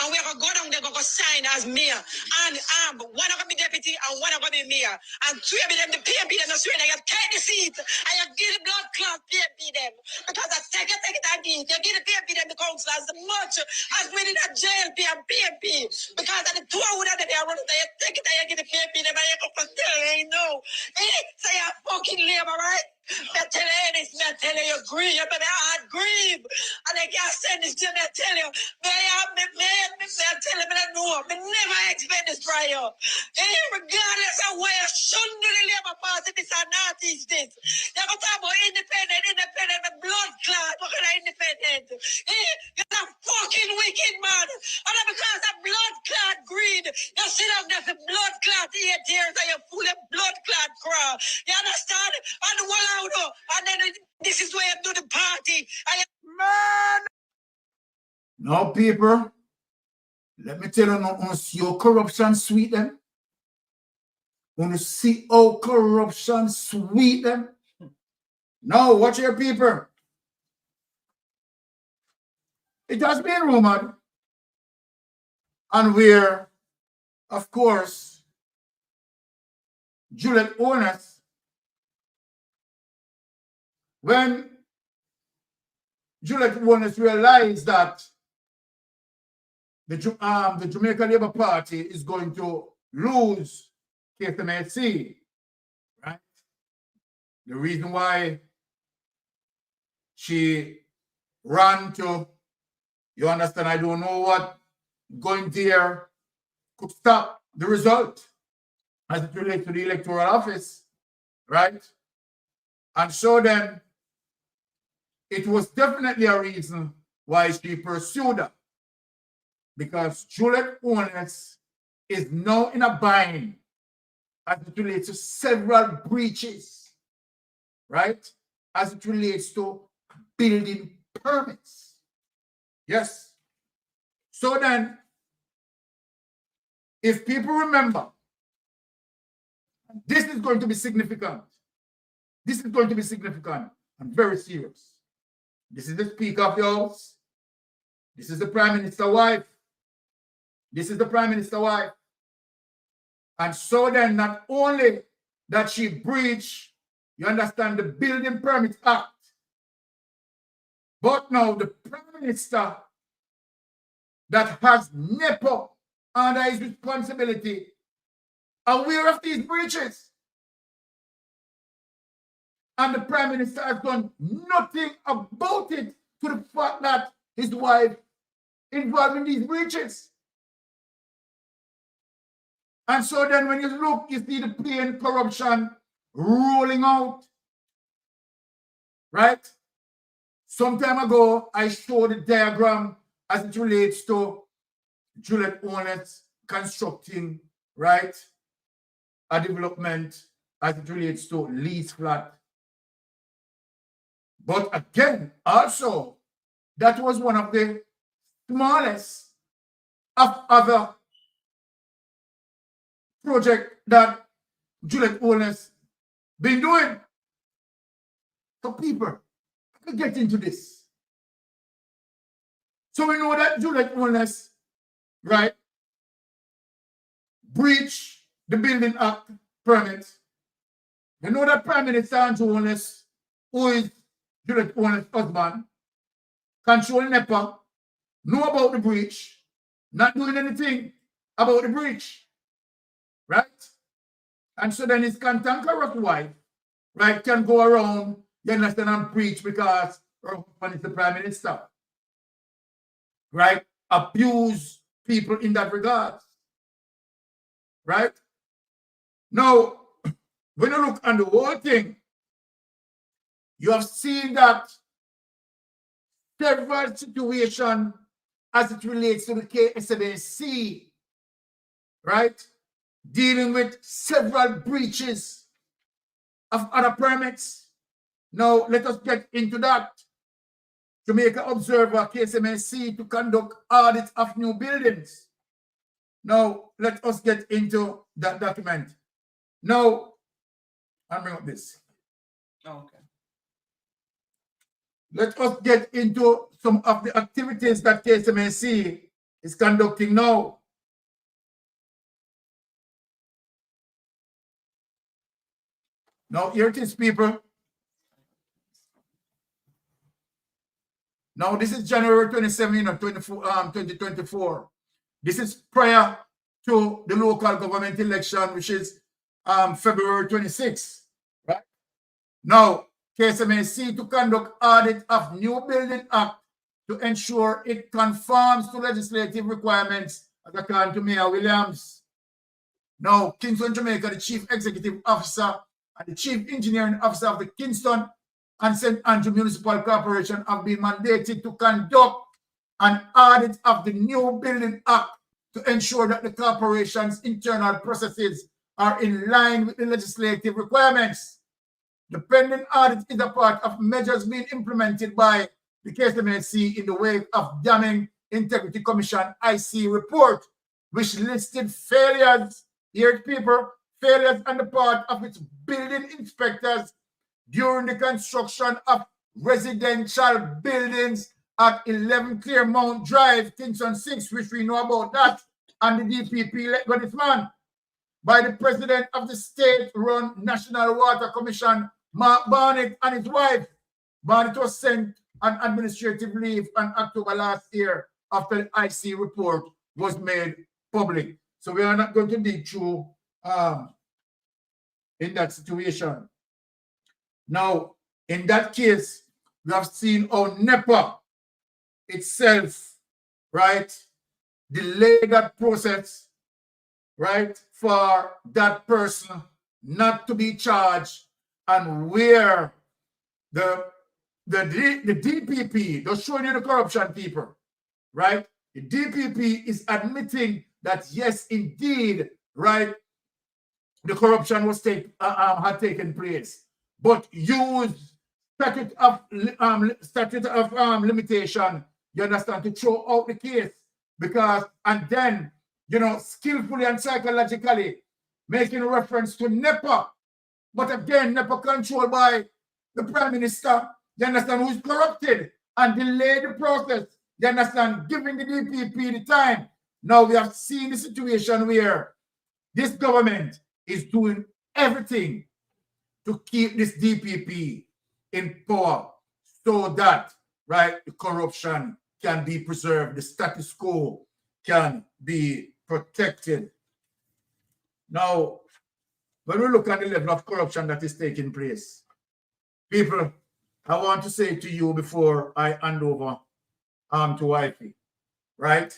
and we're going to go down there, going to sign as mayor, and one of them be deputy and one of them be mayor, and three of them the PMP them not swear, and you take the seat, and you give the blood clot PMP them, because I take it and give, you give the PMP them the council as much as we did at JLP and PMP. Because of the two of them, they are running, they take it, they get the PMP, they go for still, know. Say you're fucking labor, right? I tell you this, I tell you, you grieve, you better hard grieve. And I can't send this to me, I tell you. I tell you, I know, I never expect this from you. Regardless of where you shouldn't do the Labour Party, this or not is this. You're going to talk about independent, the blood clot, what kind of independent? You're a fucking wicked man. And because of blood clot greed, you sit up there for blood clot 8 years and you're full of blood clot crowd. You understand? And and then this is where you do the party. Man! Now, people, let me tell you, now, see how corruption sweet them. Want to see how corruption sweet them. Now, watch your people. It has been rumored, and where, of course, Juliet Holness, when Juliet Holness realized that the Jamaica Labour Party is going to lose KSMAC, right? The reason why she ran to, you understand, I don't know what going there could stop the result as it relates to the electoral office, right? And so then, it was definitely a reason why she pursued her. Because Juliet Holness is now in a bind as it relates to several breaches, right? As it relates to building permits. Yes. So then, if people remember, this is going to be significant. This is going to be significant and very serious. This is the Speaker of the House. This is the Prime Minister's wife. This is the Prime Minister's wife. And so then, not only that she breached, you understand, the Building Permit Act. But now the Prime Minister that has NEPA under his responsibility aware of these breaches. And the Prime Minister has done nothing about it, to the fact that his wife involved in these breaches. And so then when you look, you see the plain corruption rolling out. Right? Some time ago, I showed the diagram as it relates to Juliet owners constructing, right, a development as it relates to lease flat. But again, also, that was one of the smallest of other projects that Juliet owners been doing. So people, I get into this. So we know that Juliet owners, right, breach the Building Act permit. We know that Prime Minister Andrew Holness, who is Juliet owners' husband, control NEPA, know about the breach, not doing anything about the breach, right? And so then his cantankerous wife, right, can go around, you understand, and preach because her husband is the Prime Minister, right? Abuse people in that regard, right? Now, when you look at the whole thing, you have seen that several situations as it relates to the KSMAC, right? Dealing with several breaches of other permits. Now, let us get into that. Jamaica Observer, KSMAC, to conduct audit of new buildings. Now, let us get into that document. Now, I'll bring up this. Okay. Let us get into some of the activities that KSMAC is conducting now. Now, here it is, people. Now, this is January 27, 2024. This is prior to the local government election, which is February 26. Right? Now, KSMAC to conduct audit of new Building Act to ensure it conforms to legislative requirements, according to Mayor Williams. Now, Kingston Jamaica, the Chief Executive Officer and the Chief Engineering Officer of the Kingston and St. Andrew Municipal Corporation have been mandated to conduct an audit of the new Building Act to ensure that the corporation's internal processes are in line with the legislative requirements. The pending audit is a part of measures being implemented by the KSMAC in the wake of damning Integrity Commission IC report, which listed failures, here people, failures on the part of its building inspectors during the construction of residential buildings at 11 Claremont Drive, Kingston 6, which we know about that, and the DPP let go this man by the president of the state-run National Water Commission, Mark Barnett, and his wife. Barnett was sent on administrative leave in October last year after the IC report was made public. So we are not going to dig through in that situation. Now, in that case, we have seen how NEPA itself, right, delay that process, right, for that person not to be charged, and where the DPP, they're showing you the corruption people, right? The DPP is admitting that yes, indeed, right, the corruption was had taken place, but use statute of limitation, you understand, to throw out the case, because, and then, you know, skillfully and psychologically making reference to NEPA, but again, NEPA controlled by the Prime Minister, you understand, who is corrupted, and delay the process, you understand, giving the DPP the time. Now we have seen the situation where this government is doing everything to keep this DPP in power so that, right, the corruption can be preserved, the status quo can be protected. Now, when we look at the level of corruption that is taking place, people, I want to say to you before I hand over to Wifey, right?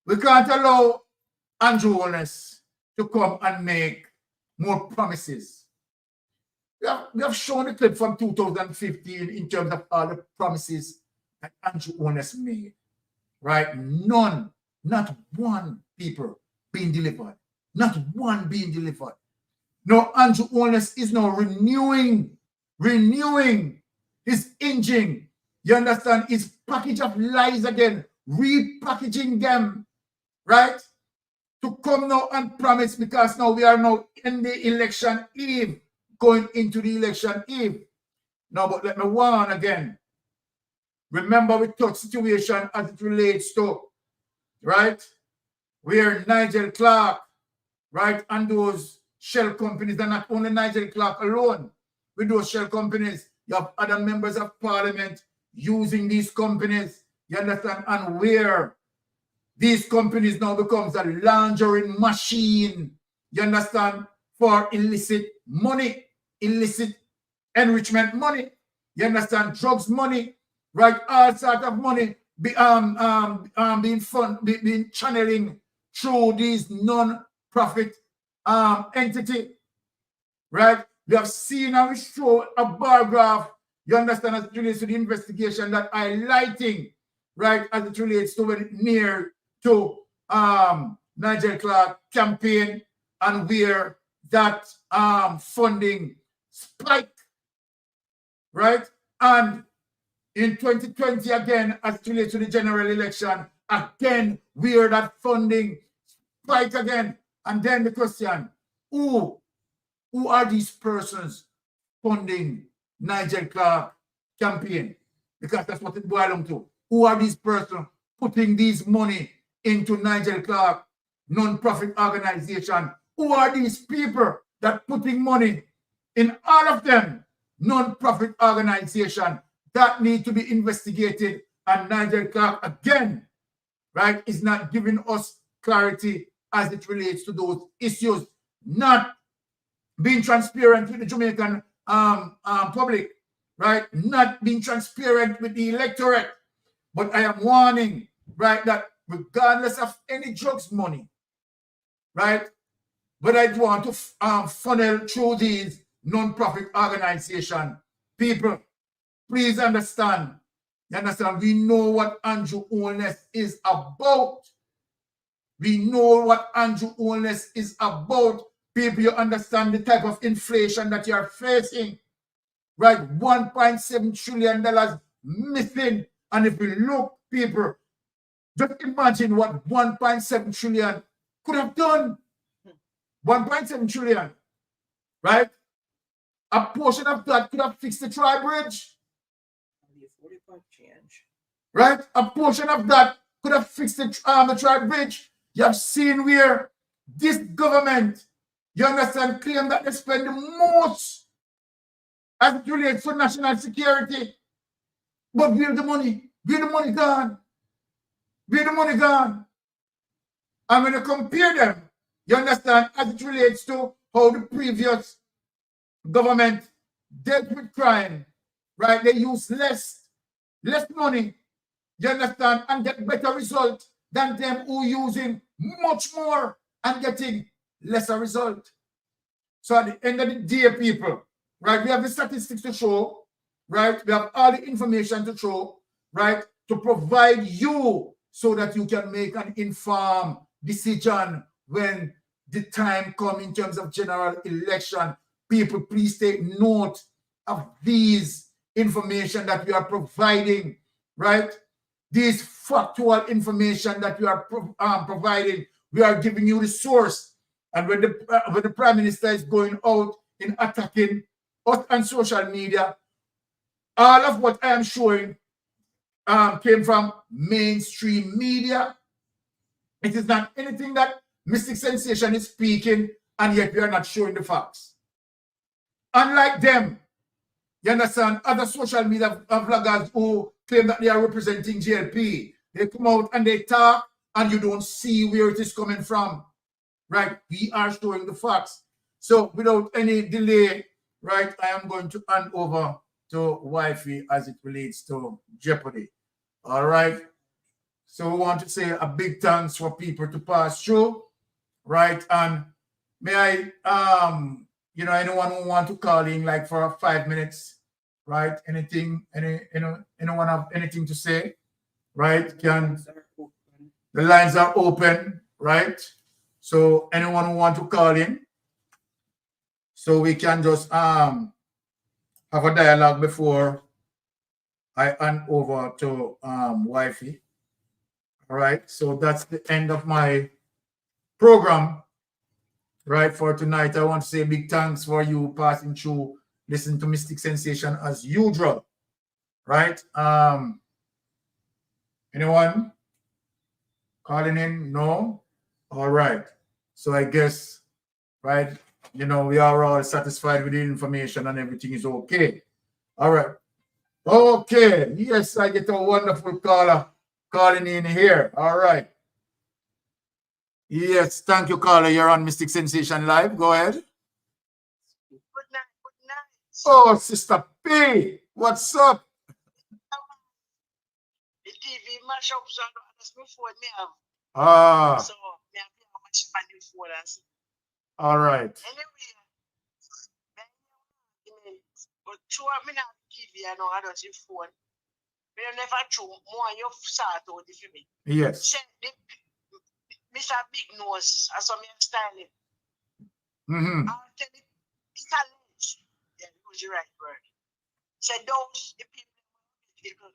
We can't allow Andrew Holness to come and make more promises. We have shown the clip from 2015 in terms of all the promises that Andrew Holness made, right? None, not one people being delivered. Not one being delivered. No, Andrew Holness is now renewing his engine. You understand? His package of lies again, repackaging them, right? To come now and promise, because now we are now in the election eve, going into the election eve. Now, but let me warn again. Remember, we touch situation as it relates to, right? Where Nigel Clarke, right, and those shell companies, and not only Nigel Clarke alone, with those shell companies, you have other members of parliament using these companies, you understand, and where these companies now becomes a laundering machine, you understand, for illicit money, illicit enrichment money, you understand, drugs money, right, all sort of money being channeling through these non-profit entity, right? We have seen and we show a bar graph, you understand, as it relates to the investigation that highlighting, right, as it relates to when it near to Nigel Clarke campaign and where that funding spiked, right? And in 2020 again, as it relates to the general election, again, where that funding spiked again. And then the question, who are these persons funding Nigel Clarke campaign? Because that's what it boils down to. Who are these persons putting this money into Nigel Clarke non-profit organization? Who are these people that putting money in all of them non-profit organization that need to be investigated? And Nigel Clarke again, right, is not giving us clarity as it relates to those issues, not being transparent with the Jamaican public, right, not being transparent with the electorate. But I am warning, right, that regardless of any drugs money, right, but I want to funnel through these non-profit organizations, people, please understand. You understand? We know what Andrew Holness is about. We know what Andrew Holness is about. People, you understand the type of inflation that you are facing, right? $1.7 trillion missing. And if we look, people, just imagine what 1.7 trillion could have done. 1.7 trillion, right? A portion of that could have fixed the tri-bridge. Right? A portion of that could have fixed the tri-bridge. You have seen where this government, you understand, claim that they spend the most as it relates to national security. But where the money? Where the money gone? Where the money gone? And when you compare them, you understand, as it relates to how the previous government dealt with crime, right? They use less money, you understand, and get better result than them who using much more and getting lesser result. So at the end of the day, people, right, we have the statistics to show, right? We have all the information to show, right, to provide you so that you can make an informed decision when the time comes in terms of general election. People, please take note of these information that we are providing, right? These factual information that we are providing, we are giving you the source. And when the Prime Minister is going out in attacking us on social media, all of what I am showing came from mainstream media. It is not anything that Mystic Sensation is speaking and yet we are not showing the facts. Unlike them, you understand, other social media bloggers who claim that they are representing JLP, they come out and they talk, and you don't see where it is coming from, right? We are showing the facts. So without any delay, right, I am going to hand over to Wifey as it relates to Jeopardy. All right. So we want to say a big thanks for people to pass through, right? And may I, anyone who want to call in like for 5 minutes, right? Anything, anyone have anything to say, right? The lines are open, right? So anyone who want to call in, so we can just have a dialogue before I hand over to Wifey. All right, so that's the end of my program, right, for tonight. I want to say big thanks for you passing through, listening to Mystic Sensation as usual, right? Anyone calling in? No? All right. So I guess, right, we are all satisfied with the information and everything is okay. All right. Okay. Yes, I get a wonderful caller calling in here. All right. Yes, thank you, caller. You're on Mystic Sensation Live. Go ahead. Good night. Oh, Sister P, what's up? The TV mashups on that's before me have. Ah. So me have how much money for that. All right. Anyway, but two me not TV, I know I don't see phone. Me never true more you start out if you me. Yes. Mr. Big Nose, I saw me styling. Mm-hmm. I'll tell you, it's a lynch. Yeah, use the right word. Say those the people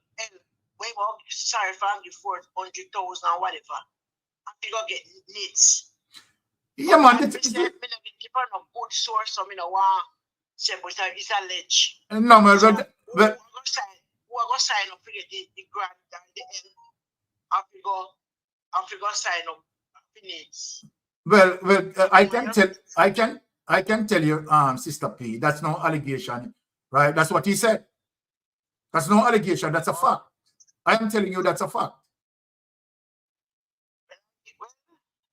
way more sorry for the 400,000 or whatever. I think I'll get needs. Yeah, man. Me not keep on a good source, so me no want say but it's a ledge. No, man, so, but who are gonna sign up for the grant and the end? I go sign up for needs. Well, I can tell you, Sister P, that's no allegation, right? That's what he said. That's no allegation. That's a fact. I am telling you that's a fact. Well,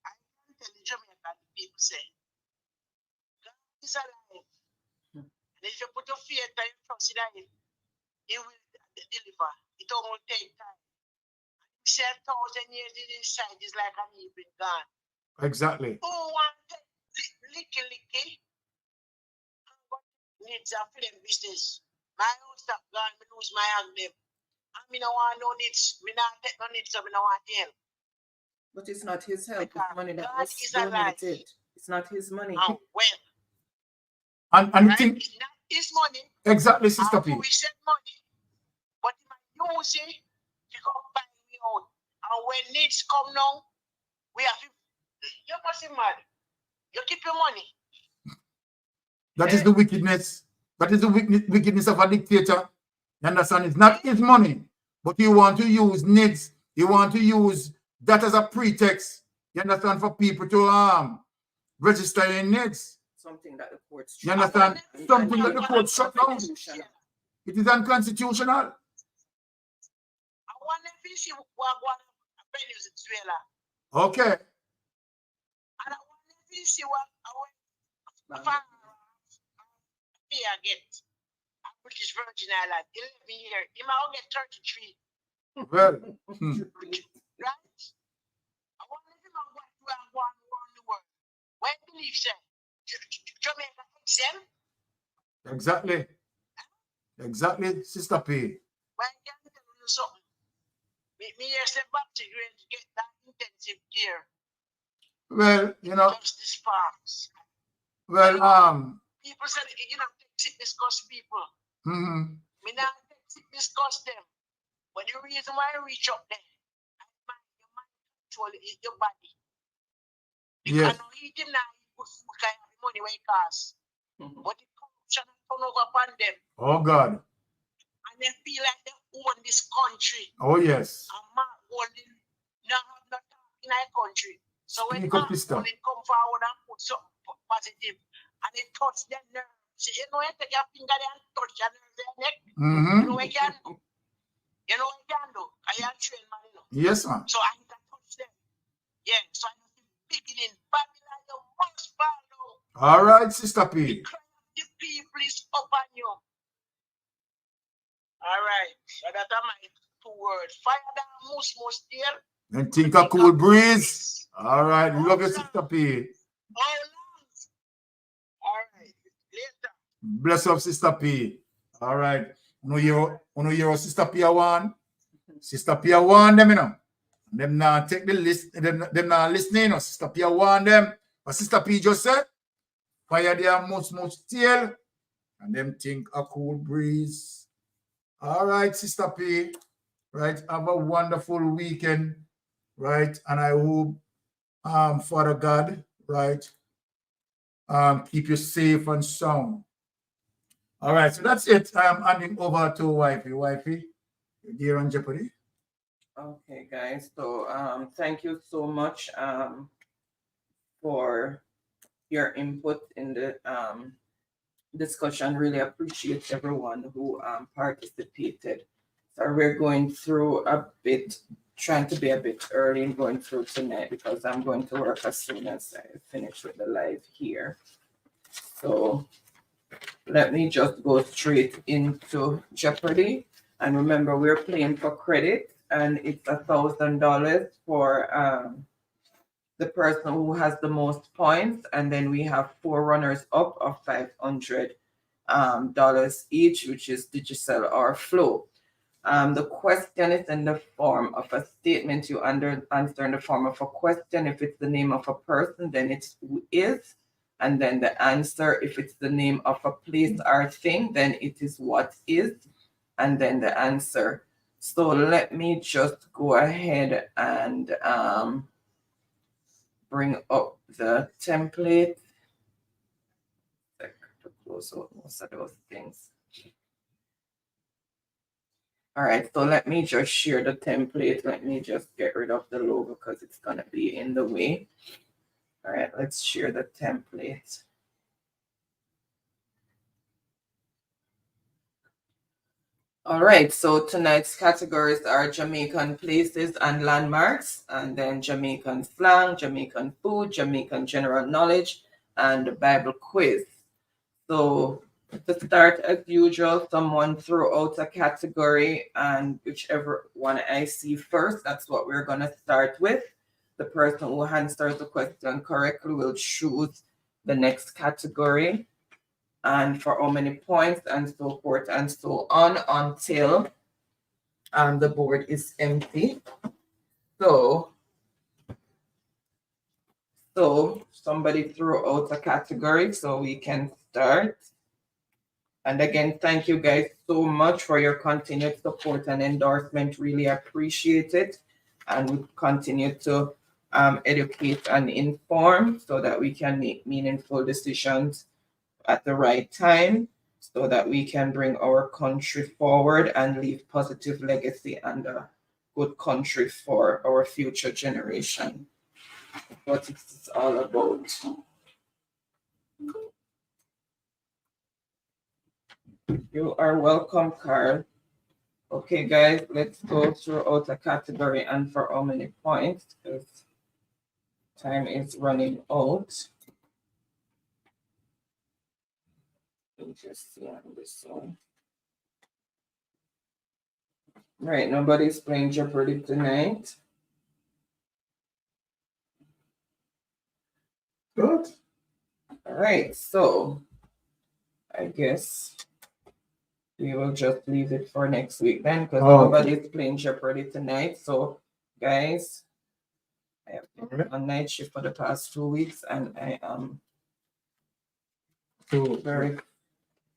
I can tell the Jamaican people say, God is alive. And if you put your faith and your trust in Him, He will deliver. It won't take time. 7,000 years inside is like an evening gone. Exactly. Who want licky? Needs a film business. My house stop gone, me lose my hand them. And me no want no needs. Me not take no needs, so me no want help. But it's not his help. It's money that God was is alive. donated. It's not his money. Oh, well. And Right? think It's not his money. exactly, Sister P. We send money, but he might use it to go buy me out. And when needs come now, we have to. You must be mad. You keep your money. That is the wickedness. That is the wickedness of a dictator. You understand? It's not his money, but he want to use needs. He want to use that as a pretext. You understand? For people to register in needs. Something that the courts. You understand? Something that the court shut down. It is unconstitutional. I want to see what Venezuela. Okay. And I want to see what I get. British Virgin Island, 11 years. He might get 33. Well. Right? I want to see what we are going around the world. When believe say Jamaica exempt? Exactly. Exactly, Sister P. When can I tell you something? Me here step back to get that intensive care. Well, you know. Justice Parks. Well, people say take sickness cost people. Mm-hmm. Me not take sickness cost them. But the reason why I reach up there, your mind control your body. Yes. Because no eat him now, he put food kind of money where it costs. But the corruption turn over upon them. Oh God. And they feel like they own this country. Oh yes. And man holding not in our country. So when Speak man up, sister. holding come forward and put something positive. And it touch their nerves. You know, you take your finger there and touch your nerves, their neck. Mm-hmm. You know what you can do? You know what you can do? I am trained man, you know. Yes, man. So I can touch them. Yeah, so I can beginning. Babylon, you must fall down. All right, Sister P. The people is upon you. All right. So that are my 2 words. Fire down, moose there. And think a cool breeze. All right, love you, Sister P. All right. Later. Bless up, Sister P. All right. Uno hear Sister P a one. Sister P a one them, you know. Them now take the list, them now listening, you know. Sister P a one them. But Sister P just said, fire their much tail. And them think a cool breeze. All right, Sister P. Right. Have a wonderful weekend. Right. And I hope, Father God, right, keep you safe and sound. All right, so that's it. I'm handing over to Wifey. Wifey, you're on Jeopardy. Okay, guys. So thank you so much for your input in the discussion. Really appreciate everyone who participated. So we're going through a bit, trying to be a bit early and going through tonight because I'm going to work as soon as I finish with the live here. So let me just go straight into Jeopardy. And remember, we're playing for credit, and it's $1,000 for the person who has the most points. And then we have 4 runners up of $500 each, which is Digicel or Flow. The question is in the form of a statement. You answer in the form of a question. If it's the name of a person, then it's who is. And then the answer, if it's the name of a place or thing, then it is what is. And then the answer. So let me just go ahead and bring up the template. To close out most of those things. All right, so let me just share the template. Let me just get rid of the logo because it's going to be in the way. All right, let's share the template. All right, so tonight's categories are Jamaican places and landmarks, and then Jamaican slang, Jamaican food, Jamaican general knowledge, and the Bible quiz. So to start, as usual, someone throw out a category, and whichever one I see first, that's what we're going to start with. The person who answers the question correctly will choose the next category, and for how many points, and so forth and so on until the board is empty. So somebody throw out a category so we can start. And again, thank you guys so much for your continued support and endorsement. Really appreciate it. And we continue to educate and inform so that we can make meaningful decisions at the right time, so that we can bring our country forward and leave positive legacy and a good country for our future generation. What it's all about. You are welcome, Carl. Okay, guys, let's go throughout a category and for how many points, because time is running out. Let me just see on this one. Right, nobody's playing Jeopardy tonight. Good. All right, so I guess we will just leave it for next week then, because nobody's playing Jeopardy tonight. So, guys, I have been on night shift for the past 2 weeks, and I am very.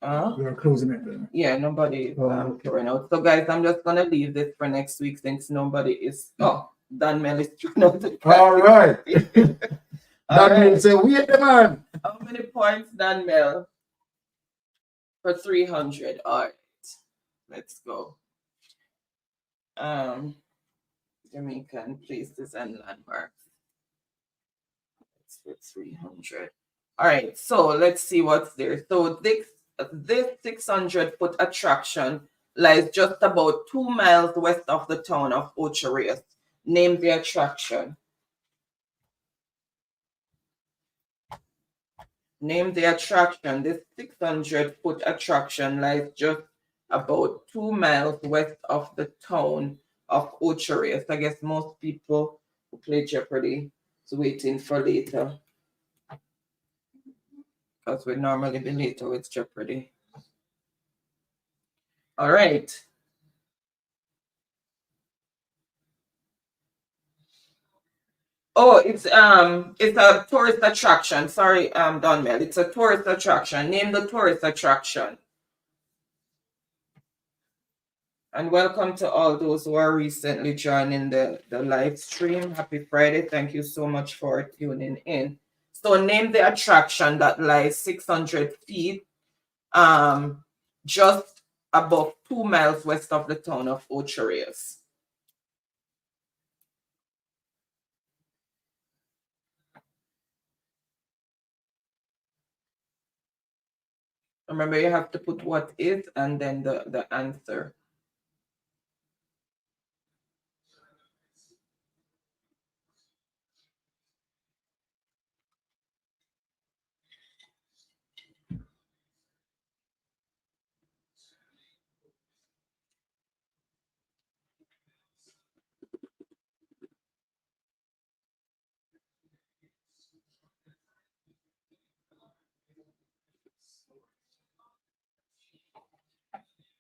We're closing it then. Yeah, nobody throwing out. So, guys, I'm just gonna leave this for next week since nobody is. Oh, Dan Mel is throwing out. All right. Dan Mel say, wait, man. How many points, Dan Mel? For 300. All right, let's go. Jamaican places and landmarks. That's for 300. All right, so let's see what's there. So this 600-foot attraction lies just about 2 miles west of the town of Ocho. Name the attraction. Name the attraction. This 600-foot attraction lies just about 2 miles west of the town of Ocho. I guess most people who play Jeopardy is waiting for later, because we normally be later with Jeopardy. All right. Oh, it's a tourist attraction. Sorry, Donmel. It's a tourist attraction. Name the tourist attraction. And welcome to all those who are recently joining the live stream. Happy Friday. Thank you so much for tuning in. So name the attraction that lies 600 feet just above 2 miles west of the town of Ocho. Remember, you have to put what is and then the answer.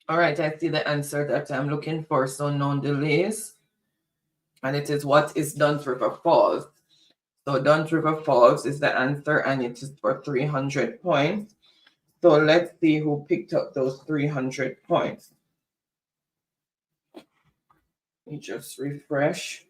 All right, I see the answer that I'm looking for, so no delays. And it is what is Dunn's River Falls. So Dunn's River Falls is the answer, and it is for 300 points. So let's see who picked up those 300 points. Let me just refresh.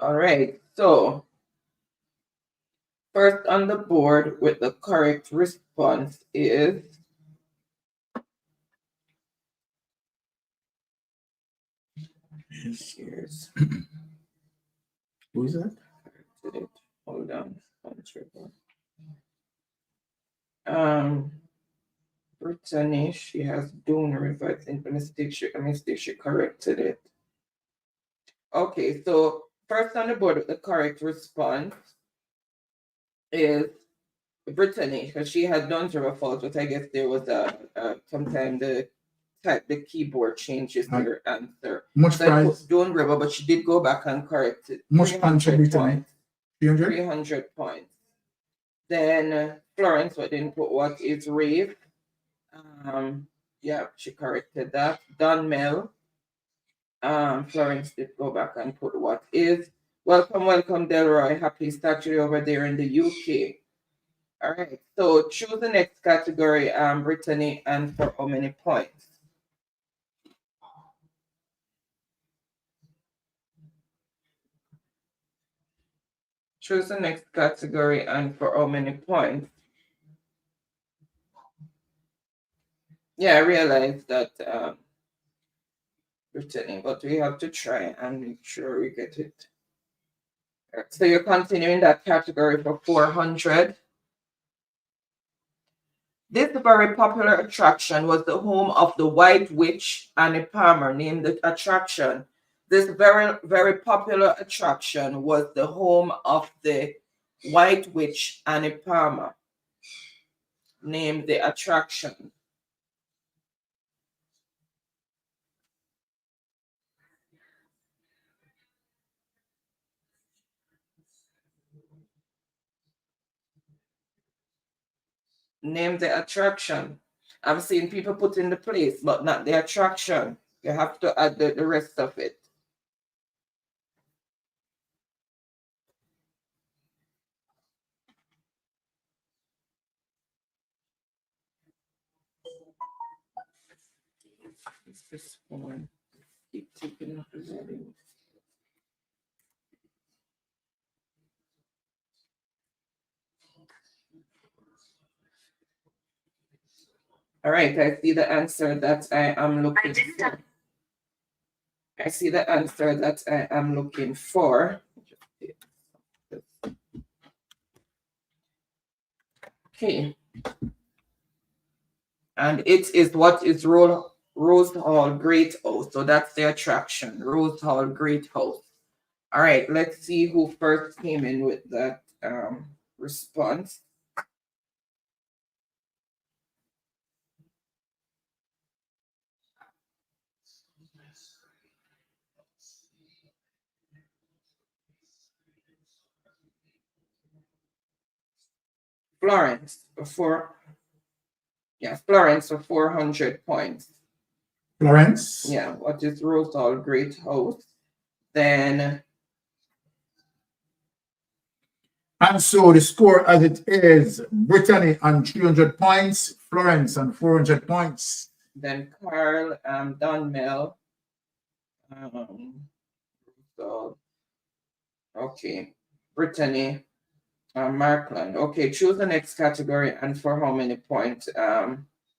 All right, so first on the board with the correct response is here's Who is that? Hold on. Brittany, she has Dune River. I think a mistake she corrected it. Okay, so first on the board with the correct response is Brittany, because she had Dunn's River Falls, but I guess there was sometime the keyboard changes her answer. Much so I price? put Dune River, but she did go back and correct it. Much contributed. 300? 300 points. Then Florence, what didn't put what is Rave. Yeah, she corrected that. Dunmel. Florence did go back and put what is. Welcome, welcome, Delroy. Happy Saturday over there in the UK. All right, so choose the next category, Brittany, and for how many points? Choose the next category and for how many points? Yeah, I realized that Brittany, but we have to try and make sure we get it. So you're continuing that category for 400. This very popular attraction was the home of the White Witch, Annie Palmer. Named the attraction. This very, very popular attraction was the home of the White Witch, Annie Palmer. Name the attraction. Name the attraction. I've seen people put in the place, but not the attraction. You have to add the rest of it. It's this one. Keep taking up the volume. All right, I see the answer that I am looking for. I see the answer that I am looking for. Okay. And it is what is Rose Hall Great House. So that's the attraction, Rose Hall Great House. All right, let's see who first came in with that response. Florence for Florence for 400 points. Florence? Yeah, what is Rose Hall Great House? Then And so the score as it is, Brittany on 300 points, Florence on 400 points. then Carl Dunmel. So okay, Brittany Markland. Okay, choose the next category and for how many points? What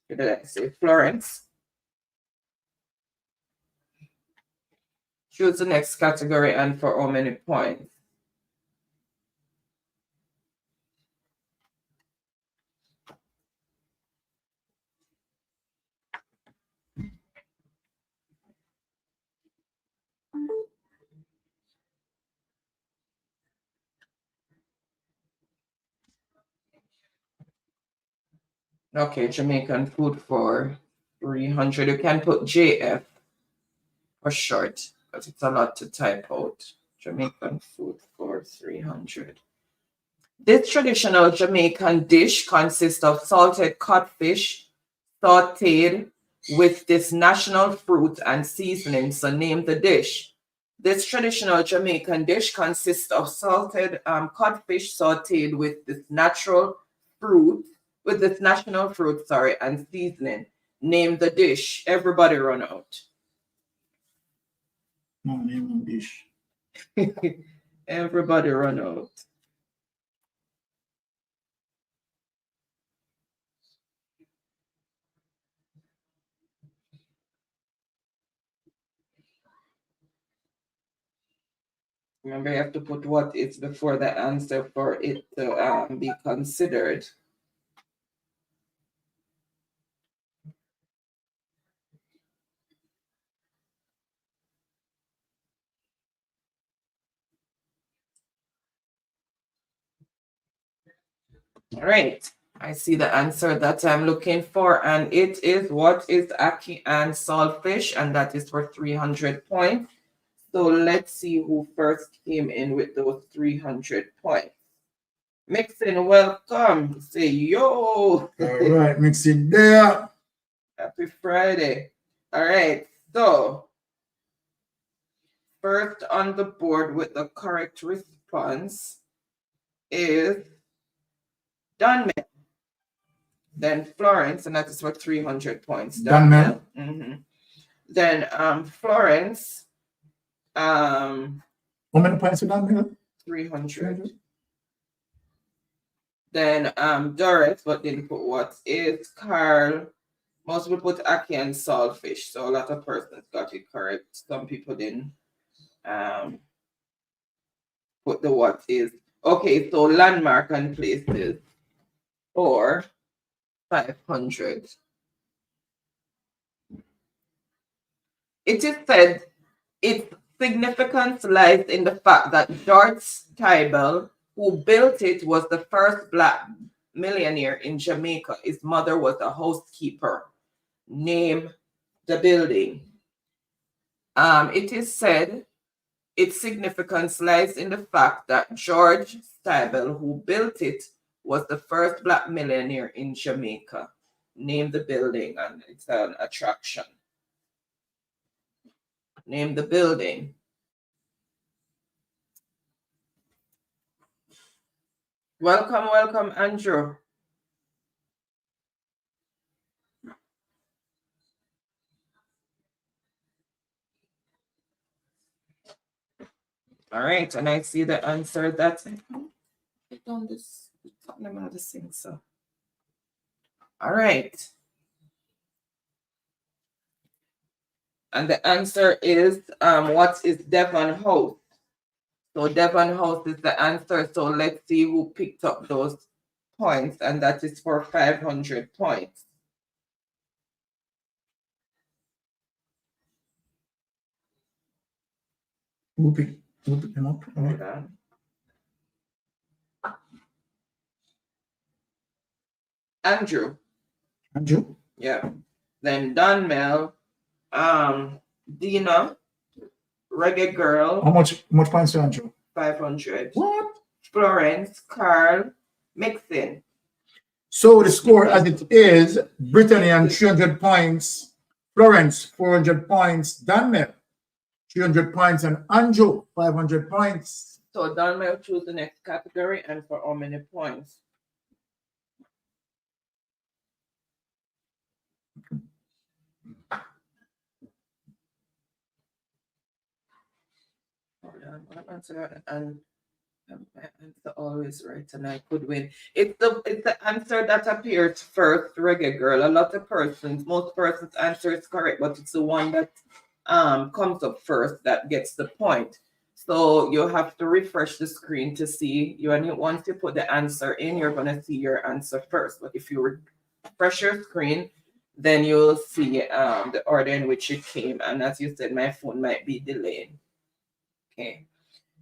did I say? Florence. Choose the next category and for how many points? Okay, Jamaican food for 300. You can put JF for short, because it's a lot to type out. Jamaican food for 300. This traditional Jamaican dish consists of salted codfish sauteed with this national fruit and seasoning. So name the dish. This traditional Jamaican dish consists of salted codfish sauteed with this national fruit, and seasoning. Name the dish. Everybody run out. No, name one dish. Everybody run out. Remember, you have to put what is before the answer for it to be considered. All right, I see the answer that I'm looking for, and it is what is ackee and saltfish, and that is for 300 points. So let's see who first came in with those 300 points. Mixing, welcome. Say yo. All right, Mixing there. Happy Friday. All right, so first on the board with the correct response is Dunmel. Then Florence, and that is for 300 points. Dunmel. Then Florence. How many points for Dunmel? 300. Then Doris, but didn't put what is Carl. Most people put ackee and saltfish, so a lot of persons got it correct. Some people didn't put the what is. Okay, so landmark and places for 500. It is said its significance lies in the fact that George Tybell, who built it, was the first Black millionaire in Jamaica. His mother was a housekeeper. Name the building. It is said its significance lies in the fact that George Tybell, who built it, was the first Black millionaire in Jamaica. Name the building, and it's an attraction. Name the building. Welcome, welcome, Andrew. All right, and I see the answer that I done this. Something about this thing, so. All right. And the answer is what is Devon House? So Devon House is the answer. So let's see who picked up those points, and that is for 500 points. Who picked them up? Hold on. Andrew. Andrew? Yeah. Then Donmel, Dina, Reggae Girl. How much points to Andrew? 500. What? Florence, Carl, Mixin. So the score as it is, Brittany on 300 points, Florence 400 points, Danmel 300 points, and Andrew 500 points. So Donmel choose the next category and for how many points? Hold on, answer and my answer always right, and I could win. It's the answer that appears first, Reggae Girl. A lot of persons, most persons' answer is correct, but it's the one that comes up first that gets the point. So you have to refresh the screen to see once you put the answer in, you're gonna see your answer first. But if you refresh your screen, then you'll see the order in which it came. And as you said, my phone might be delayed. Okay.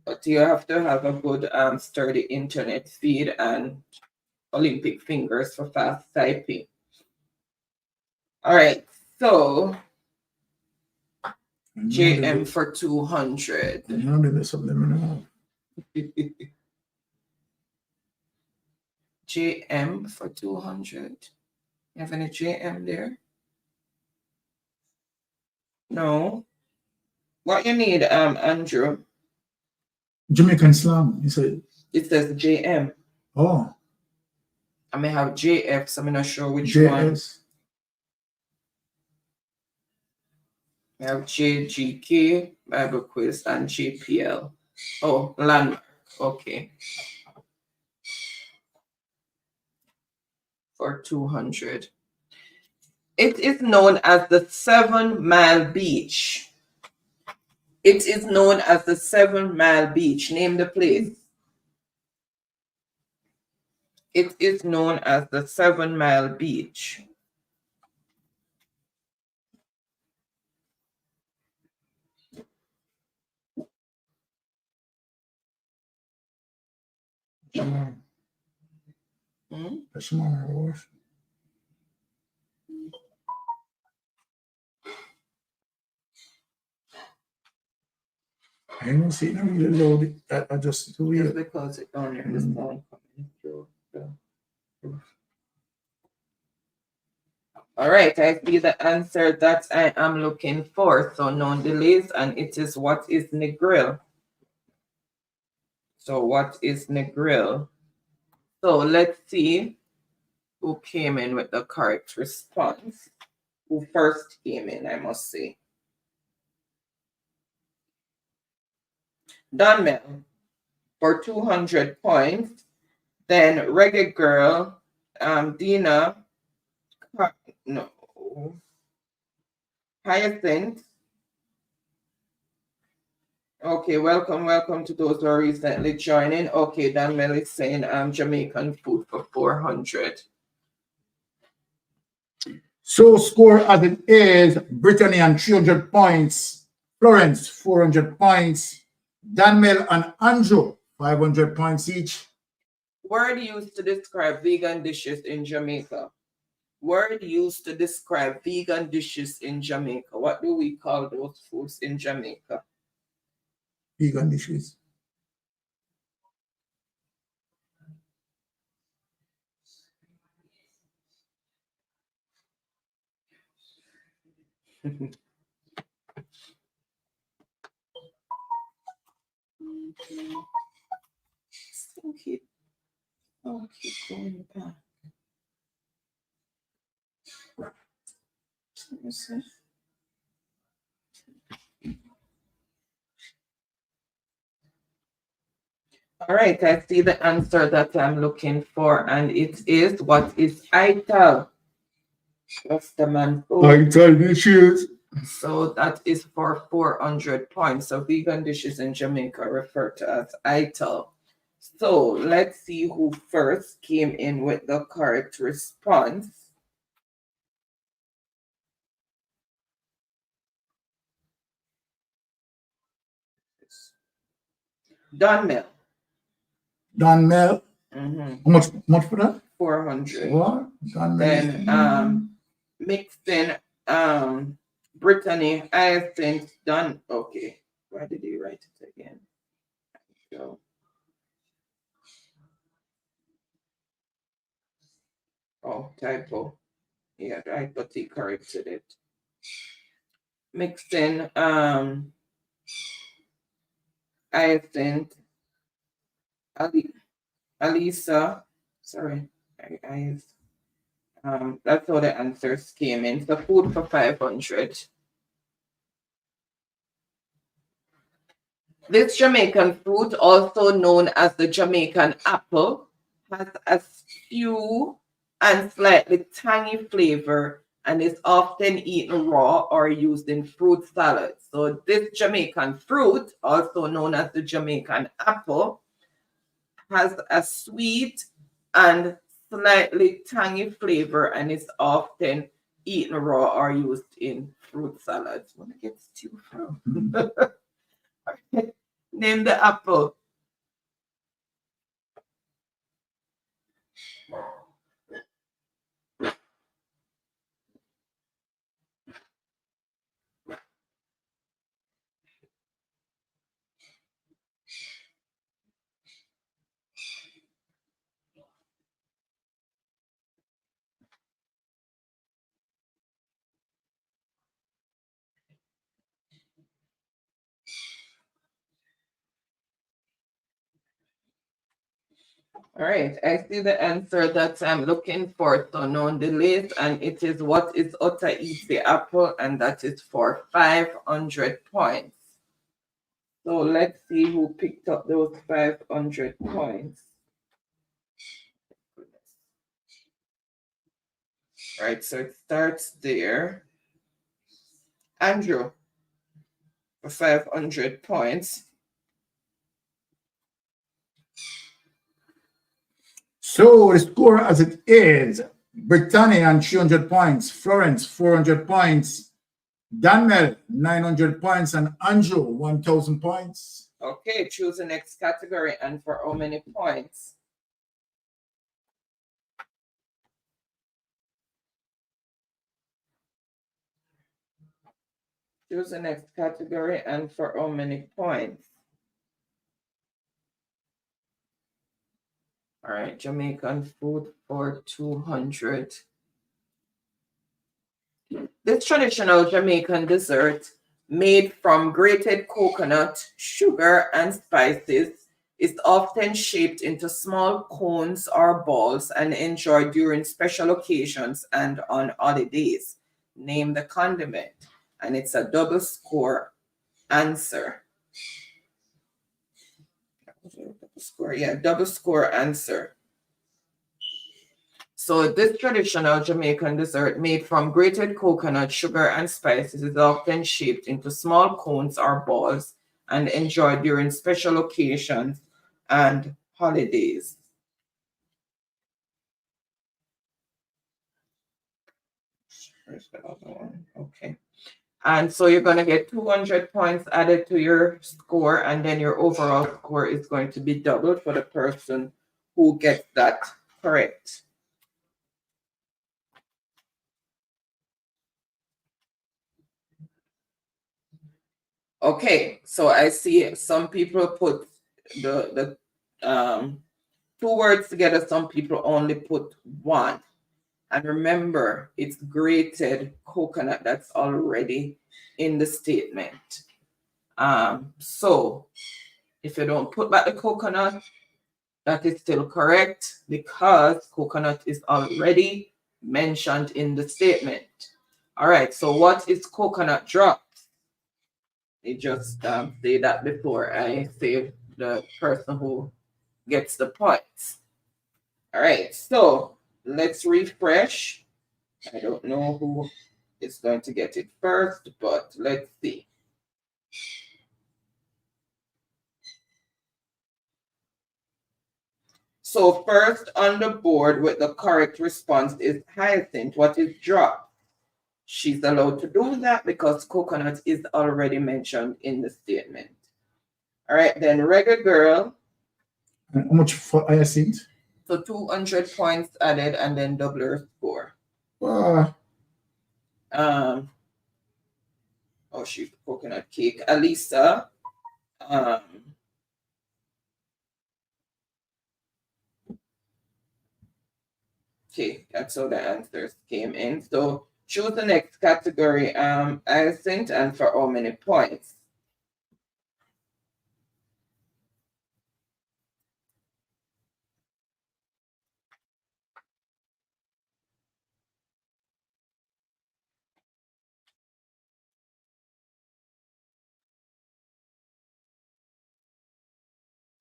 But you have to have a good sturdy internet feed and Olympic fingers for fast typing. All right, so JM for 200. JM for 200. You have any JM there? No. What you need, Andrew? Jamaican slang, you said. It says JM. Oh. I may have JF, so I'm not sure which JS. one. I have JGK, Bible Quiz, and JPL. Oh, Landmark. Okay. For 200. It is known as the 7 Mile Beach. It is known as the 7 Mile Beach. Name the place. It is known as the 7 Mile Beach. That's my I don't see it really loaded. I just do it. Just because it don't have this phone coming through. All right, I see the answer that I am looking for. So no delays, and it is what is Negril. So what is Negril? So let's see who came in with the correct response. Who first came in, I must say. Donmel for 200 points. Then Reggae Girl, Dina, no, Hyacinth. Okay, welcome to those who are recently joining. Okay, Donmel is saying Jamaican food for 400. So score as it is, Brittany on 300 points, Florence 400 points, Danmel and Andrew 500 points each. Word used to describe vegan dishes in Jamaica. Word used to describe vegan dishes in Jamaica. What do we call those foods in Jamaica? Vegan dishes. Keep going back. Let me see. All right, I see the answer that I'm looking for, and it is, what is ITAL? That's the man. ITAL dishes. So that is for 400 points. So vegan dishes in Jamaica referred to as ITAL. So let's see who first came in with the correct response. Donmel. Donmel. Mm-hmm. How much for that? 400. What? Donmel. Then mixed in Brittany, Hyacinth, Don. Okay. Why did he write it again? So. Oh, typo. Yeah, right, but he corrected it. Mixed in Hyacinth, Alisa. Sorry, that's how the answers came in. So food for 500. This Jamaican fruit, also known as the Jamaican apple, has a few and slightly tangy flavor and is often eaten raw or used in fruit salads. So this Jamaican fruit, also known as the Jamaican apple, has a sweet and slightly tangy flavor and is often eaten raw or used in fruit salads. Where get stew from? Name the apple. All right, I see the answer that I'm looking for. So no delays, and it is what is Otta eats the apple, and that is for 500 points. So let's see who picked up those 500 points. All right, so it starts there. Andrew, for 500 points. So the score as it is, Britannia on 300 points, Florence 400 points, Daniel 900 points, and Andrew 1,000 points. Okay, choose the next category and for how many points? Choose the next category and for how many points? All right, Jamaican food for 200. This traditional Jamaican dessert made from grated coconut, sugar, and spices is often shaped into small cones or balls and enjoyed during special occasions and on holidays. Name the condiment. And it's a double score answer. Double score answer. So this traditional Jamaican dessert made from grated coconut, sugar, and spices is often shaped into small cones or balls and enjoyed during special occasions and holidays. Where's the other one? Okay. And so you're going to get 200 points added to your score, and then your overall score is going to be doubled for the person who gets that correct. Okay, so I see some people put the 2 words together, some people only put 1. And remember, it's grated coconut that's already in the statement. So if you don't put back the coconut, that is still correct because coconut is already mentioned in the statement. All right, so what is coconut drops? They just say that before I say the person who gets the points. All right, so let's refresh. I don't know who is going to get it first, but let's see. So first on the board with the correct response is Hyacinth. What is drop? She's allowed to do that because coconut is already mentioned in the statement. All right, then Reggae Girl. And how much for Hyacinth? So 200 points added and then double her score. Wow. Oh, she's coconut cake. Alisa. Okay, that's how the answers came in. So choose the next category, Hyacinth, and for how many points?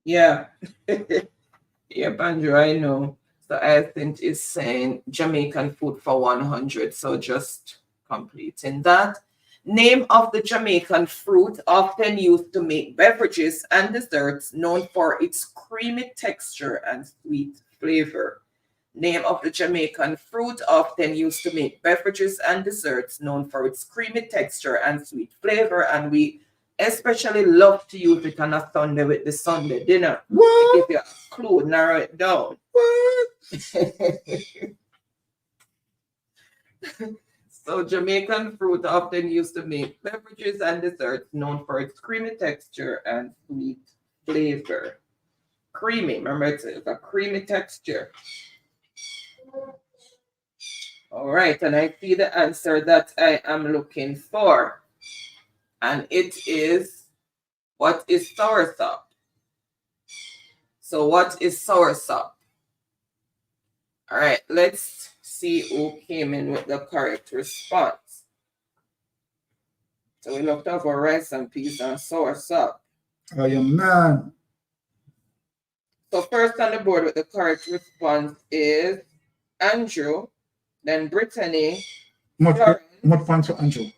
Yeah. Yeah, Andrew, I know. So Hyacinth is saying Jamaican food for 100. So just completing that. Name of the Jamaican fruit often used to make beverages and desserts known for its creamy texture and sweet flavor. Name of the Jamaican fruit often used to make beverages and desserts known for its creamy texture and sweet flavor. And we especially love to use it on a Sunday with the Sunday dinner. What? Give you a clue, narrow it down. What? So Jamaican fruit often used to make beverages and desserts known for its creamy texture and sweet flavor. Creamy, remember it's a creamy texture. All right, and I see the answer that I am looking for. And it is, what is soursop? So what is soursop? All right, let's see who came in with the correct response. So we looked over rice and peas and soursop. Oh, yeah, man. So first on the board with the correct response is Andrew, then Brittany. What points for Andrew?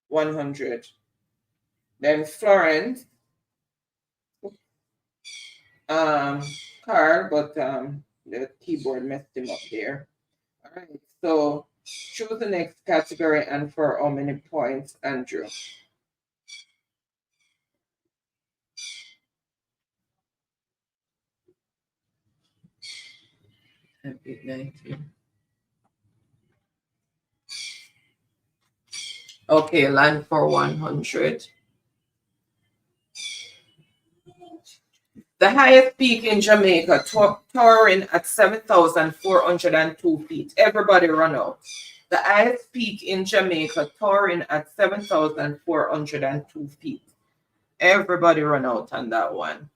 100. Then Florence. Carl, but the keyboard messed him up there. All right, so choose the next category and for how many points, Andrew? Happy 19. Okay, land for 100. The highest peak in Jamaica, towering at 7,402 feet. Everybody run out. The highest peak in Jamaica, towering at 7,402 feet. Everybody run out on that one.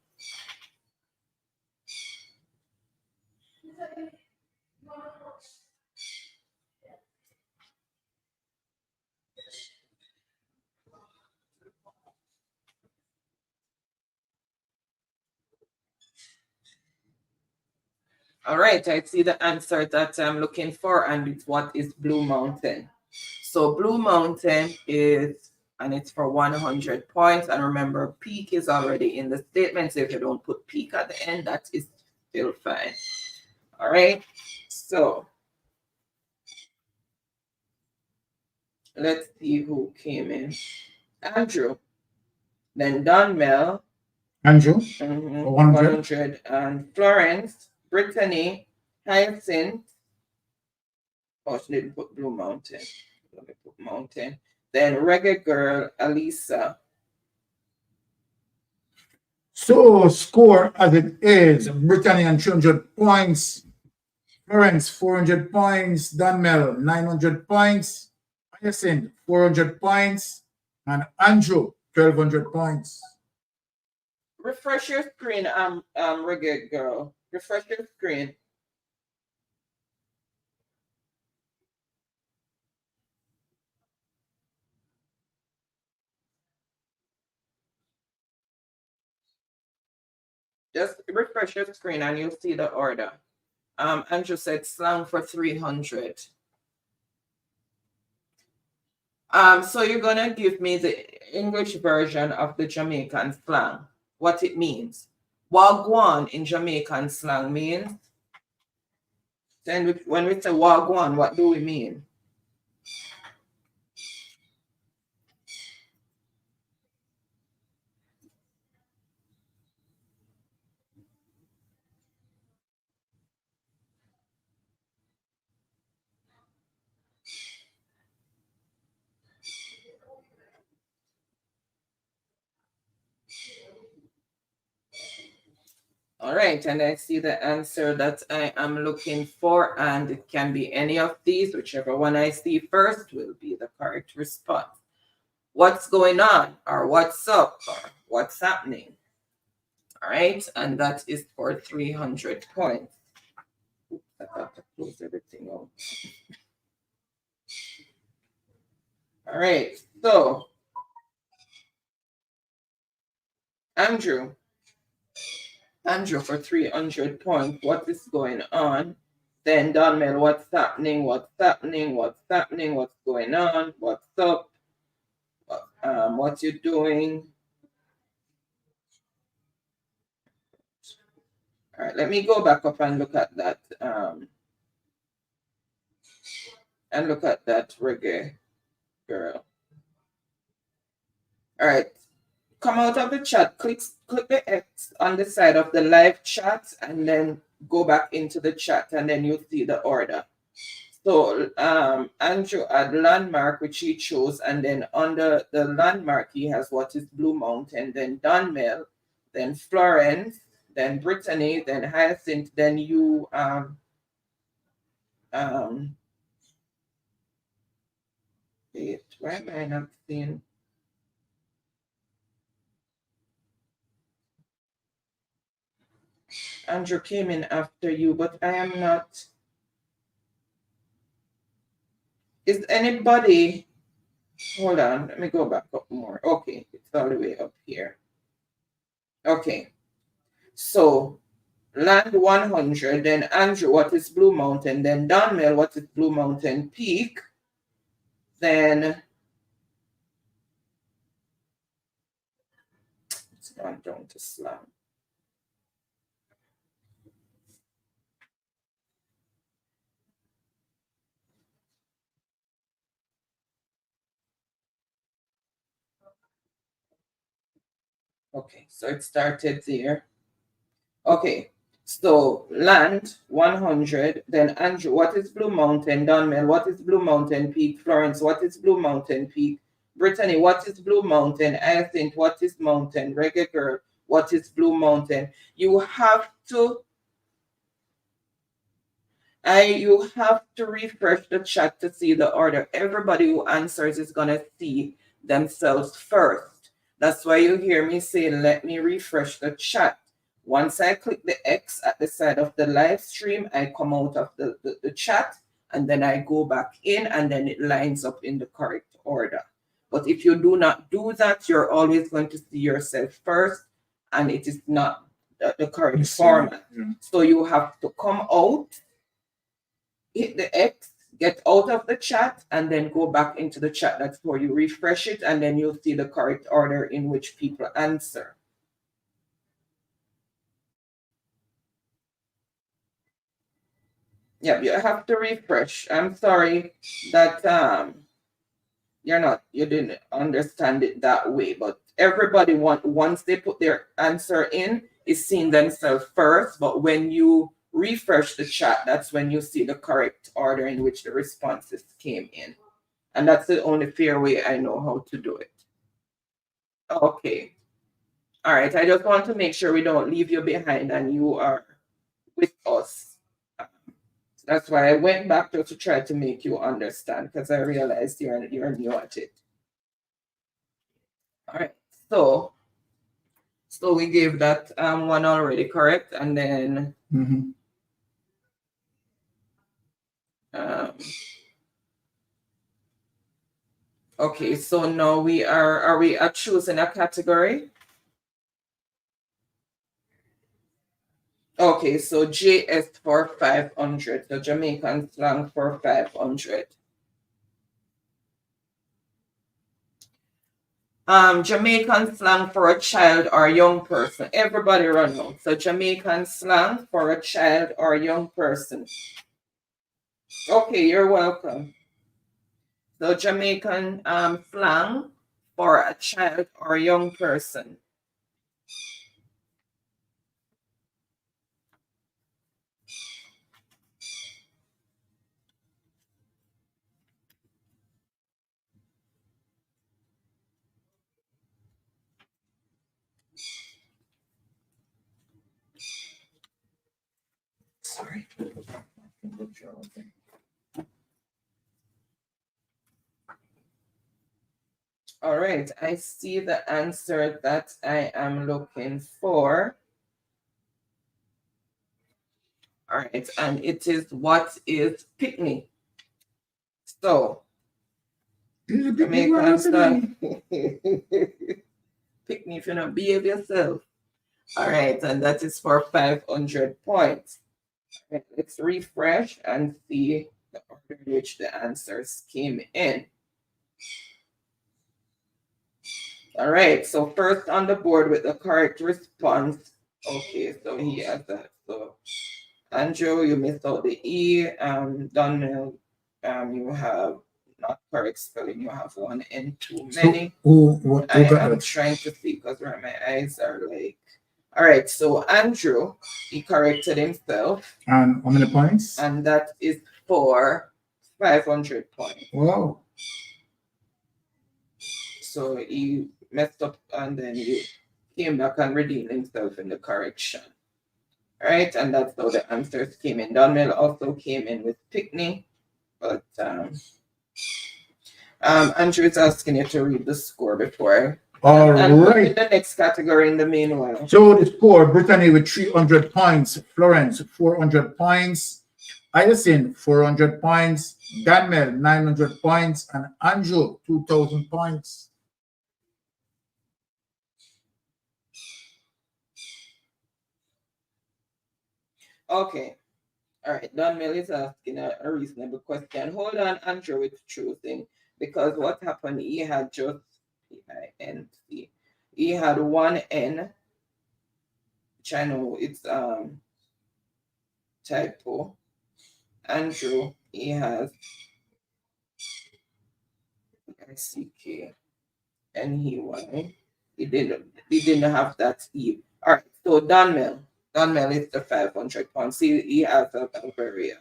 All right, I see the answer that I'm looking for, and it's what is Blue Mountain. So Blue Mountain is, and it's for 100 points. And remember, peak is already in the statement. So if you don't put peak at the end, that is still fine. All right, so let's see who came in. Andrew, then Don Mel. Andrew, 100. And Florence, Brittany, Hyacinth. Oh, she didn't put Blue Mountain. Let me put Mountain. Then Reggae Girl, Alisa. So score as it is, Britannia 300 points, Florence 400 points, Dunmel 900 points, Hyacinth 400 points, and Andrew 1,200 points. Refresh your screen, Reggae Girl. Refresh your screen. Just refresh your screen and you'll see the order. Andrew said slang for 300. So you're gonna give me the English version of the Jamaican slang, what it means. Wagwan in Jamaican slang means. Then when we say wagwan, what do we mean? All right, and I see the answer that I am looking for, and it can be any of these. Whichever one I see first will be the correct response. What's going on, or what's up, or what's happening? All right, and that is for 300 points. Oops, I have to close everything out. All right, so Andrew for 300 points. What is going on? Then Donmel, what's happening? What's happening? What's happening? What's going on? What's up? What you doing? All right, let me go back up and look at that. And look at that reggae girl. All right, come out of the chat. Click the X on the side of the live chat, and then go back into the chat, and then you'll see the order. So Andrew had landmark, which he chose, and then under the landmark he has what is Blue Mountain, then Donmel, then Florence, then Brittany, then Hyacinth, then you wait, why am I not seeing? Andrew came in after you, but I am not. Is anybody? Hold on, let me go back up more. Okay, it's all the way up here. Okay, so land 100, then Andrew, what is Blue Mountain? Then Donmel, what is Blue Mountain Peak? Then it's gone down to slam. Okay, so it started there. Okay, so land 100, then Andrew, what is Blue Mountain? Donmel, what is Blue Mountain Peak? Florence, what is Blue Mountain Peak? Brittany, what is Blue Mountain? Hyacinth, what is Mountain? Reggae Girl, what is Blue Mountain? You have to refresh the chat to see the order. Everybody who answers is gonna see themselves first. That's why you hear me say, let me refresh the chat. Once I click the X at the side of the live stream, I come out of the chat, and then I go back in, and then it lines up in the correct order. But if you do not do that, you're always going to see yourself first, and it is not the correct format. Yeah. So you have to come out, hit the X, get out of the chat, and then go back into the chat. That's where you refresh it, and then you'll see the correct order in which people answer. Yeah, you have to refresh. I'm sorry that you didn't understand it that way, but everybody once they put their answer in is seeing themselves first, but when you refresh the chat, that's when you see the correct order in which the responses came in. And that's the only fair way I know how to do it. Okay. All right, I just want to make sure we don't leave you behind and you are with us. That's why I went back to try to make you understand, because I realized you're new at it. All right, so we gave that one already, correct? And then okay, so now we are we at choosing a category? Okay, so JS for 500. So Jamaican slang for 500. Jamaican slang for a child or young person. Everybody run out. So Jamaican slang for a child or young person. Okay, you're welcome. So Jamaican slang for a child or young person. Sorry. All right, I see the answer that I am looking for. All right, and it is what is picnic. So, Jamaican slang. Picnic if you don't behave yourself. All right, and that is for 500 points. All right, let's refresh and see the order in which the answers came in. All right, so first on the board with the correct response. Okay, so he has that. So Andrew, you missed out the E. Donnell, you have not correct spelling. You have one N too many. Who I got am that? trying to see because my eyes are like. All right, so Andrew, he corrected himself. And how many points? And that is for 500 points. Wow. So he messed up and then he came back and redeemed himself in the correction. All right, and that's how the answers came in. Donnell also came in with picnic, but Andrew is asking you to read the score before. All and put right. in the next category in the meanwhile. So the score, Brittany with 300 points, Florence 400 points, Hyacinth 400 points, Daniel 900 points, and Andrew 2,000 points. Okay. All right. Donnell is asking a reasonable question. Hold on, Andrew, with choosing. Because what happened, he had just P-I-N-C. He had one N, which I know it's typo. Andrew, he has I-C-K N-E-Y. He didn't have that E. All right, so Donnell is the 500 points. He has a very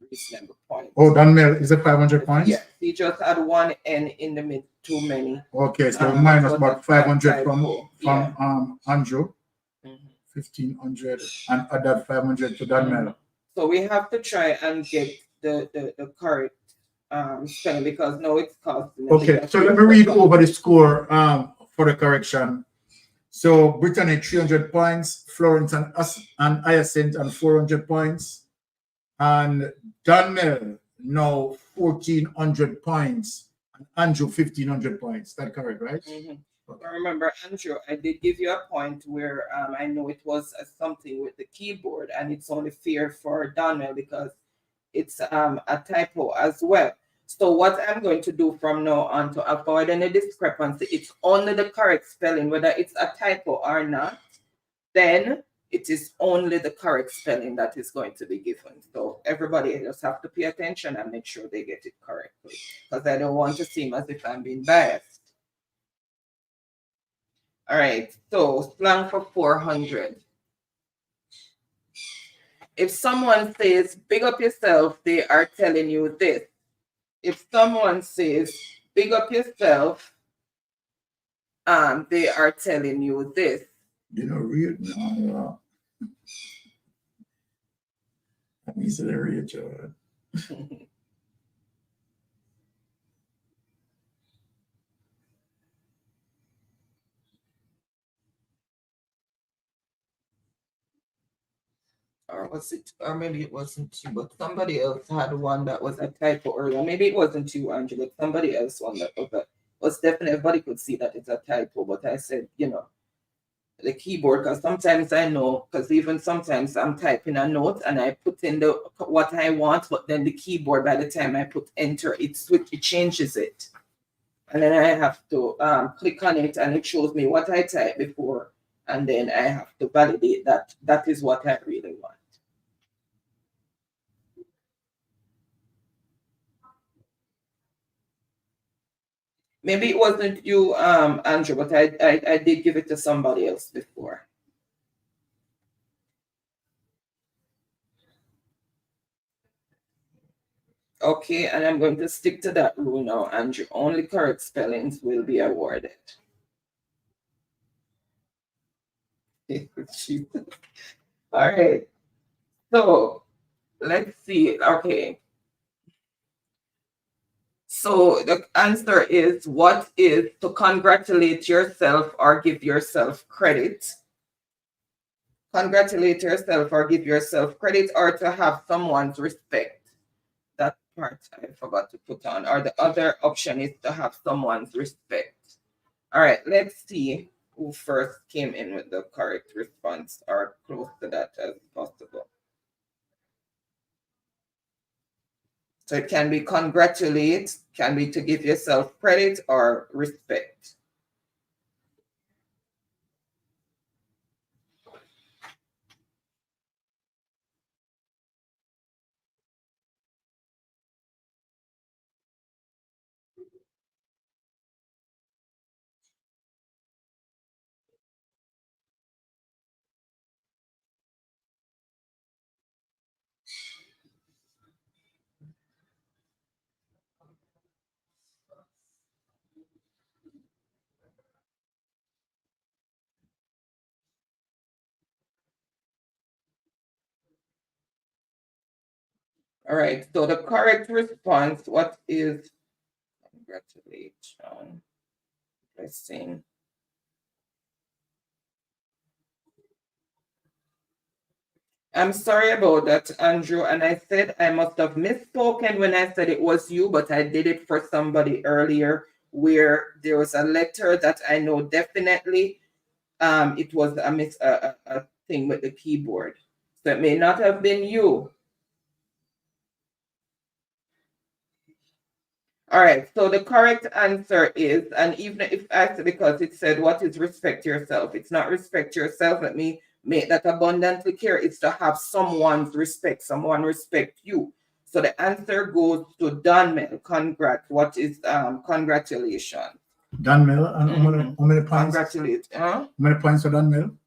reasonable point. Oh, Daniel is a 500 points? Yes, he just had one N in the mid, too many. Okay, so minus about 500 from yeah. Andrew, 1,500, and add that 500 to Daniel. So we have to try and get the correct spelling because now it's costing. Okay, so let me read over the score for the correction. So Brittany 300 points, Florence and Hyacinth and 400 points, and Daniel now 1,400 points, and Andrew 1,500 points. That correct, right? I remember, Andrew, I did give you a point where I know it was something with the keyboard, and it's only fair for Donnell because it's a typo as well. So what I'm going to do from now on to avoid any discrepancy, it's only the correct spelling, whether it's a typo or not, then it is only the correct spelling that is going to be given. So everybody just have to pay attention and make sure they get it correctly because I don't want to seem as if I'm being biased. All right, so slang for 400. If someone says, big up yourself, they are telling you this. If someone says, big up yourself, they are telling you this. You know, real no. That means that area, John. Or was it, or maybe it wasn't you, but somebody else had one that was a typo earlier. Maybe it wasn't you, Angela. Somebody else one that was definitely, everybody could see that it's a typo, but I said, you know, the keyboard, because sometimes I know, because even sometimes I'm typing a note and I put in the what I want, but then the keyboard, by the time I put enter, it changes it. And then I have to click on it and it shows me what I typed before. And then I have to validate that that is what I really want. Maybe it wasn't you, Andrew, but I did give it to somebody else before. Okay, and I'm going to stick to that rule now, Andrew. Only correct spellings will be awarded. All right. So let's see. Okay. So the answer is, what is to congratulate yourself or give yourself credit? Congratulate yourself or give yourself credit, or to have someone's respect. That part I forgot to put on. Or the other option is to have someone's respect. All right, let's see who first came in with the correct response, or close to that as possible. So it can be congratulate, can be to give yourself credit, or respect. All right, so the correct response, what is congratulation? Blessing. I'm sorry about that, Andrew. And I said I must have misspoken when I said it was you, but I did it for somebody earlier, where there was a letter that I know definitely it was a thing with the keyboard. So it may not have been you. All right, so the correct answer is, and even if asked, because it said, what is respect yourself? It's not respect yourself. Let me make that abundantly clear. It's to have someone's respect, someone respect you. So the answer goes to Donmel. Congrats. What is congratulations? Donmel, and how many points? Congratulate. How many points for Donmel?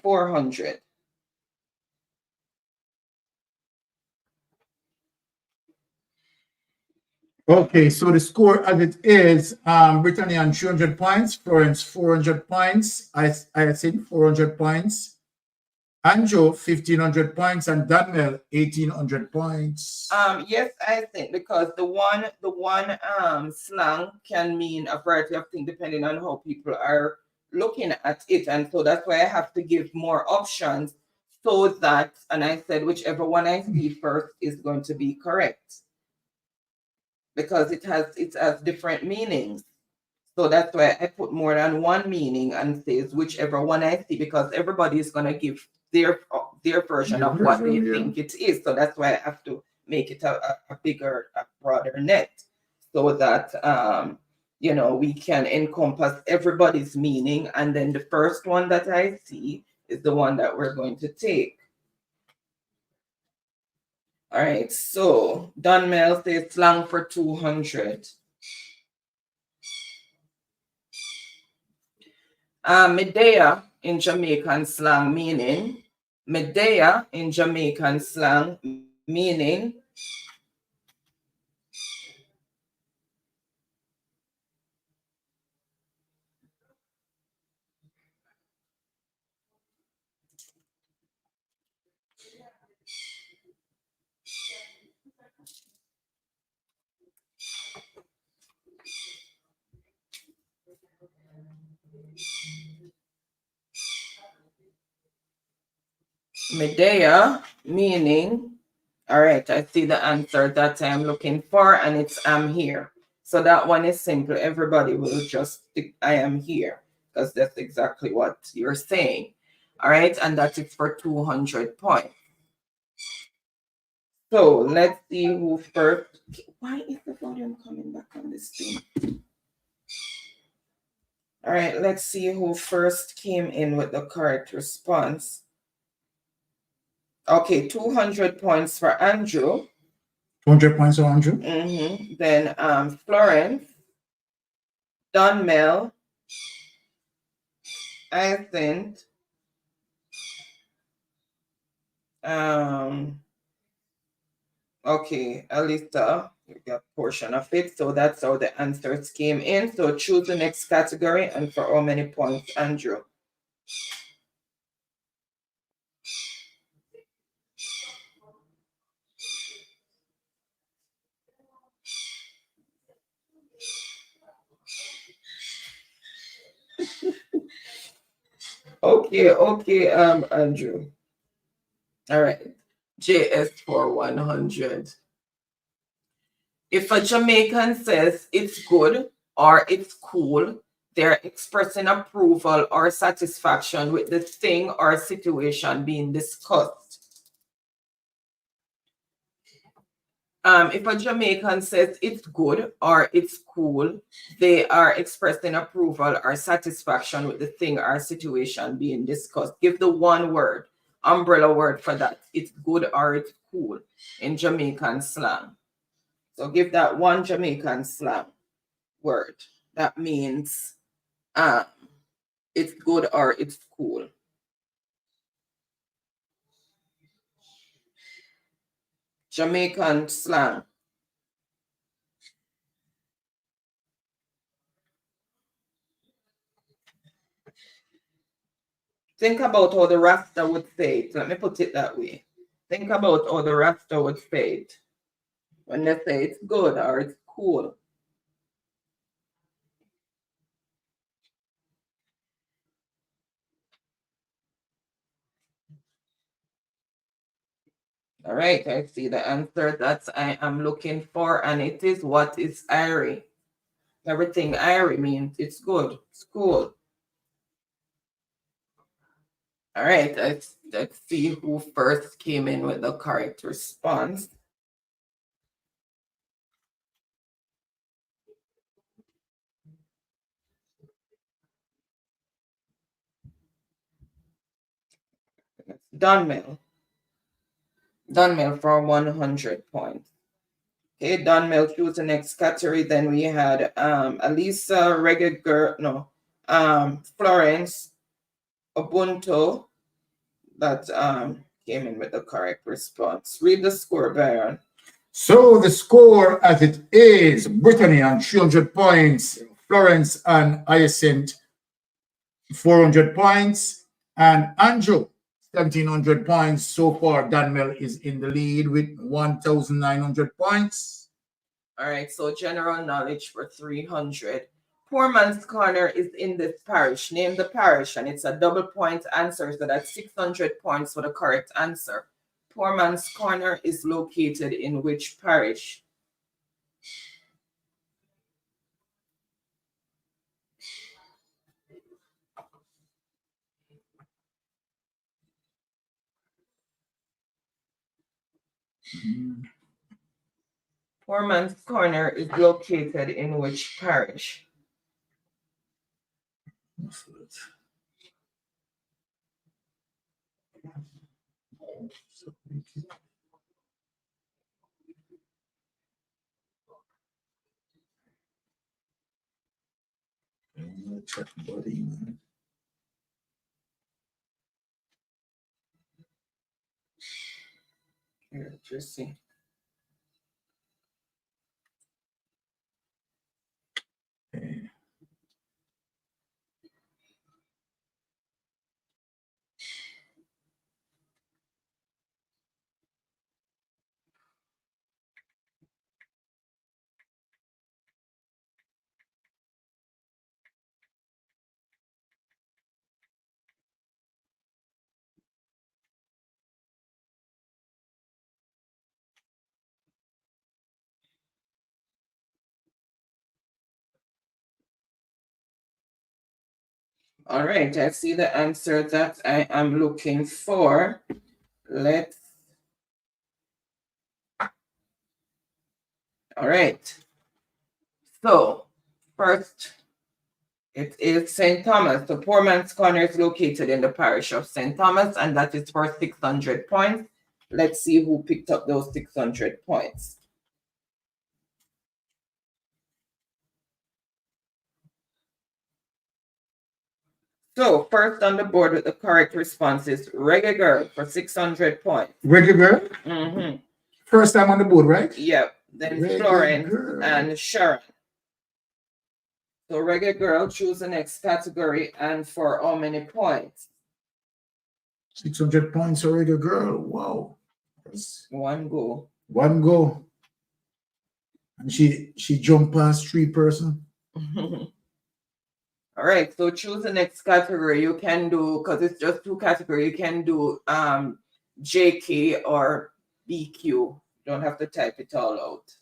400. Okay, so the score as it is, Brittany on 300 points, Florence 400 points, I think 400 points, Andrew 1,500 points, and Daniel 1,800 points. Yes, I think because the one slang can mean a variety of things depending on how people are looking at it, and so that's why I have to give more options so that, and I said whichever one I see first is going to be correct, because it has different meanings. So that's why I put more than one meaning and says whichever one I see, because everybody is going to give their version of what they think it is. So that's why I have to make it a bigger, a broader net, so that we can encompass everybody's meaning. And then the first one that I see is the one that we're going to take. All right, so Donmel says slang for 200. Medea in Jamaican slang meaning. Medea in Jamaican slang meaning. Medea meaning, all right, I see the answer that I'm looking for, and it's I'm here. So that one is simple. Everybody will just think I am here because that's exactly what you're saying. All right, and that is for 200 points. So let's see who first. Why is the volume coming back on this thing? All right, let's see who first came in with the correct response. Okay, 200 points for Andrew. 200 points for Andrew. Then Florence, Dunmel, Hyacinth, okay, Alisa, you got portion of it. So that's how the answers came in. So choose the next category and for how many points, Andrew? Okay, Andrew. All right, JS for 100. If a Jamaican says it's good or it's cool, they're expressing approval or satisfaction with the thing or situation being discussed. If a Jamaican says it's good or it's cool, they are expressing approval or satisfaction with the thing or situation being discussed. Give the one word, umbrella word for that. It's good or it's cool in Jamaican slang. So give that one Jamaican slang word. That means it's good or it's cool. Jamaican slang. Think about how the Rasta would say it. Let me put it that way. Think about how the Rasta would say it when they say it's good or it's cool. All right, I see the answer that I am looking for, and it is what is airy. Everything airy means it's good, it's cool. All right, let's see who first came in with the correct response. Dunmel. Dunmel for 100 points. Okay, Dunmel choose the next category. Then we had Alisa, Reggae Girl, no, Florence, Ubuntu, that came in with the correct response. Read the score, Baron. So the score as it is, Brittany on 300 points, Florence and Hyacinth 400 points, and Andrew 1,700 points. So far, Dunmel is in the lead with 1,900 points. All right, so general knowledge for 300. Poor Man's Corner is in this parish. Name the parish, and it's a double point answer, so that's 600 points for the correct answer. Poor Man's Corner is located in which parish? Poor Man's Corner is located in which parish? Here, just see. All right, I see the answer that I am looking for. Let's. All right. So, first, it is St. Thomas. The Poor Man's Corner is located in the parish of St. Thomas, and that is for 600 points. Let's see who picked up those 600 points. So, first on the board with the correct response is Reggae Girl for 600 points. Reggae Girl? Mm-hmm. First time on the board, right? Yep. Then Reggae Florence Girl. and Sharon. So Reggae Girl, choose the next category and for how many points? 600 points for Reggae Girl. Wow. That's one go. One go. And she jumped past 3 person. All right, so choose the next category. You can do, because it's just 2 categories, you can do JK or BQ. You don't have to type it all out.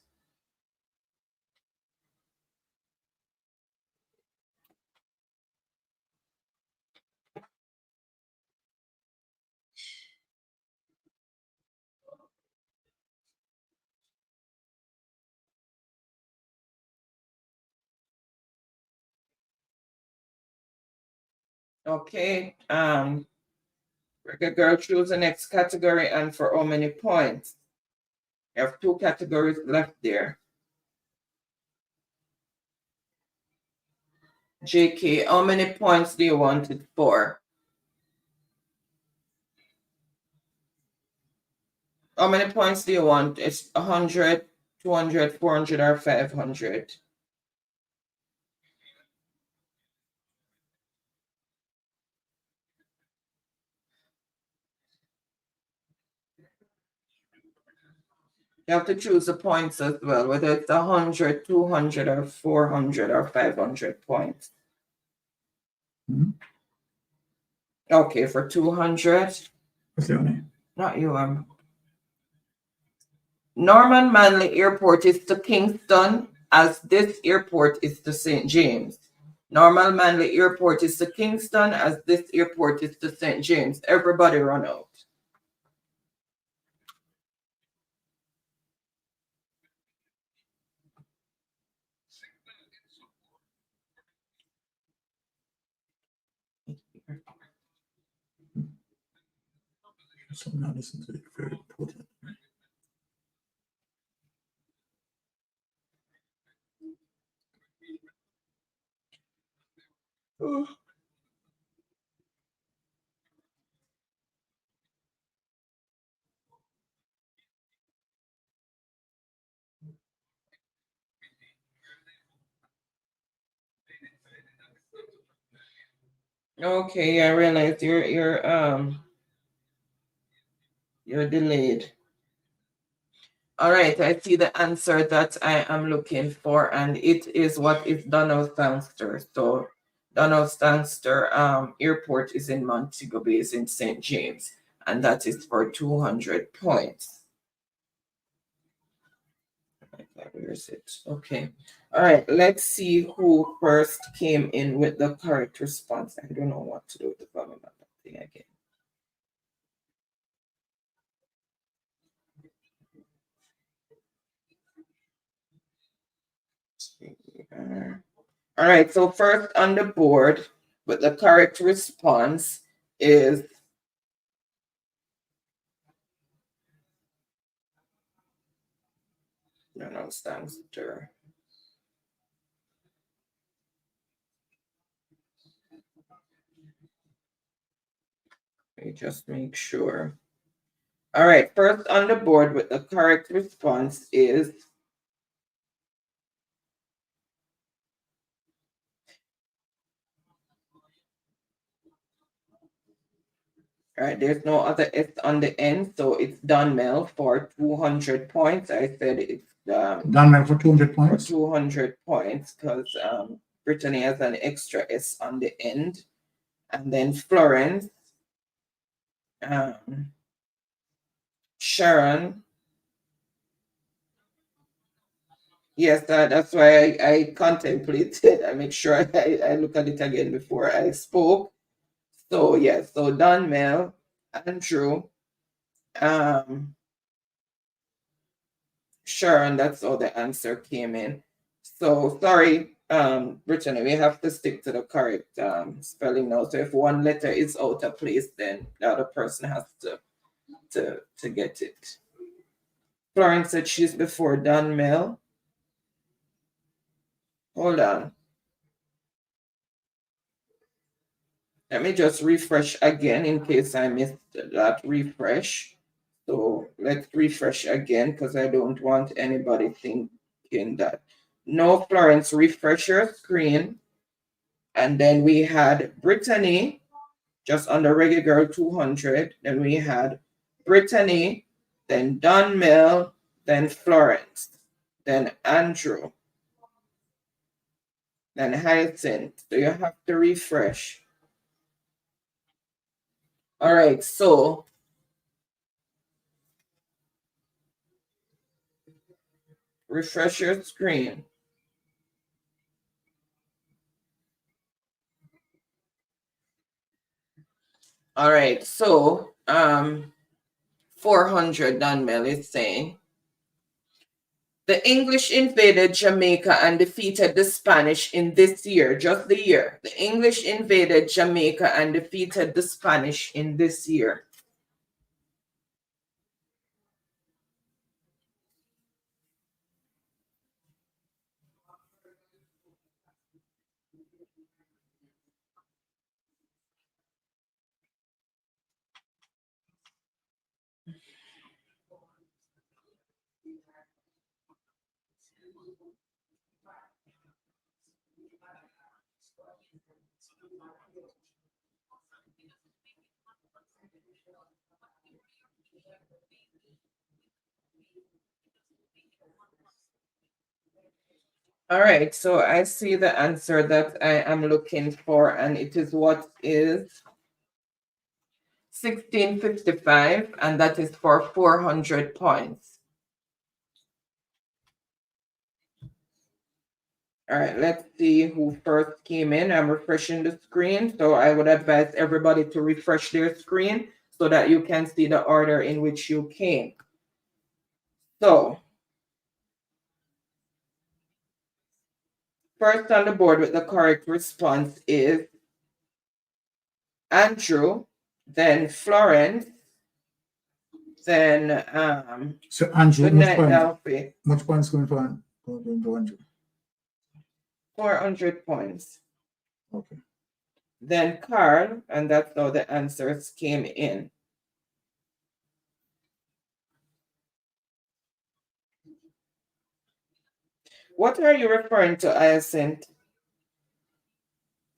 Okay, Reggae Girl, choose the next category and for how many points? You have 2 categories left there. JK, how many points do you want it for? How many points do you want? It's 100, 200, 400, or 500? You have to choose the points as well, whether it's 100, 200, or 400, or 500 points. Okay, for 200. What's your name? Not you, Norman Manley Airport is to Kingston, as this airport is to St. James. Norman Manley Airport is to Kingston, as this airport is to St. James. Everybody run out. So now listen to it, very important. Okay, I realize you're delayed. All right, I see the answer that I am looking for, and it is what is Donald-Stanster. So Donald-Stanster Airport is in Montego Bay, is in St. James, and that is for 200 points. Where is it? Okay. All right, let's see who first came in with the correct response. I don't know what to do with the family member thing again. All right, so first on the board with the correct response is Donald-Stanster. Let me just make sure. All right, first on the board with the correct response is all right, there's no other S on the end, so it's Dunmel for 200 points. I said it's Dunmel for 200 points? For 200 points, because Brittany has an extra S on the end. And then Florence, Sharon, Yes, that's why I contemplated. I make sure I look at it again before I spoke. So yes, so Dunmel, Andrew, Sharon, that's how the answer came in. So sorry, Brittany, we have to stick to the correct spelling now. So if one letter is out of place, then the other person has to get it. Florence said she's before Dunmel. Hold on. Let me just refresh again in case I missed that refresh. So let's refresh again because I don't want anybody thinking that. No, Florence, refresh your screen. And then we had Brittany, just under Reggae Girl 200. Then we had Brittany, then Dunmill, then Florence, then Andrew, then Hyacinth. So you have to refresh. All right, so refresh your screen. All right, so 400 Dunmel is saying the English invaded Jamaica and defeated the Spanish in this year, just the year. The English invaded Jamaica and defeated the Spanish in this year. All right, so I see the answer that I am looking for, and it is what is 1655, and that is for 400 points. All right, let's see who first came in. I'm refreshing the screen, so I would advise everybody to refresh their screen so that you can see the order in which you came. So, first on the board with the correct response is Andrew, then Florence, then So Andrew, much points going for Andrew? 400 points. Okay. Then Carl, and that's how the answers came in. What are you referring to, Hyacinth?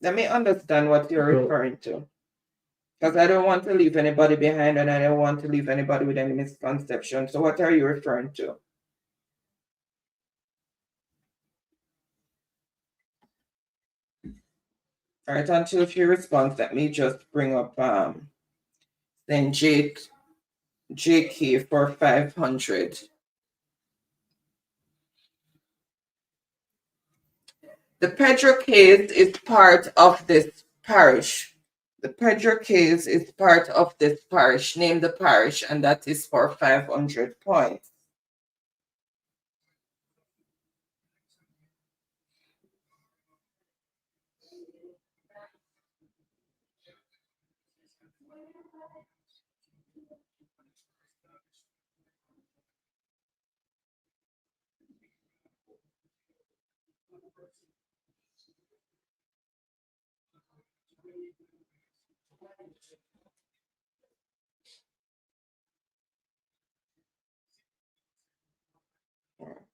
Let me understand what you're referring to. Because I don't want to leave anybody behind and I don't want to leave anybody with any misconception. So what are you referring to? All right, until she responds, let me just bring up then JK for 500. The Pedro case is part of this parish. The Pedro case is part of this parish. Name the parish, and that is for 500 points.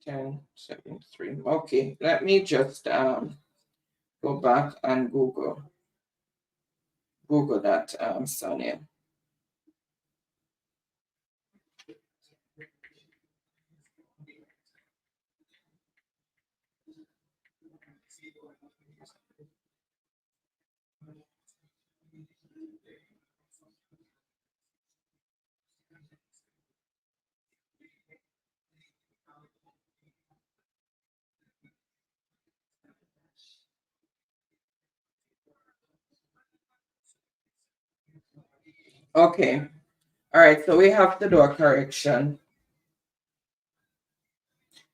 Ten, 7, 3. Okay, let me just go back and Google that, Sonia. Okay. All right. So we have to do a correction.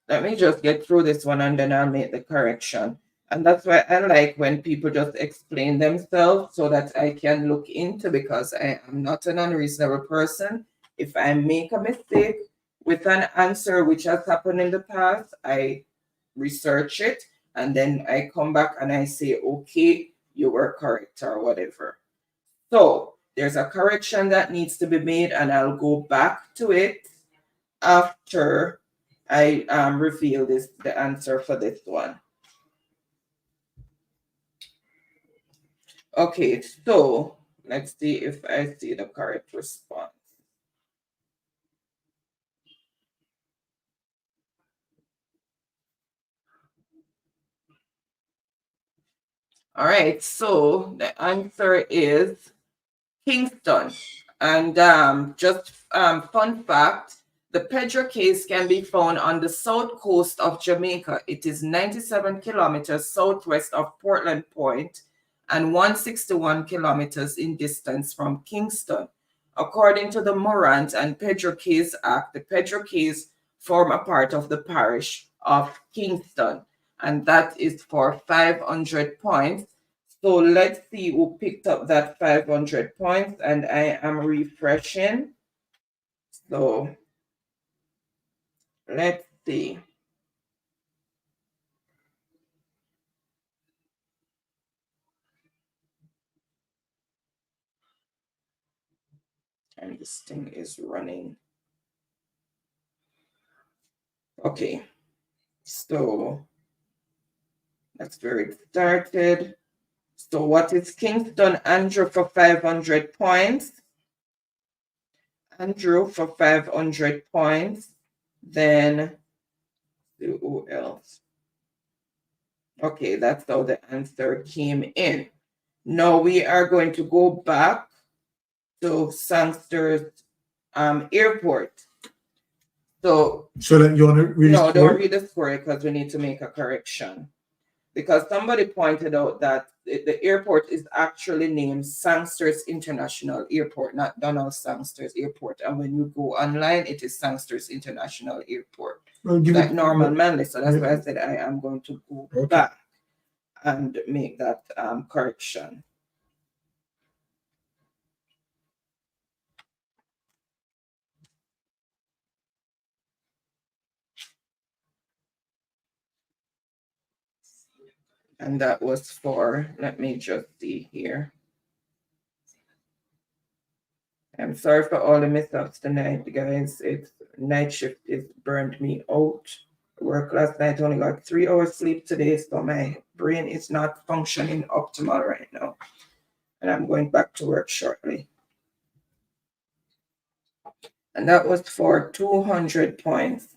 Let me just get through this one and then I'll make the correction. And that's why I like when people just explain themselves so that I can look into, because I am not an unreasonable person. If I make a mistake with an answer which has happened in the past, I research it and then I come back and I say, okay, you were correct or whatever. So there's a correction that needs to be made and I'll go back to it after I reveal the answer for this one. Okay, so let's see if I see the correct response. All right, so the answer is Kingston. And just fun fact, the Pedro case can be found on the south coast of Jamaica. It is 97 kilometers southwest of Portland Point and 161 kilometers in distance from Kingston. According to the Morant and Pedro Case Act, the Pedro Case form a part of the parish of Kingston, and that is for 500 points. So let's see who picked up that 500 points, and I am refreshing. So let's see. And this thing is running. Okay, so that's where it started. So what is Kingston? Andrew for 500 points. Andrew for 500 points. Then who else? Okay, that's how the answer came in. Now we are going to go back to Sangster's airport. So that you want to read no, the don't score? read the score because we need to make a correction. Because somebody pointed out that the airport is actually named Sangsters International Airport, not Donald Sangsters Airport. And when you go online, it is Sangsters International Airport. Well, give Like it- normal Manly. So that's yeah. why I said I am going to go Okay. back and make that correction. And that was for, let me just see here. I'm sorry for all the mishaps tonight, guys. It's night shift is burned me out. Work last night, only got 3 hours sleep today, so my brain is not functioning optimal right now. And I'm going back to work shortly. And that was for 200 points.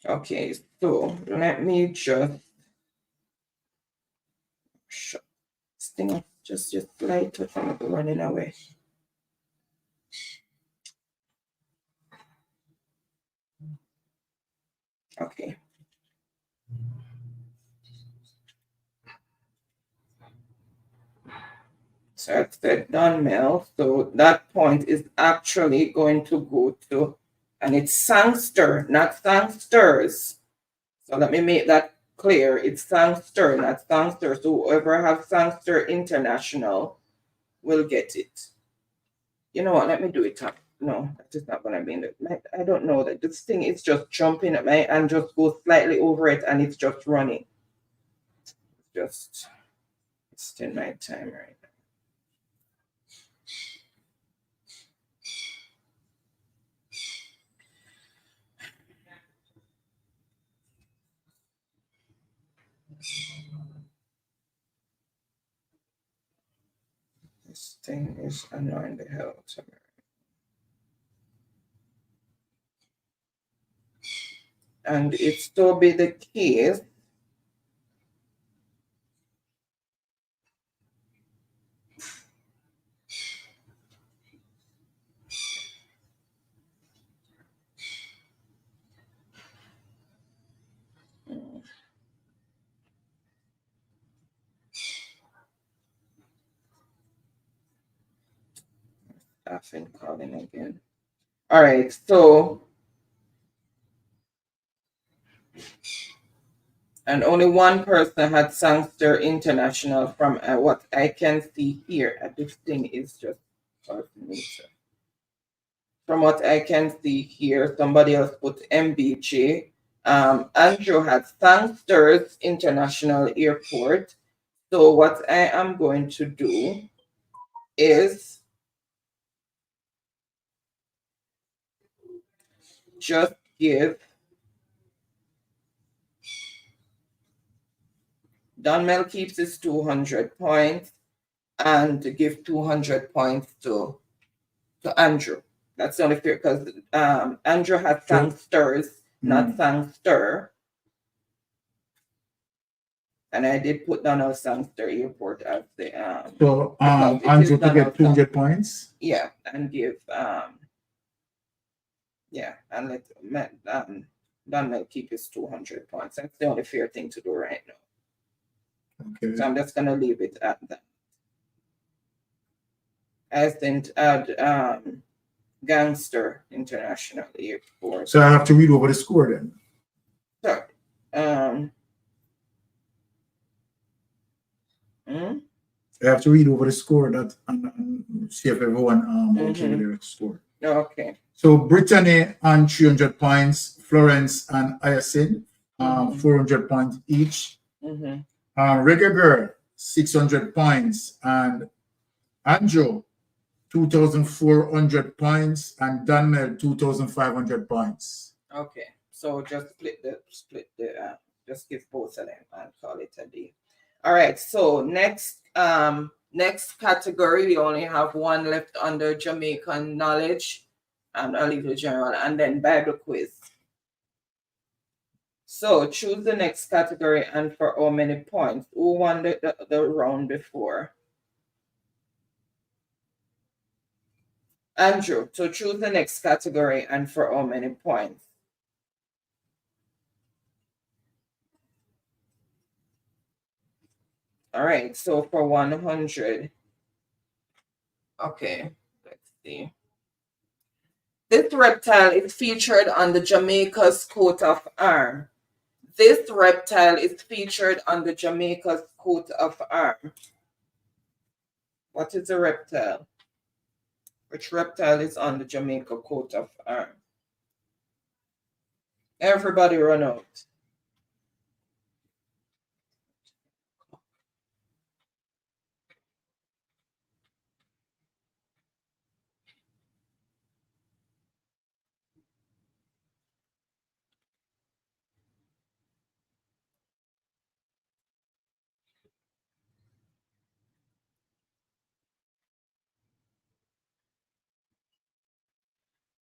Okay, so let me just shut this thing up. Just light it and running away. Okay. So it's the done mail. So that point is actually going to go to, and it's Sangster, not Sangsters. So let me make that clear. It's Sangster, not Sangster. So whoever have Sangster International will get it. You know what? Let me do it up. No, that is not going to be in the. I don't know that this thing is just jumping at me and just goes slightly over it and it's just running. Just wasting my time right now. This thing is annoying the hell out of me. And it still be the case staffing calling again. All right, so and only one person had Sangster International from what I can see here. This thing is just from what I can see here, somebody else put MBJ. Andrew had Sangsters International Airport. So what I am going to do is just give Donmel keeps his 200 points and give 200 points to Andrew. That's the only fair because Andrew has Sangsters, not Sangster. And I did put down our Sangster Airport as the So because it Andrew is to get 200 points. yeah, and give yeah, and let Donmel keep his 200 points. That's the only fair thing to do right now. Okay. So I'm just gonna leave it at that. I didn't add Gangster International Airport. So I have to read over the score then. So I have to read over the score that and see if everyone okay with their score. Okay. So Brittany on 300 points, Florence and Hyacinth 400 points each. Reggae Girl 600 points and Andrew 2,400 points and Donmel 2,500 points. Okay, so just just give both of them and call it a day. All right, so next category, we only have one left under Jamaican knowledge, and I'll leave the general, and then Bible quiz. So choose the next category and for how many points? Who won the round before? Andrew, so choose the next category and for how many points? All right, so for 100. Okay, let's see. This reptile is featured on the Jamaica's coat of arms. This reptile is featured on the Jamaica's coat of arms. What is a reptile? Which reptile is on the Jamaica coat of arms? Everybody run out.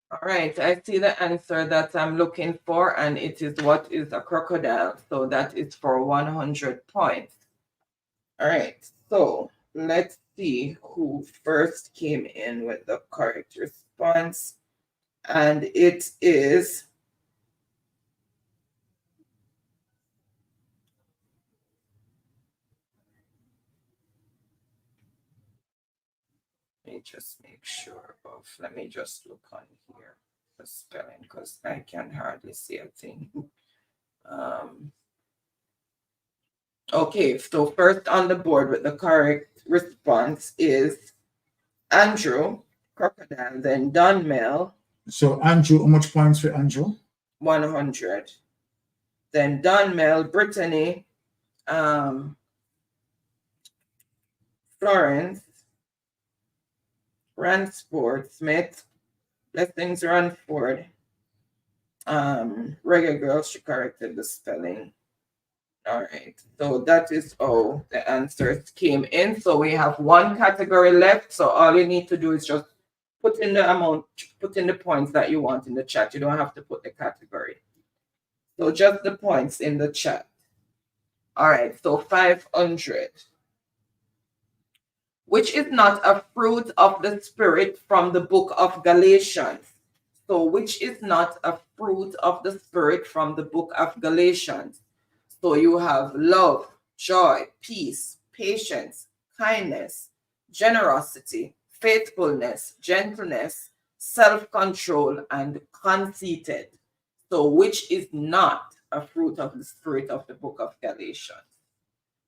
All right, I see the answer that I'm looking for, and it is what is a crocodile. So that is for 100 points. All right, so let's see who first came in with the correct response. And it is let me just make sure of, let me just look on here the spelling because I can hardly see a thing. Okay, so first on the board with the correct response is Andrew, crocodile, then Donmel. So Andrew, how much points for Andrew? 100. Then Donmel, Brittany, Florence, Ransford, Smith, Blessings Ranford, Reggae Girl, she corrected the spelling. All right, so that is how the answers came in. So we have one category left. So all you need to do is just put in the amount, put in the points that you want in the chat. You don't have to put the category. So just the points in the chat. All right, so 500. Which is not a fruit of the Spirit from the book of Galatians. So which is not a fruit of the Spirit from the book of Galatians. So you have love, joy, peace, patience, kindness, generosity, faithfulness, gentleness, self-control, and conceited. So which is not a fruit of the Spirit of the book of Galatians?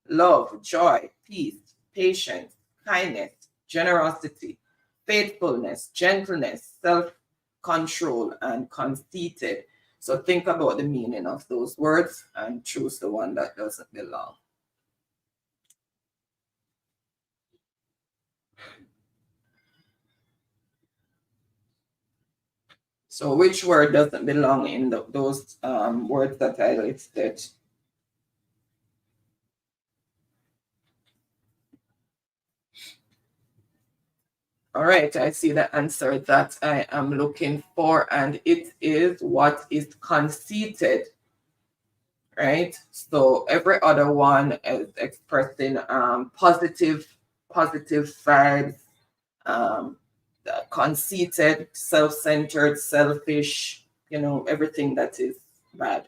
Love, joy, peace, patience, kindness, generosity, faithfulness, gentleness, self-control, and conceited. So think about the meaning of those words and choose the one that doesn't belong. So which word doesn't belong in those words that I listed? All right, I see the answer that I am looking for, and it is what is conceited, right? So every other one is expressing positive vibes, conceited, self-centered, selfish, you know, everything that is bad.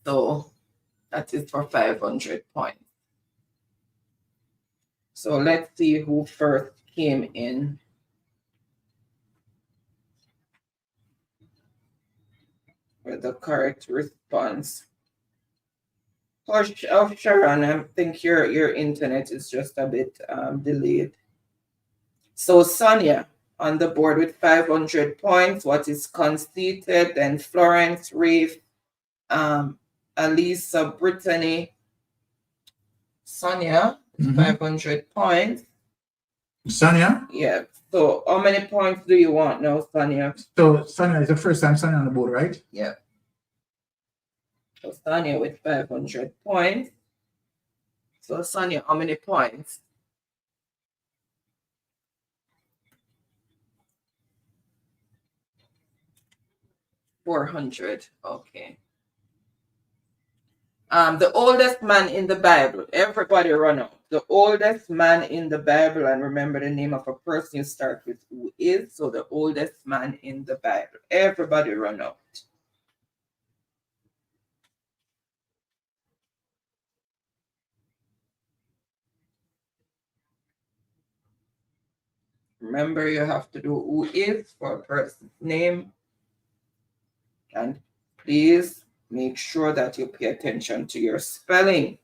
So that is for 500 points. So let's see who first came in. With the correct response. Oh, Sharon, I think your internet is just a bit delayed. So Sonia on the board with 500 points. What is conceited? Then Florence, Rafe, Alisa, Brittany, Sonia, 500 points. Sonia? Yeah. So how many points do you want now, Sonia? So Sonia is the first time Sonia on the board, right? Yeah. So Sonia with 500 points. So Sonia, how many points? $400. Okay. The oldest man in the Bible. Everybody run out. The oldest man in the Bible, and remember the name of a person you start with who is. So the oldest man in the Bible. Everybody run out. Remember, you have to do who is for a person's name. And please make sure that you pay attention to your spelling.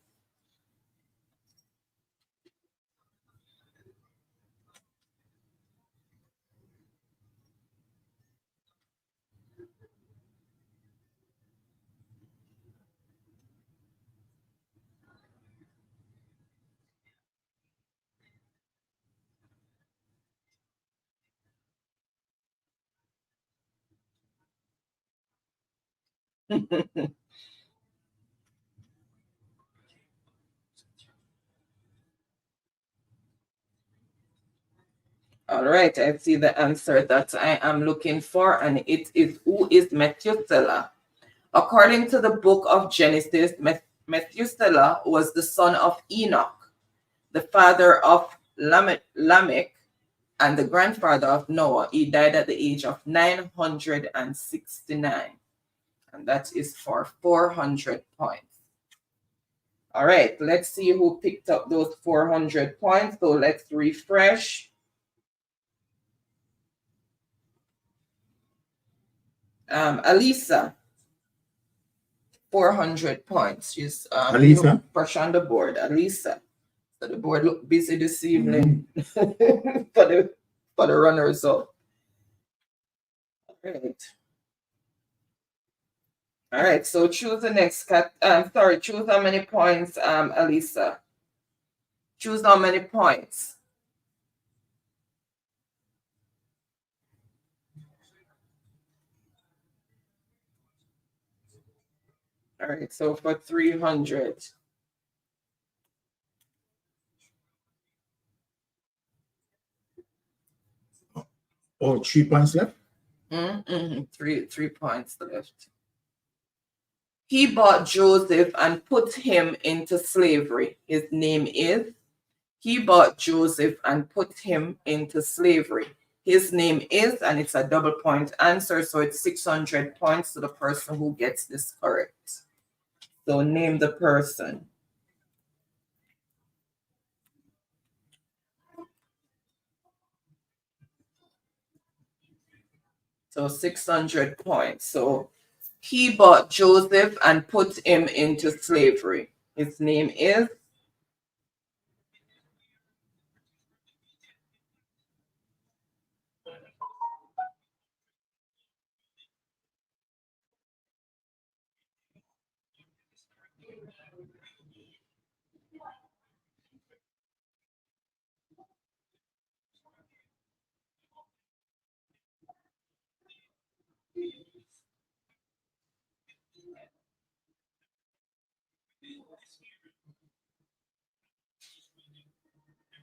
All right, I see the answer that I am looking for, and it is who is Methuselah. According to the book of Genesis, Methuselah was the son of Enoch, the father of Lamech, and the grandfather of Noah. He died at the age of 969, and that is for 400 points. All right, let's see who picked up those 400 points. So let's refresh. Alisa, 400 points. She's Alisa? fresh on the board. Alisa. So the board looked busy this evening for the runners up. All right. All right, so choose the next choose how many points, Alisa. Choose how many points. All right, so for 300. Oh, 3 points left? 3 points left. He bought Joseph and put him into slavery. His name is. He bought Joseph and put him into slavery. His name is, and it's a double point answer, so it's 600 points to the person who gets this correct. So name the person. So 600 points. So he bought Joseph and put him into slavery. His name is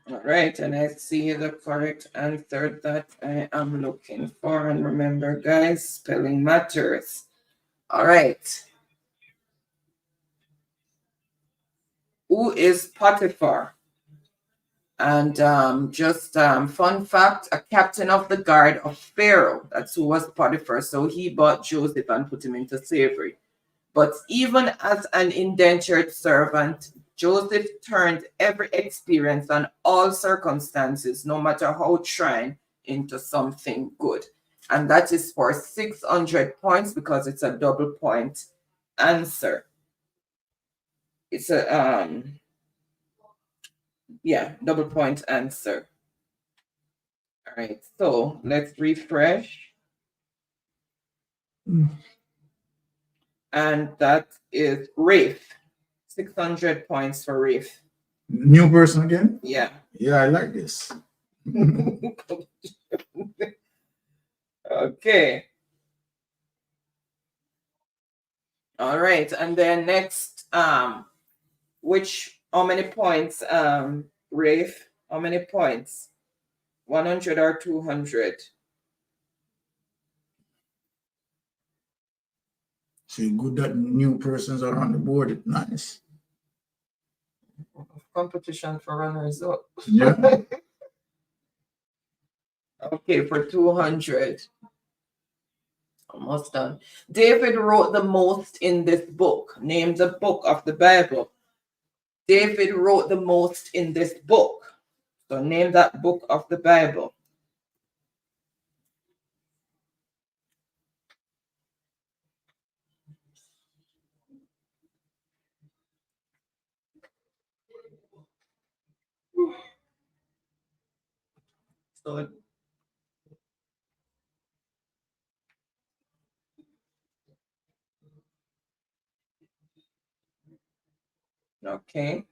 all right, and I see the correct answer that I am looking for. And remember, guys, spelling matters. All right. Who is Potiphar? And fun fact, a captain of the guard of Pharaoh. That's who was Potiphar. So he bought Joseph and put him into slavery. But even as an indentured servant, Joseph turned every experience and all circumstances, no matter how trying, into something good. And that is for 600 points because it's a double point answer. It's a, double point answer. All right, so let's refresh. And that is Rafe. 600 points for Rafe. New person again? Yeah. Yeah, I like this. Okay. All right, and then next, how many points, Rafe? How many points? 100 or 200? See, good that new persons are on the board. It's nice. Competition for runners up. Yeah. Okay, for 200. Almost done. David wrote the most in this book. Name the book of the Bible. David wrote the most in this book. So name that book of the Bible. So okay.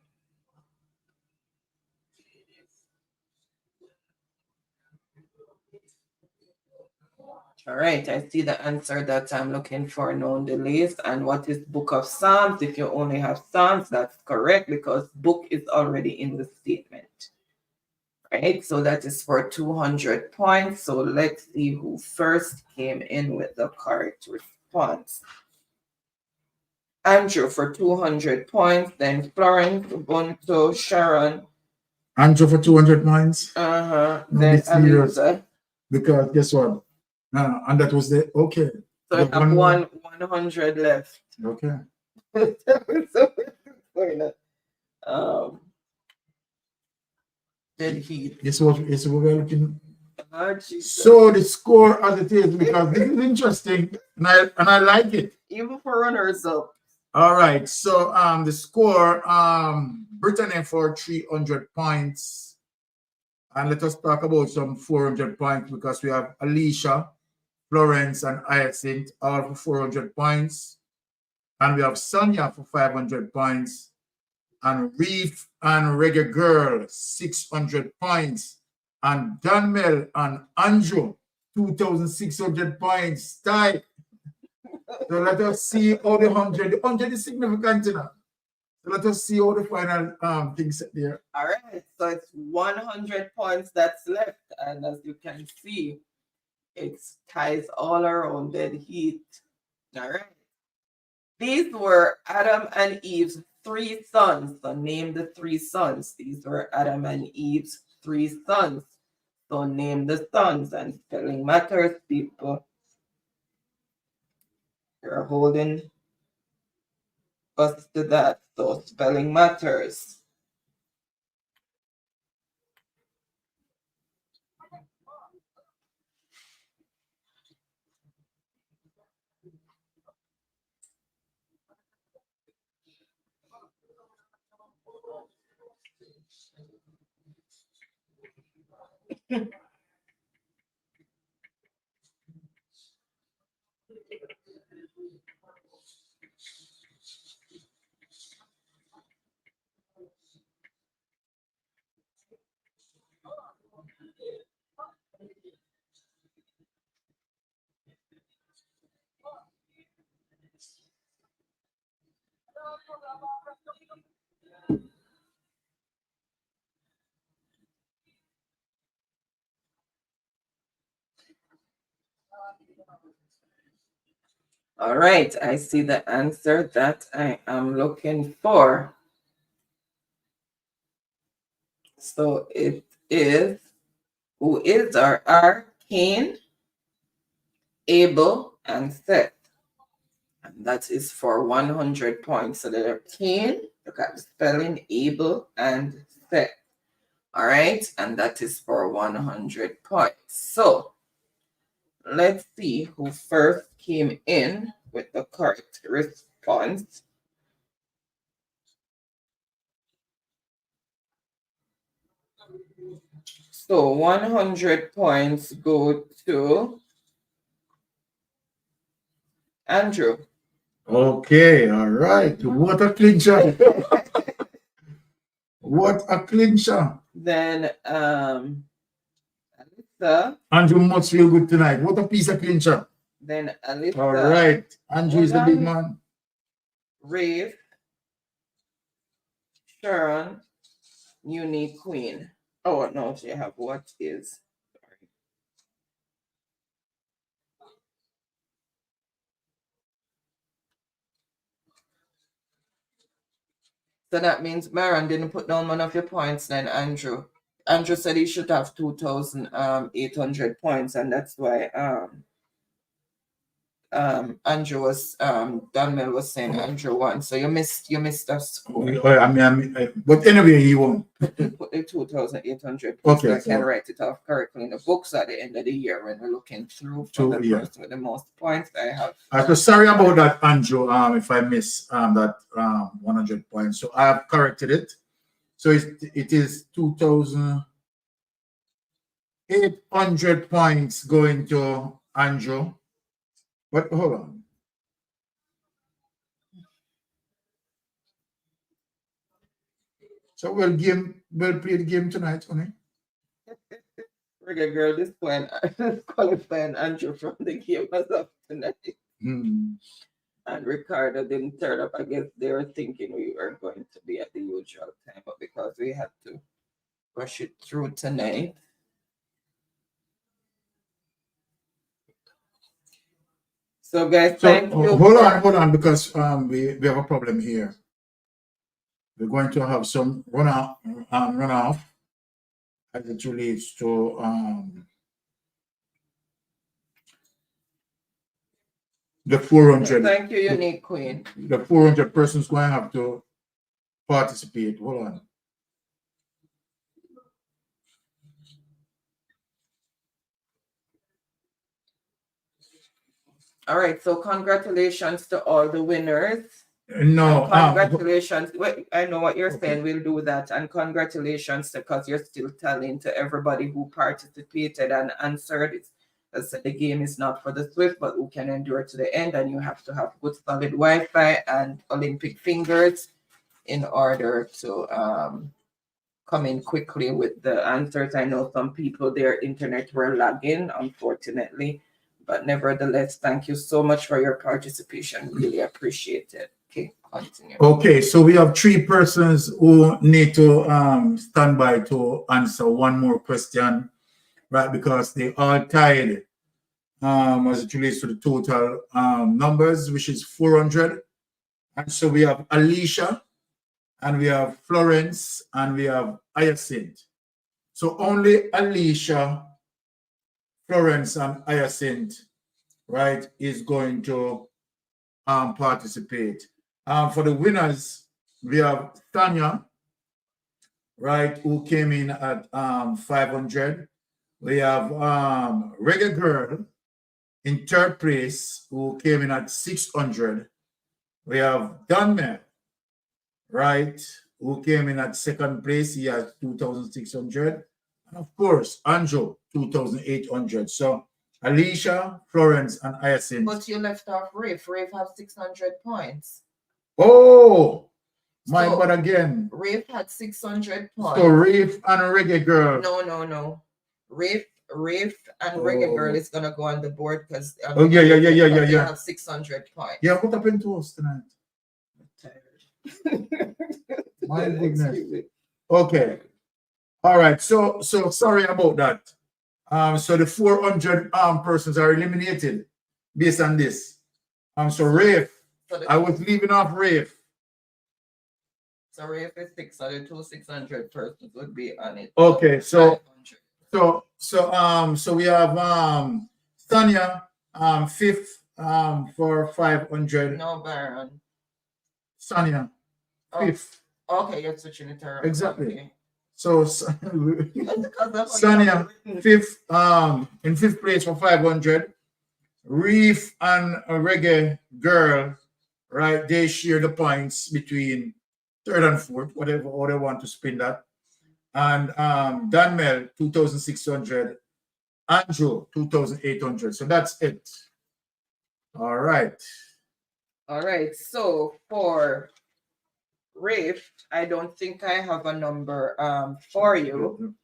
All right, I see the answer that I'm looking for, known delays. And what is Book of Psalms? If you only have Psalms, that's correct because book is already in the statement. Right, so that is for 200 points. So let's see who first came in with the correct response. Andrew for 200 points, then Florence, Ubuntu, Sharon. Andrew for 200 points. Then Aliza. Because guess what? And that was the okay. So I have 100 left. Okay. Dead heat. It's what we're looking. So the score as it is, because this is interesting and I like it. Even for runners up. All right. So the score, Brittany for 300 points. And let us talk about some 400 points because we have Alicia, Florence, and Hyacinth all for 400 points. And we have Sonia for 500 points. And Reef and Reggae Girl, 600 points. And Danmel and Andrew, 2,600 points. Tight. So let us see how the 100. The 100 is significant enough. So let us see how the final thing set there. All right. So it's 100 points that's left. And as you can see, it's ties all around dead heat. All right. These were Adam and Eve's 3 sons. So name the 3 sons. These were Adam and Eve's 3 sons. So name the sons, and spelling matters, people. You're holding us to that. So spelling matters. All right, I see the answer that I am looking for. So it is, who is or are Cain, Abel, and Seth. And that is for 100 points. So there are Cain, look at the spelling, Abel, and Seth. All right, and that is for 100 points. So let's see who first came in with the correct response. So 100 points go to Andrew. Okay, all right. What a clincher. What a clincher. Then Alyssa. Andrew must feel good tonight. What a piece of clincher. Then Alyssa. All right. Andrew is the big man. Rafe, Sharon, Unique Queen. Oh, no, she have what is. Sorry. So that means Maron didn't put down one of your points then, Andrew. Andrew said he should have 2,800 points, and that's why Andrew was Dunmel was saying Andrew won. So you missed a score. But anyway, he won. Put the 2,800 Okay, so I can so- write it off correctly in the books at the end of the year when we're looking through for the person with the most points. I have. So sorry about that, Andrew. If I miss that 100 points, so I have corrected it. So it is 2,800 points going to Andrew. But hold on. So we'll play the game tonight, honey. Reggae girl, this point qualifying Andrew from the game as of tonight. And Ricardo didn't turn up. I guess they were thinking we were going to be at the usual time, but because we had to rush it through tonight. So guys, thank you. Hold on, because we have a problem here. We're going to have some runoff as it relates to the 400. Thank you, Unique Queen. The 400 persons going to have to participate. Hold on. All right, so congratulations to all the winners. No, And congratulations. Wait, I know what you're saying. We'll do that. And congratulations because you're still telling to everybody who participated and answered it. As I said, the game is not for the swift, but who can endure to the end. And you have to have good solid Wi-Fi and Olympic fingers in order to come in quickly with the answers. I know some people, their internet were lagging, unfortunately. But nevertheless, thank you so much for your participation. Really appreciate it. Okay, continue. Okay, so we have 3 persons who need to stand by to answer one more question, right? Because they are tied as it relates to the total numbers, which is 400. And so we have Alicia, and we have Florence, and we have Hyacinth. So only Alicia, Florence, and Hyacinth, right, is going to participate. For the winners, we have Tanya, right, who came in at 500. We have Reggae Girl in 3rd place, who came in at 600. We have Dunmer, right, who came in at 2nd place. He has 2,600. Of course, Andrew, 2,800. So Alicia, Florence, and Hyacinth. But you left off Rafe. Rafe have 600 points. Oh, my So, bad again. Rafe had 600 So points. Rafe and Reggae Girl. No. Rafe and Reggae Girl is gonna go on the board because they have 600 points. Yeah, what happened to us tonight? My goodness. Okay. All right. So sorry about that. So the 400 persons are eliminated based on this. So Rafe, I was leaving off Rafe. So Rafe is 600, 600 persons would be on it. Okay, so we have Tanya fifth for 500. No, Baron. Sonia fifth. Okay, you're switching it around. Exactly. Okay. So Sonia fifth in fifth place for 500. Reef and a Reggae Girl, right? They share the points between third and fourth, whatever order want to spin that. And Danmel 2,600, Andrew 2,800. So that's it. All right. So for Rafe, I don't think I have a number for you.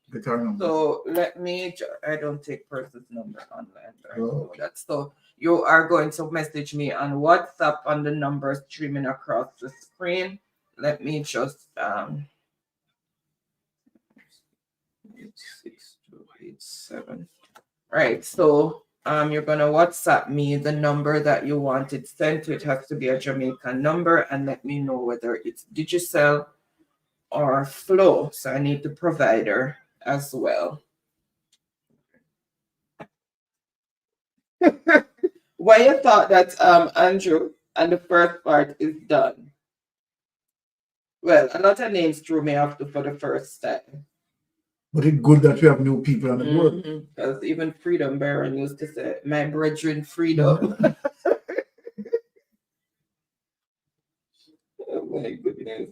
So let me. I don't take person's number online. Right? Oh. So you are going to message me on WhatsApp on the number streaming across the screen. Let me just 86287. Right. So you're gonna WhatsApp me the number that you want it sent to. It has to be a Jamaican number, and let me know whether it's Digicel or Flow. So I need the provider as well. Why you thought that Andrew and the first part is done? Well, a lot of names threw me off for the first time. But it's good that we have new people on the board. Because even Freedom Baron used to say, my brethren Freedom. Oh my goodness.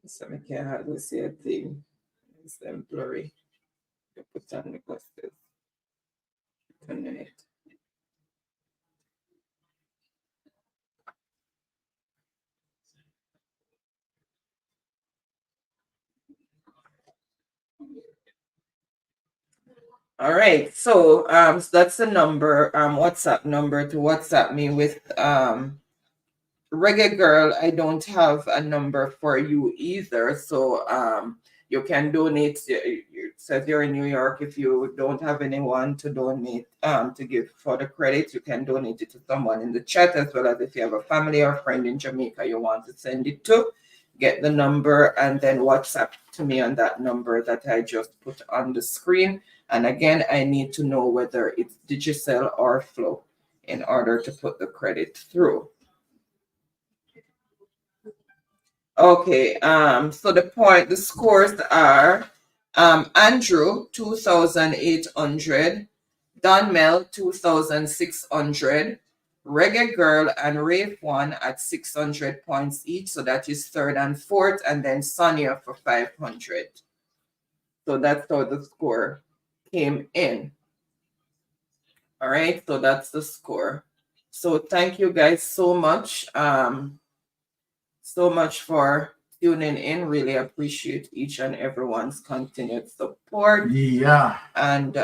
So I can't hardly see a thing. It's blurry. Put on the glasses. Connect. All right, so so that's the number, WhatsApp number to WhatsApp me with. Reggae Girl, I don't have a number for you either, so you can donate. It says you're in New York. If you don't have anyone to donate to give for the credit, you can donate it to someone in the chat, as well as if you have a family or friend in Jamaica you want to send it to. Get the number and then WhatsApp to me on that number that I just put on the screen. And again, I need to know whether it's Digicel or Flow in order to put the credit through. Okay, so the scores are Andrew 2,800, Donmel 2,600, Reggae Girl and Rafe 1 at 600 points each, so that is third and fourth, and then Sonia for 500. So that's how the score came in. All right, so that's the score. So thank you guys so much. So much for tuning in. Really appreciate each and everyone's continued support. Yeah. And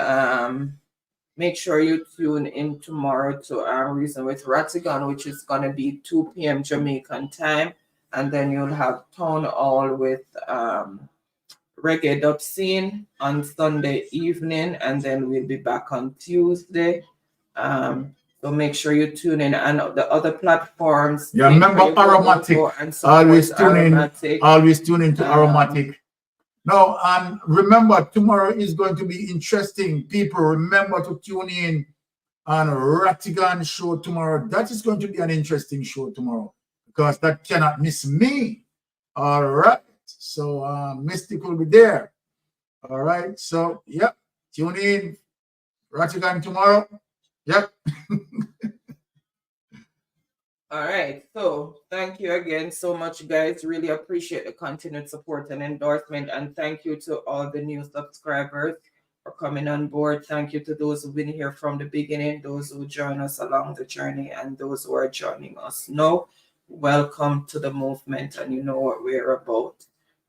make sure you tune in tomorrow to Reason with Ratigan, which is going to be 2 p.m. Jamaican time. And then you'll have Town Hall with Reggae Dub Scene on Sunday evening. And then we'll be back on Tuesday. So make sure you tune in, and the other platforms. Yeah, remember Aromatic. Always tune in to Aromatic. Now, remember, tomorrow is going to be interesting. People, remember to tune in on Ratigan show tomorrow. That is going to be an interesting show tomorrow, because that cannot miss me. All right. So Mystic will be there. All right. So, yep. Tune in. Ratigan tomorrow. Yep. All right. So thank you again so much, guys. Really appreciate the continued support and endorsement. And thank you to all the new subscribers for coming on board. Thank you to those who've been here from the beginning, those who join us along the journey, and those who are joining us now. Welcome to the movement, and you know what we're about.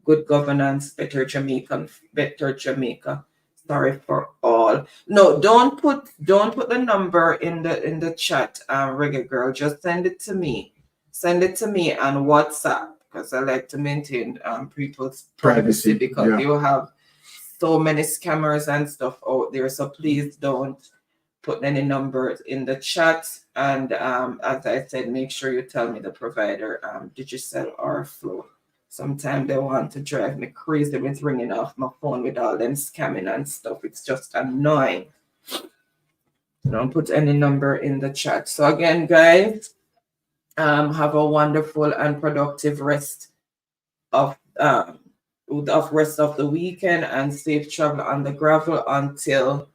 Good governance, better Jamaica, better Jamaica. Sorry for all. No, don't put the number in the chat, Reggae Girl. Just send it to me. Send it to me on WhatsApp, because I like to maintain people's privacy because yeah. you have so many scammers and stuff out there. So please don't put any numbers in the chat. And as I said, make sure you tell me the provider, Digicel or Flow. Sometimes they want to drive me crazy with ringing off my phone with all them scamming and stuff. It's just annoying. Don't put any number in the chat. So again, guys, have a wonderful and productive rest of rest of the weekend and safe travel on the gravel until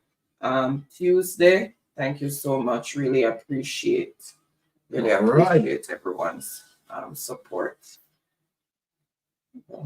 Tuesday. Thank you so much. Really appreciate everyone's support. Okay.